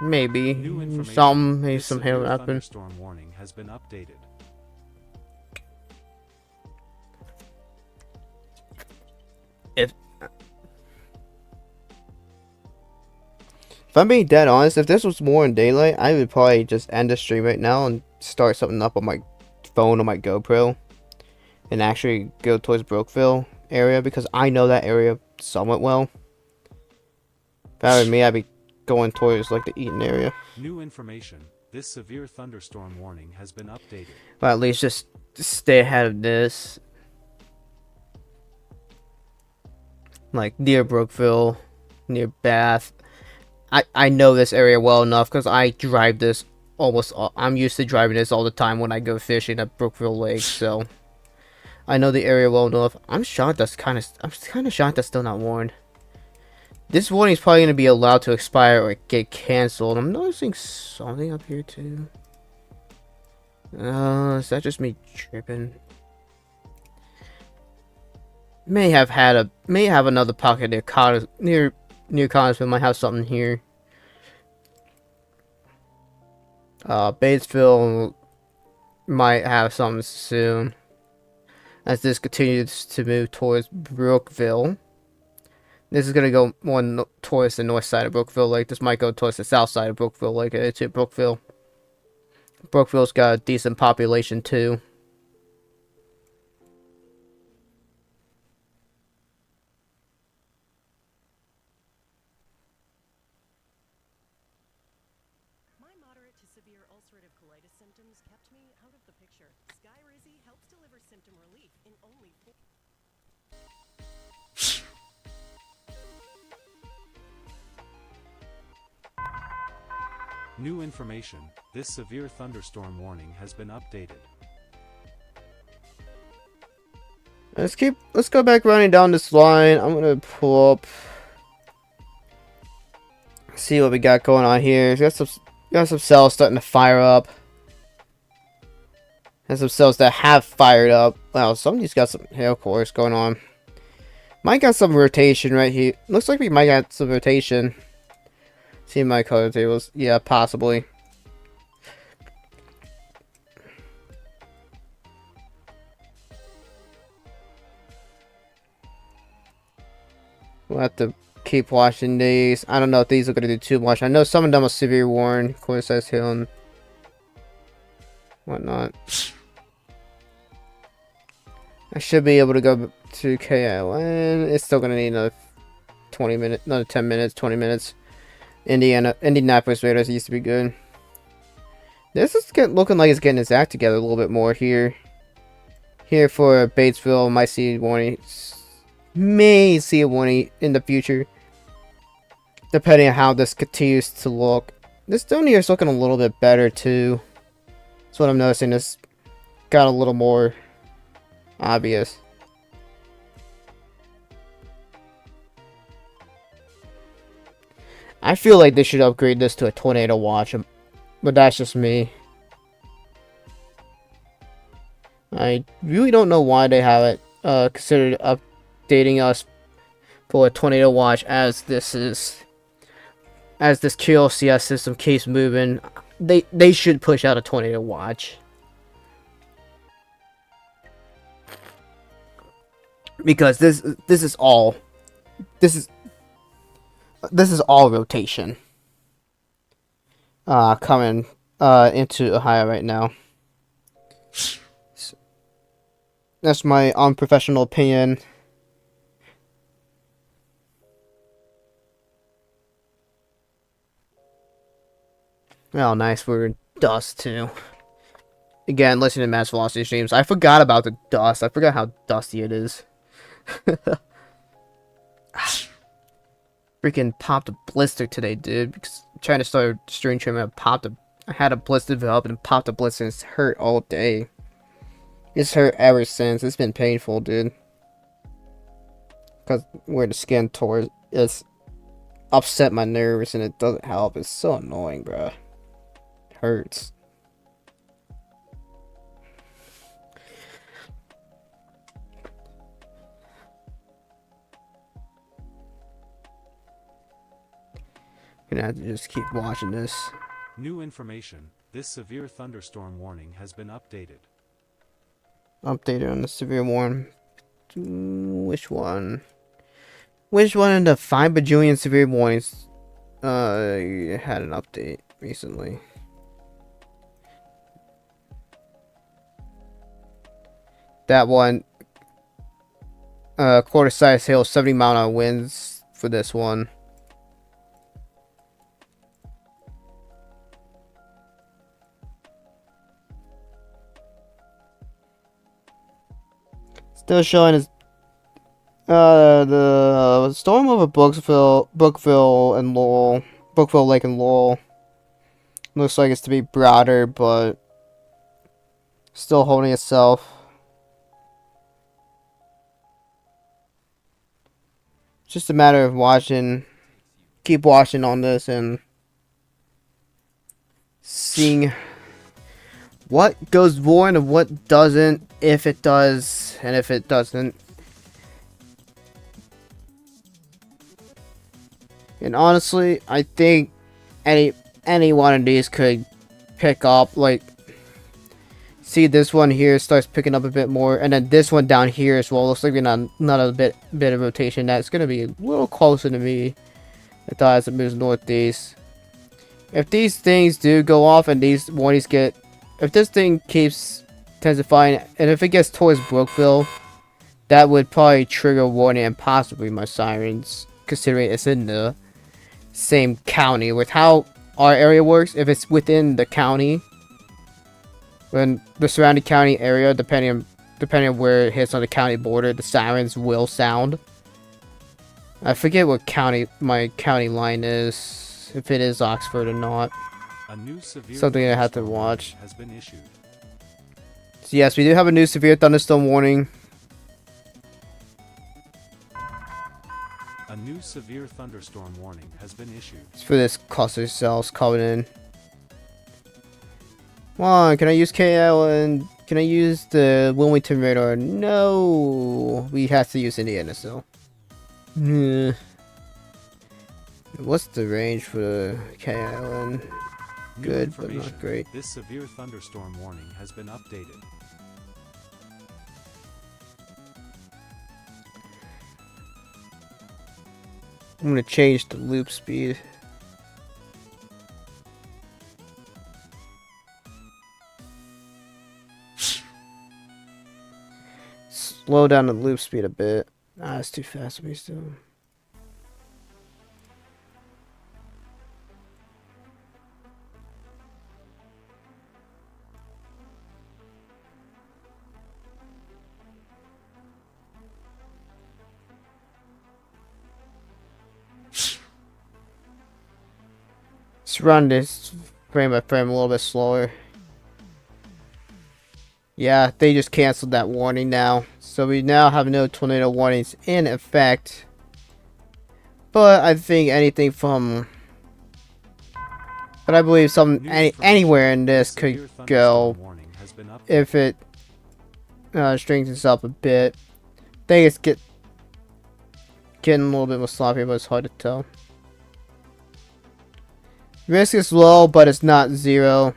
Maybe New some, information. maybe This some hail severe happen. thunderstorm warning has been updated. If I'm being dead honest, if this was more in daylight, I would probably just end the stream right now and start something up on my phone or my GoPro and actually go towards Brookville area because I know that area somewhat well. If that were me, I'd be going towards like the Eaton area. New information. This severe thunderstorm warning has been updated. But at least just stay ahead of this. Like near Brookville, near Bath. I know this area well enough because I drive this I'm used to driving this all the time when I go fishing at Brookville Lake, so I know the area well enough. I'm kind of shocked that's still not warned. This warning is probably going to be allowed to expire or get canceled. I'm noticing something up here too. Is that just me tripping? May have another pocket near Congressman. Might have something here. Batesville might have something soon. As this continues to move towards Brookville. This is gonna go more towards the north side of Brookville Lake. This might go towards the south side of Brookville Lake. It's at Brookville. Brookville's got a decent population too. My moderate to severe ulcerative colitis symptoms kept me out of the picture. Skyrizi helps deliver symptom relief in only 4. New information, this severe thunderstorm warning has been updated. Let's go back running down this line. I'm gonna pull up, see what we got going on here. Got some cells starting to fire up. And some cells that have fired up. Wow, some of these got some hail cores going on. Might got some rotation right here. Looks like we might got some rotation. See my color tables. Yeah, possibly. We'll have to keep watching these. I don't know if these are going to do too much. I know some of them are severe warn, core size hail, and whatnot. I should be able to go to KILN. It's still going to need another 20 minutes, another 10 minutes, 20 minutes. Indianapolis Raiders used to be good. This is looking like it's getting its act together a little bit more here. Here for Batesville, might see a warning. May see a warning in the future. Depending on how this continues to look. This stone here is looking a little bit better too. That's what I'm noticing. This got a little more obvious. I feel like they should upgrade this to a tornado watch, but that's just me. I really don't know why they have it considered updating us for a tornado watch as this QLCS system keeps moving. They should push out a tornado watch. Because this is all rotation coming into Ohio right now. That's my unprofessional opinion. Oh, nice. We're in dust too. Again, listening to Mass Velocity streams. I forgot about the dust. I forgot how dusty it is. Freaking popped a blister today, dude. Because I'm trying to start a stream trim, I had a blister develop and popped a blister, and it's hurt all day. It's hurt ever since. It's been painful, dude. Because where the skin tore, it's upset my nerves and it doesn't help. It's so annoying, bro. It hurts. Gonna have to just keep watching this. New information, this severe thunderstorm warning has been updated. Updated on the severe warn. Which one? Which one of the 5 bajillion severe warnings had an update recently? That one. Quarter size hail, 70-mile-an-hour winds for this one. Still showing is the storm over Brookville and Lowell, Brookville Lake and Lowell. Looks like it's to be broader, but still holding itself. It's just a matter of watching, keep watching on this and seeing what goes warn and what doesn't, if it does, and if it doesn't. And honestly, I think any one of these could pick up, like, see this one here starts picking up a bit more, and then this one down here as well. Looks like we're not another bit of rotation. That's gonna be a little closer to me. I thought as it moves northeast. If these things do go off and these warnings get, if this thing keeps intensifying, and if it gets towards Brookville, that would probably trigger warning and possibly my sirens, considering it's in the same county. With how our area works, if it's within the county, when the surrounding county area, depending on where it hits on the county border, the sirens will sound. I forget what county my county line is, if it is Oxford or not. A new severe Something I have to thunderstorm watch. warning has been issued. So yes, we do have a new severe thunderstorm warning. A new severe thunderstorm warning has been issued. It's for this cluster cells coming in. Come on, can I use KL and can I use the Wilmington radar? No, we have to use Indiana still. Hmm. What's the range for the KL and New good, but information. not great. This severe thunderstorm warning has been updated. I'm gonna change the loop speed. Slow down the loop speed a bit. Ah, it's too fast for me still. Let's run this frame by frame a little bit slower. Yeah, they just canceled that warning now. So we now have no tornado warnings in effect. But I think anything from... But I believe anywhere in this could go if it strengthens up a bit. I think it's getting a little bit more sloppy, but it's hard to tell. Risk is low, but it's not zero.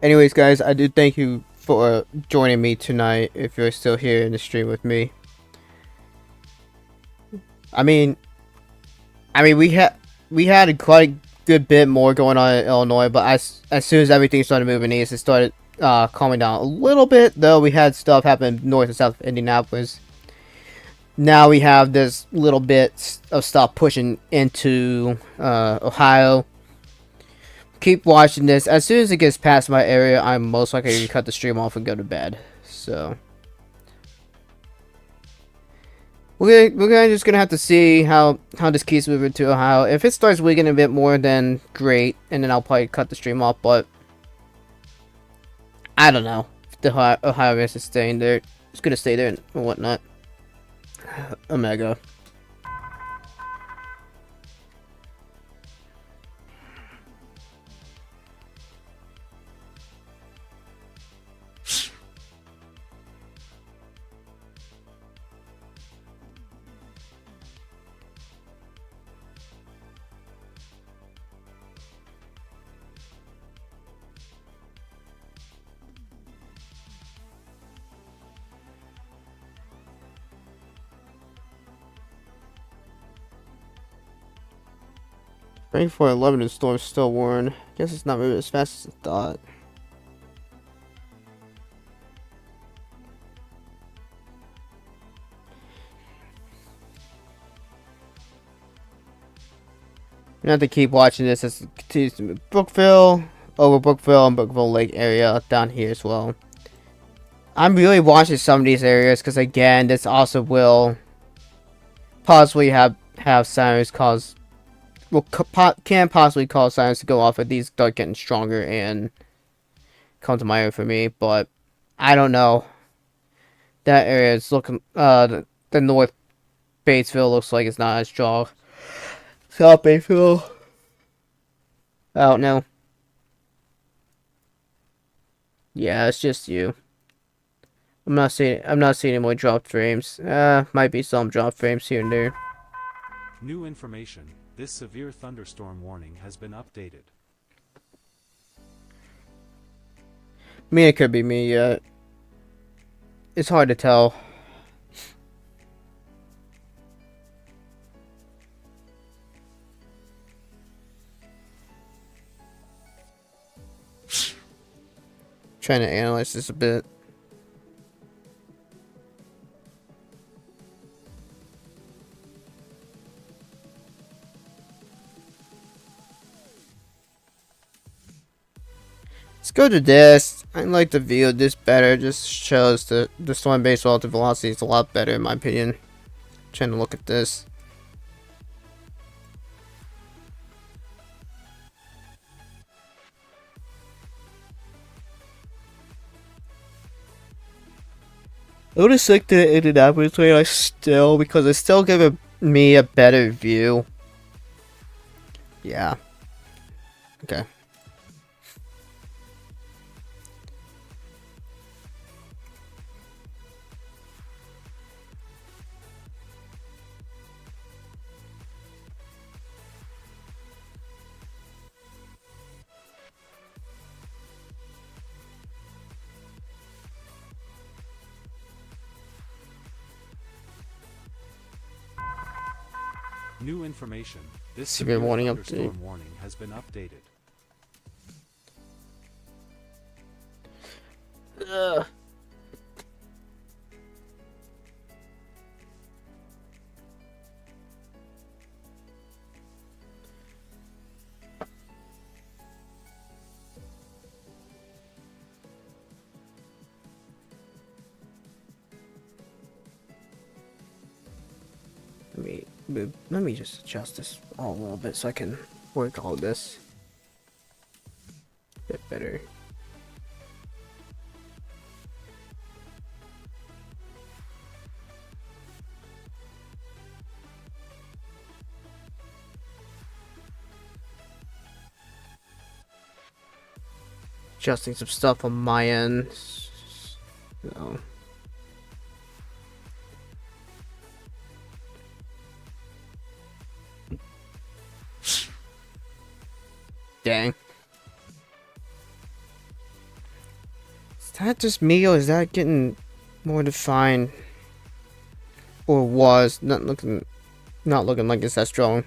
Anyways, guys, I do thank you for joining me tonight. If you're still here in the stream with me, I mean, we had a quite good bit more going on in Illinois, but as soon as everything started moving east, it started calming down a little bit. Though we had stuff happen north and south of Indianapolis. Now we have this little bit of stuff pushing into Ohio. Keep watching this. As soon as it gets past my area, I'm most likely going to cut the stream off and go to bed. So we're just gonna have to see how this keeps moving to Ohio. If it starts weakening a bit more, then great, and then I'll probably cut the stream off. But I don't know if the Ohio is staying there. It's gonna stay there and whatnot. Omega. Range 411 and storm still warned. Guess it's not moving as fast as I thought. We have to keep watching this as it continues to move. Brookville, over Brookville and Brookville Lake area down here as well. I'm really watching some of these areas because again, this also will possibly have sirens cause. Well, can possibly cause sirens to go off if these start getting stronger and come to my area for me, but I don't know. That area is looking, the North Batesville looks like it's not as strong. South Batesville, I don't know. Yeah, it's just you. I'm not seeing any more drop frames. Might be some drop frames here and there. New information. This severe thunderstorm warning has been updated. I mean, it could be me yet. It's hard to tell. Trying to analyze this a bit. Let's go to this. I like the view of this better. Just shows the storm base relative velocity is a lot better in my opinion. Trying to look at this. I would have like the Indianapolis way I still because it's still giving me a better view. Yeah. Okay. New information. This Severe severe warning thunderstorm update. warning has been updated. Ugh. Let me just adjust this all a little bit so I can work all this a bit better. Adjusting some stuff on my end. So. Dang. Is that just me or is that getting more defined? Or was not looking like it's that strong.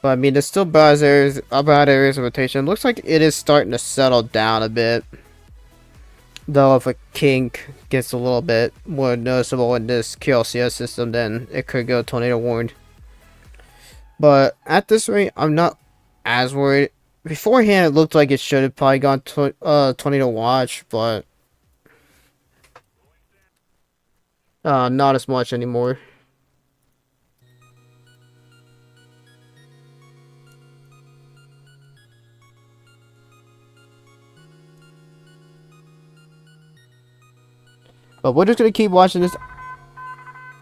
But I mean there's still bad areas of rotation. Looks like it is starting to settle down a bit. Though if a kink gets a little bit more noticeable in this QLCS system, then it could go tornado warned. But at this rate, I'm not as worried. Beforehand, it looked like it should have probably gone tornado watch, but not as much anymore. But we're just gonna keep watching this.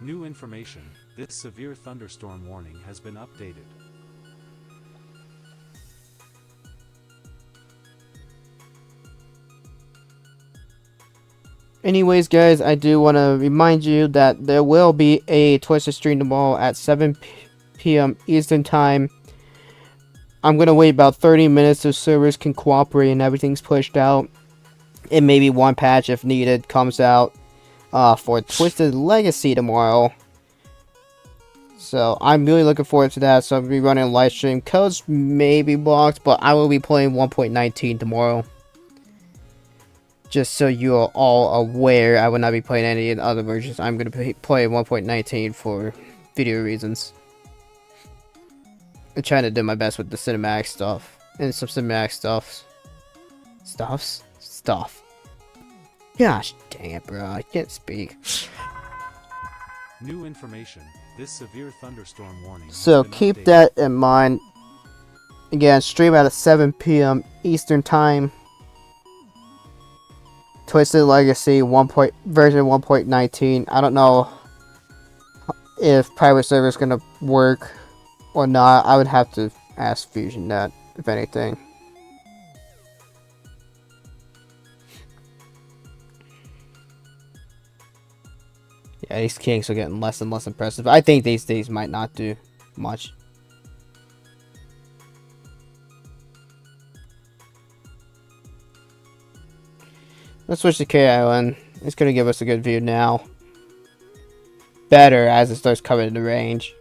New information. This severe thunderstorm warning has been updated. Anyways, guys, I do want to remind you that there will be a Twister stream tomorrow at 7 p.m. Eastern Time. I'm going to wait about 30 minutes so servers can cooperate and everything's pushed out. And maybe one patch, if needed, comes out for Twisted Legacy tomorrow. So I'm really looking forward to that. So I'll be running a live stream. Codes may be blocked, but I will be playing 1.19 tomorrow. Just so you are all aware, I will not be playing any of the other versions. I'm going to play 1.19 for video reasons. I'm trying to do my best with the cinematic stuff. And some cinematic stuff. Gosh dang it, bro. I can't speak. New information. This severe thunderstorm warning has So been keep updated. that in mind. Again, stream at 7 p.m. Eastern Time. Twisted Legacy version 1.19. I don't know if private server is gonna work or not. I would have to ask Fusion that, if anything. Yeah, these kinks are getting less and less impressive. I think these days might not do much. Let's switch to K Island. It's gonna give us a good view now. Better as it starts coming into range.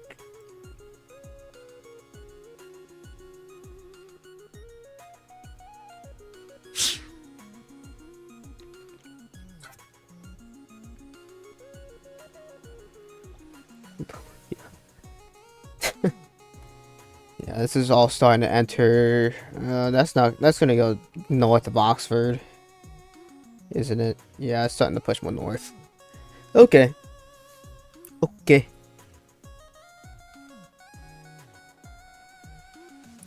Yeah, This is all starting to enter. That's gonna go north of Oxford, isn't it? Yeah, it's starting to push more north. Okay. Okay.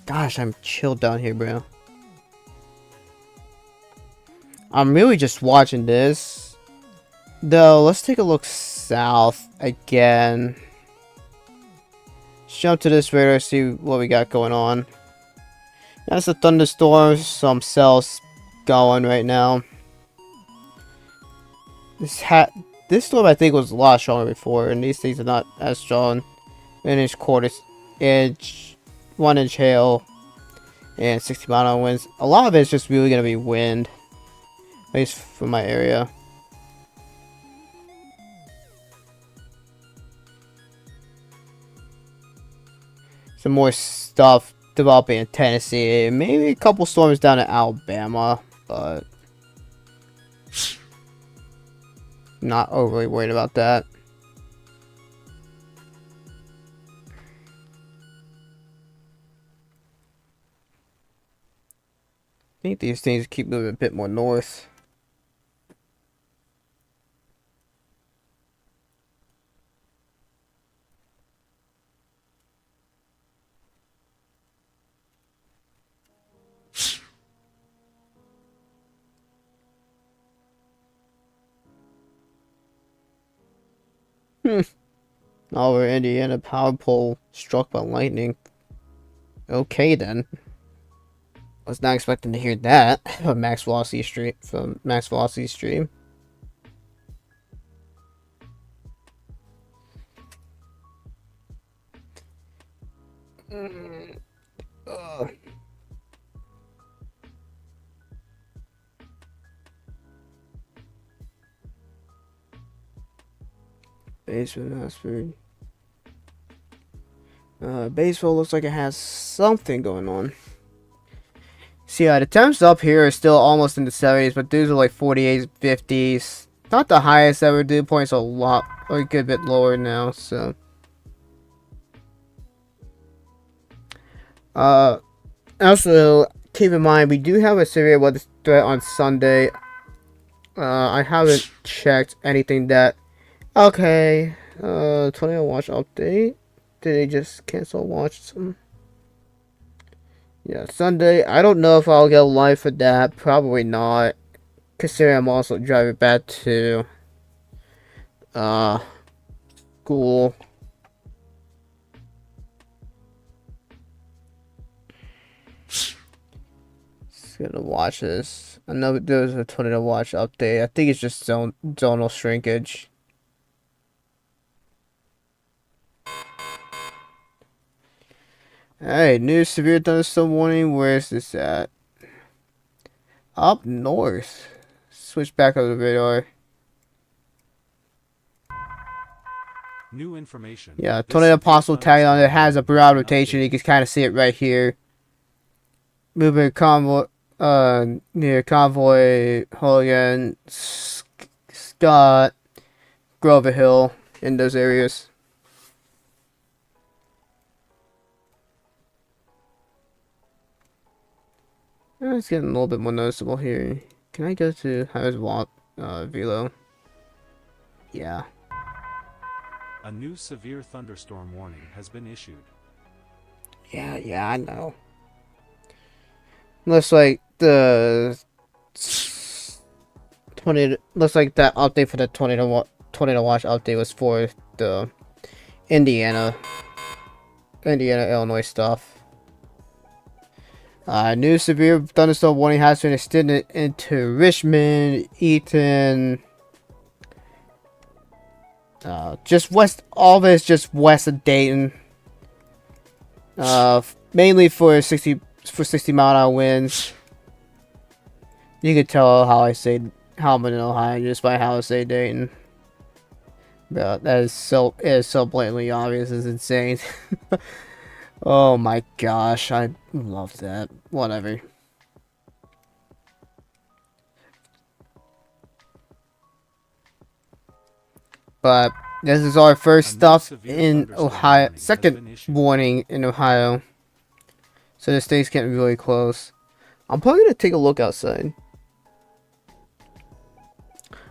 Gosh, I'm chilled down here, bro. I'm really just watching this. Though, let's take a look south again. Jump to this radar, see what we got going on. That's a thunderstorm, some cells going right now. This storm I think was a lot stronger before, and these things are not as strong. Inch, quarter inch, 1 inch hail, and 60-mile-an-hour winds. A lot of it's just really gonna be wind, at least for my area. Some more stuff developing in Tennessee. Maybe a couple storms down in Alabama, but not overly worried about that. I think these things keep moving a bit more north. Over Indiana power pole struck by lightning. Okay then. Was not expecting to hear that from Max Velocity stream. Ugh. Basement Oxford. Baseball looks like it has something going on. See, the temps up here are still almost in the 70s, but these are like 48s, 50s. Not the highest ever. Dew point's a good bit lower now, so. Also, keep in mind, we do have a severe weather threat on Sunday. I haven't checked anything that. Okay, tornado watch update. Did they just cancel watch some? Yeah, Sunday. I don't know if I'll get live for that. Probably not. Considering I'm also driving back to school. Just gonna watch this. I know there's a tornado watch update. I think it's just zonal shrinkage. Hey, new severe thunderstorm warning. Where's this at? Up north. Switch back over the radar. New information. Yeah, This tornado severe possible tag on it. thunderstorm Has a warning broad has been rotation. You updated. can kind of see it right here. Moving convoy, near Convoy, Hooligan, Scott, Grover Hill, in those areas. It's getting a little bit more noticeable here. Can I go to Highways Walk, Velo? Yeah. A new severe thunderstorm warning has been issued. Yeah, I know. Looks like the looks like that update for the tornado watch update was for the Indiana, Illinois stuff. New severe thunderstorm warning has been extended into Richmond, Eaton, just west. All of it is just west of Dayton. Mainly for 60-mile-an-hour winds. You can tell how I'm in Ohio just by how I say Dayton. But it is so blatantly obvious. It's insane. Oh my gosh, I love that. Whatever. But this is our first A new stuff severe in thunderstorm Ohio. warning has Second been issued. warning in Ohio. so this thing's getting really close. I'm probably gonna take a look outside.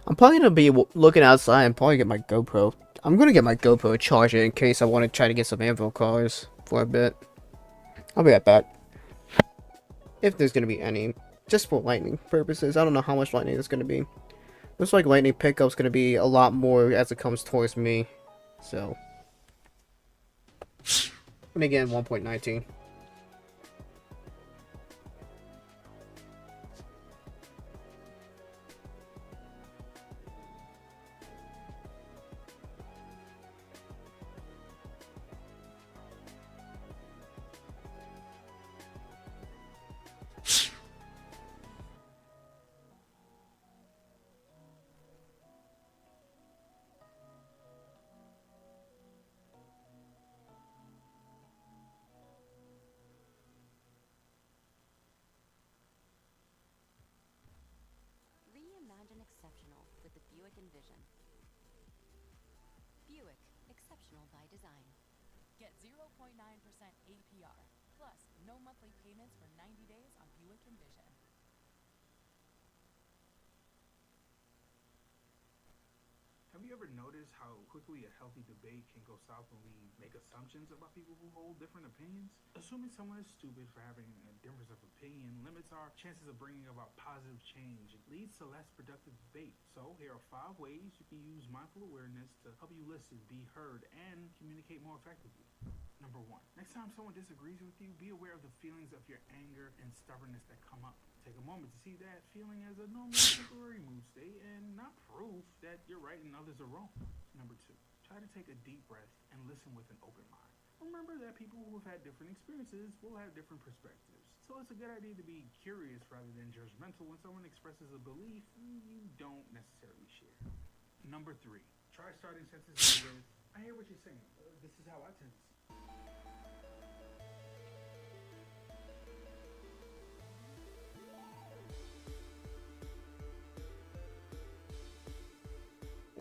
I'm probably gonna be looking outside and probably get my GoPro. I'm gonna get my GoPro charger in case I want to try to get some Anvil cars for a bit. I'll be right back. If there's gonna be any, just for lightning purposes. I don't know how much lightning there's gonna be. Looks like lightning pickup's gonna be a lot more as it comes towards me. So, and again, 1.19. Reimagine exceptional with the Buick Envision. Buick, exceptional by design. Get 0.9% APR, plus no monthly payments for 90 days on Buick Envision. Have you ever noticed how quickly a healthy debate can go south when we make assumptions about people who hold different opinions? Assuming someone is stupid for having a difference of opinion limits our chances of bringing about positive change. It leads to less productive debate. So here are 5 ways you can use mindful awareness to help you listen, be heard, and communicate more effectively. Number 1. Next time someone disagrees with you, be aware of the feelings of your anger and stubbornness that come up. Take a moment to see that feeling as a normal temporary mood state and not proof that you're right and others are wrong. Number 2. Try to take a deep breath and listen with an open mind. Remember that people who have had different experiences will have different perspectives. So it's a good idea to be curious rather than judgmental when someone expresses a belief you don't necessarily share. Number 3. Try starting sentences with, I hear what you're saying. This is how I tend to see.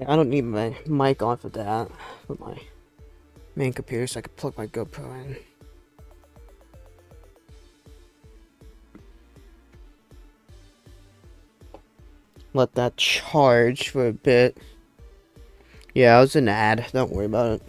I don't need my mic on for that. For my main computer, so I can plug my GoPro in. Let that charge for a bit. Yeah, it was an ad. Don't worry about it.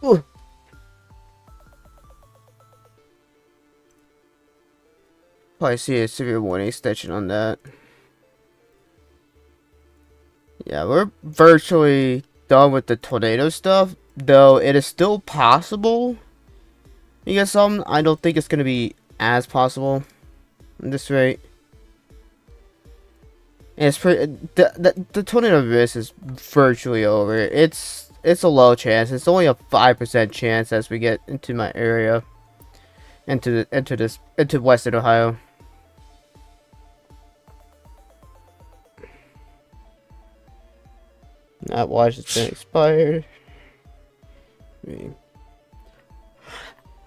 Ooh. Probably see a severe warning extension on that. Yeah, we're virtually done with the tornado stuff, though it is still possible. You get something? I don't think it's gonna be as possible at this rate. And it's pretty. The tornado risk is virtually over. It's a low chance. It's only a 5% chance as we get into my area, into Western Ohio. That watch has been expired.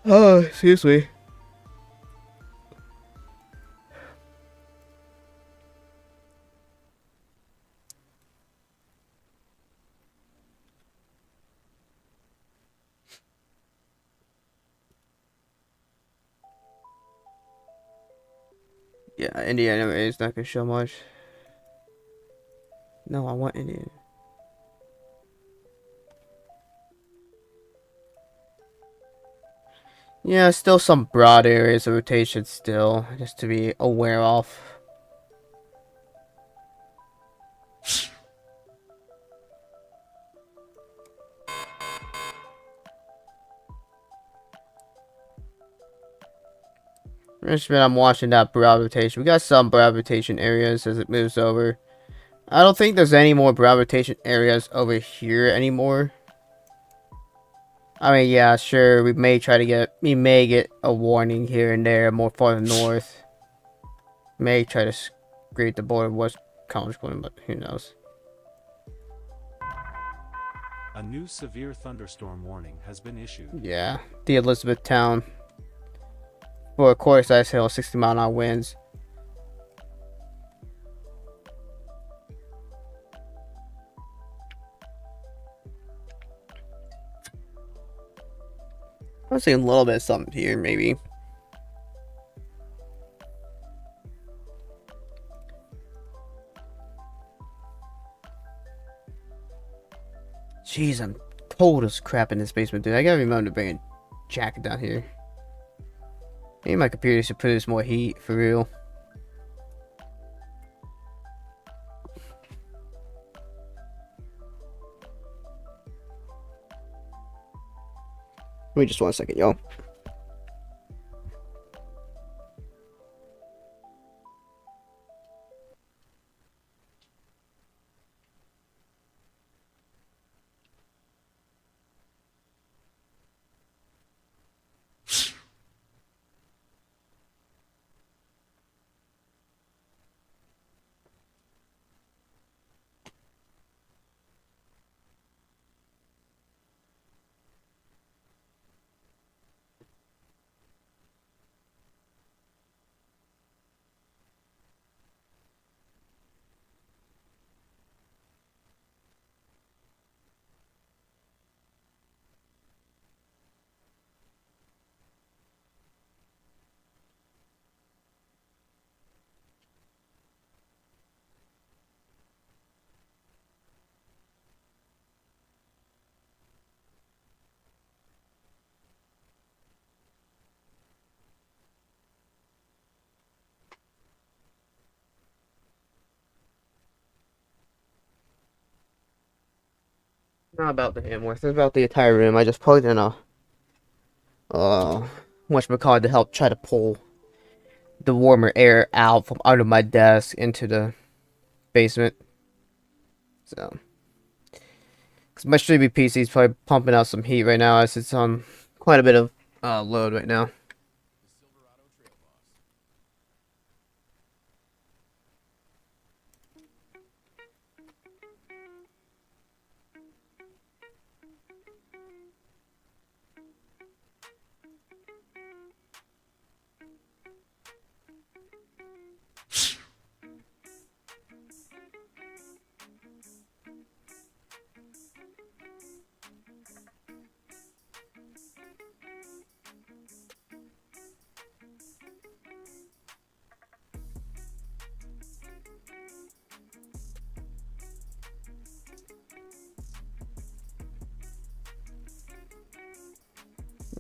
Oh, seriously. Yeah, Indiana is not gonna show much. No, I want Indiana. Yeah, still some broad areas of rotation still, just to be aware of. I'm watching that gravitation. We got some gravitation areas as it moves over. I don't think there's any more gravitation areas over here anymore. I mean, yeah, sure, we may get a warning here and there more farther north. May try to scrape the border of West College Point, but who knows. A new severe thunderstorm warning has been issued. Yeah, the Elizabethtown. For a quarter size hail, 60-mile-an-hour winds. I'm seeing a little bit of something here, maybe. Jeez, I'm cold as crap in this basement, dude. I gotta remember to bring a jacket down here. Maybe my computer should produce more heat, for real. Wait just 1 second, y'all. Not about the Hamworth, it's about the entire room. I just plugged in a whatchamacallit to help try to pull the warmer air out from under my desk into the basement. So, because my streaming PC is probably pumping out some heat right now as it's on quite a bit of load right now.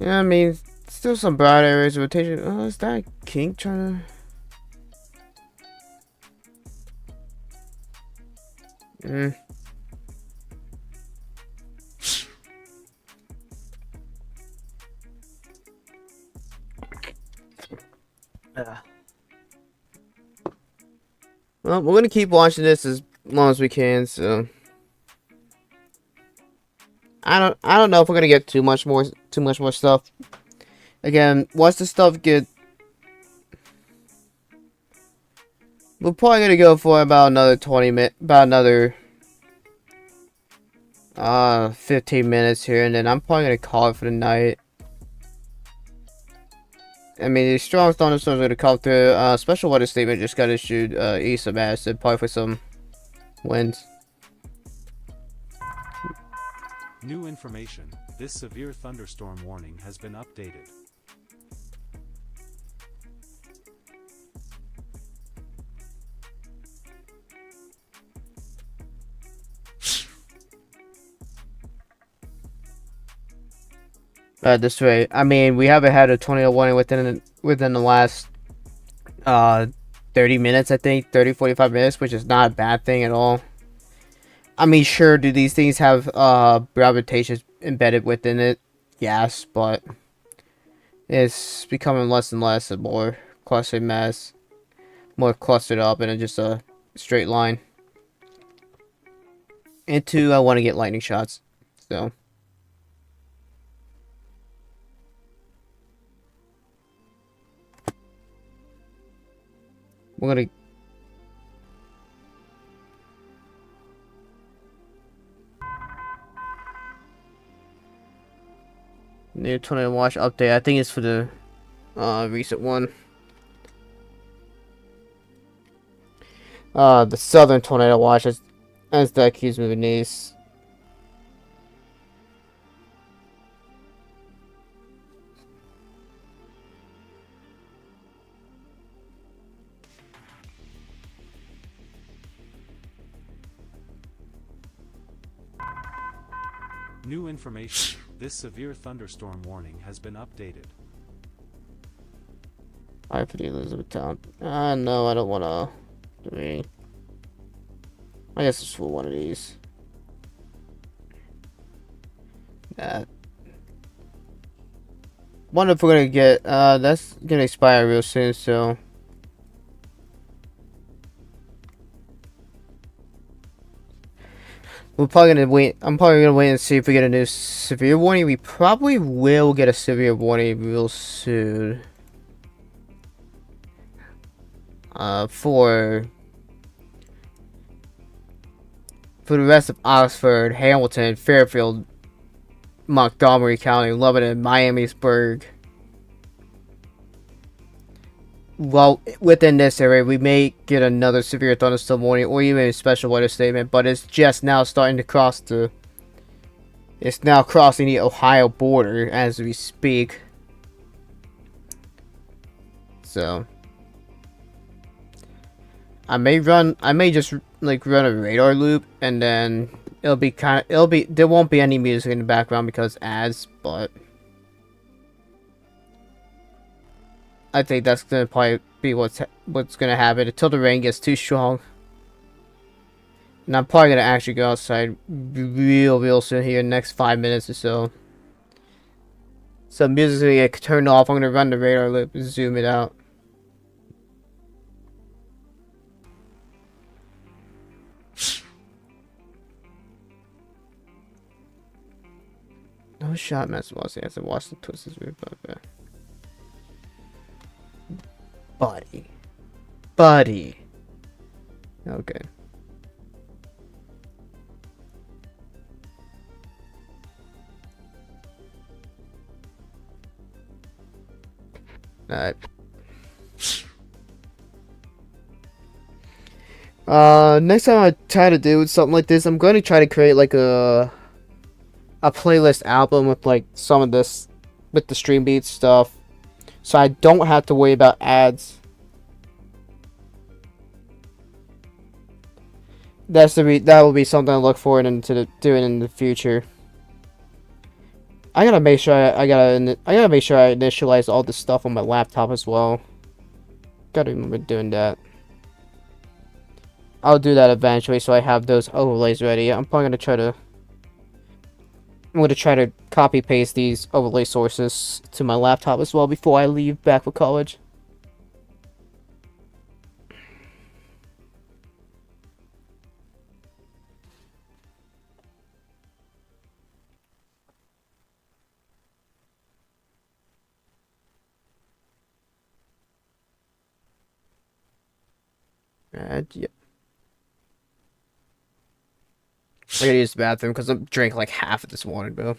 Yeah, I mean, still some broad areas of rotation. Oh, is that King trying to... Well, we're gonna keep watching this as long as we can, so... I don't know if we're gonna get too much more stuff. Again, once the stuff get, we're probably gonna go for about another 15 minutes here, and then I'm probably gonna call it for the night. I mean, the strong thunderstorms are gonna come through. Special weather statement just got issued east of Madison, probably for some winds. New information, this severe thunderstorm warning has been updated. This way, I mean, we haven't had a tornado warning within the last 30 minutes, I think, 45 minutes, which is not a bad thing at all. I mean, sure, do these things have gravitation embedded within it? Yes, but it's becoming less and less and more clustered mess. More clustered up in just a straight line. And 2, I want to get lightning shots. So. We're gonna... New tornado watch update. I think it's for the recent one. The southern tornado watch, as that keeps moving east. New information. This severe thunderstorm warning has been updated. Alright, for the Elizabethtown. No, I don't wanna... I guess it's for one of these. Wonder if we're gonna get, that's gonna expire real soon, so... We're probably gonna wait. I'm probably gonna wait and see if we get a new severe warning. We probably will get a severe warning real soon. For the rest of Oxford, Hamilton, Fairfield, Montgomery County, Lebanon, Miamisburg. Well, within this area, we may get another severe thunderstorm warning or even a special weather statement, but it's just now starting to cross the... It's now crossing the Ohio border as we speak. So... I may just, like, run a radar loop, and then there won't be any music in the background because ads, but... I think that's gonna probably be what's gonna happen until the rain gets too strong. And I'm probably gonna actually go outside real soon here in the next 5 minutes or so. So music's gonna get turned off. I'm gonna run the radar loop and zoom it out. No shot, Master Boss. I have to watch the twists. Buddy. Okay. Alright. Next time I try to do something like this, I'm going to try to create like a playlist album with like some of this, with the stream beats stuff, so I don't have to worry about ads. That will be something I look forward into doing in the future. I gotta make sure I gotta make sure I initialize all this stuff on my laptop as well. Gotta remember doing that. I'll do that eventually, so I have those overlays ready. I'm gonna try to copy paste these overlay sources to my laptop as well before I leave back for college. Yeah. I gotta use the bathroom because I drank like half of this morning, bro.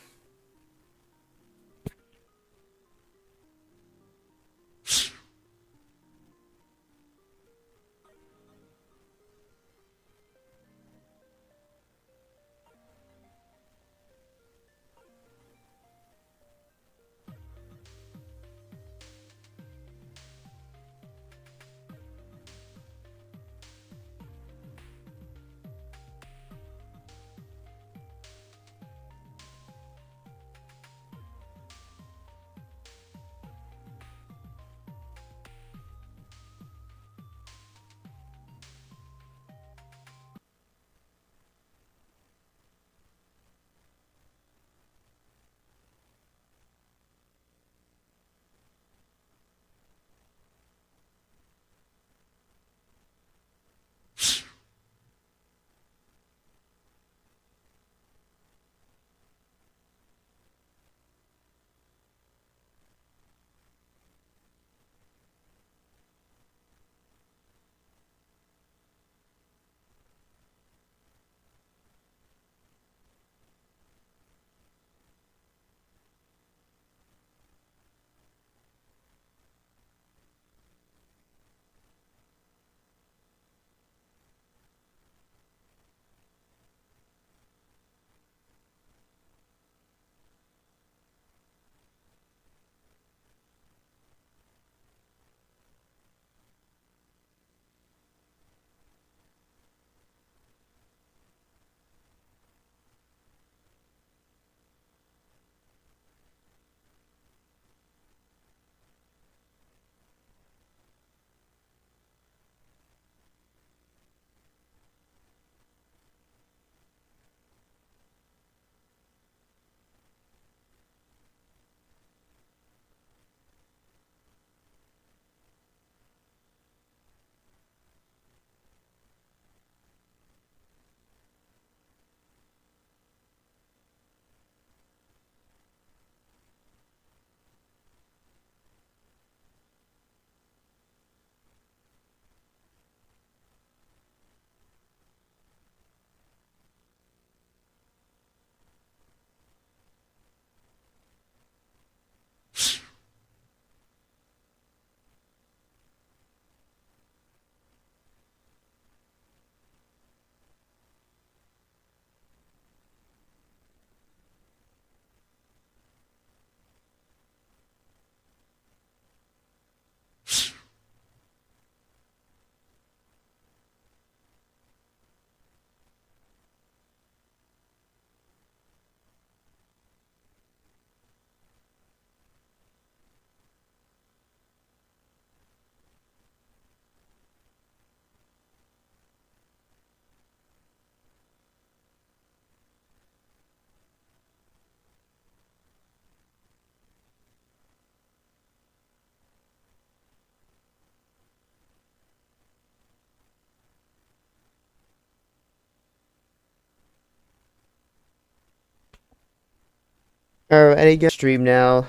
Any stream now.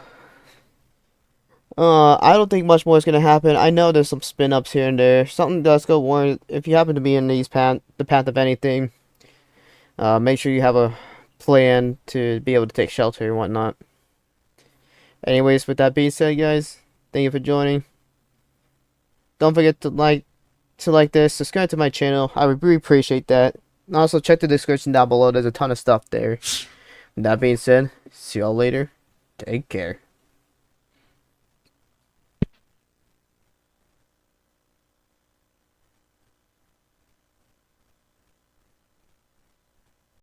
I don't think much more is gonna happen. I know there's some spin-ups here and there. Something does go wrong. If you happen to be in the path of anything, make sure you have a plan to be able to take shelter and whatnot. Anyways, with that being said, guys, thank you for joining. Don't forget to like this, subscribe to my channel. I would really appreciate that. And also check the description down below. There's a ton of stuff there. With that being said, see y'all later. Take care.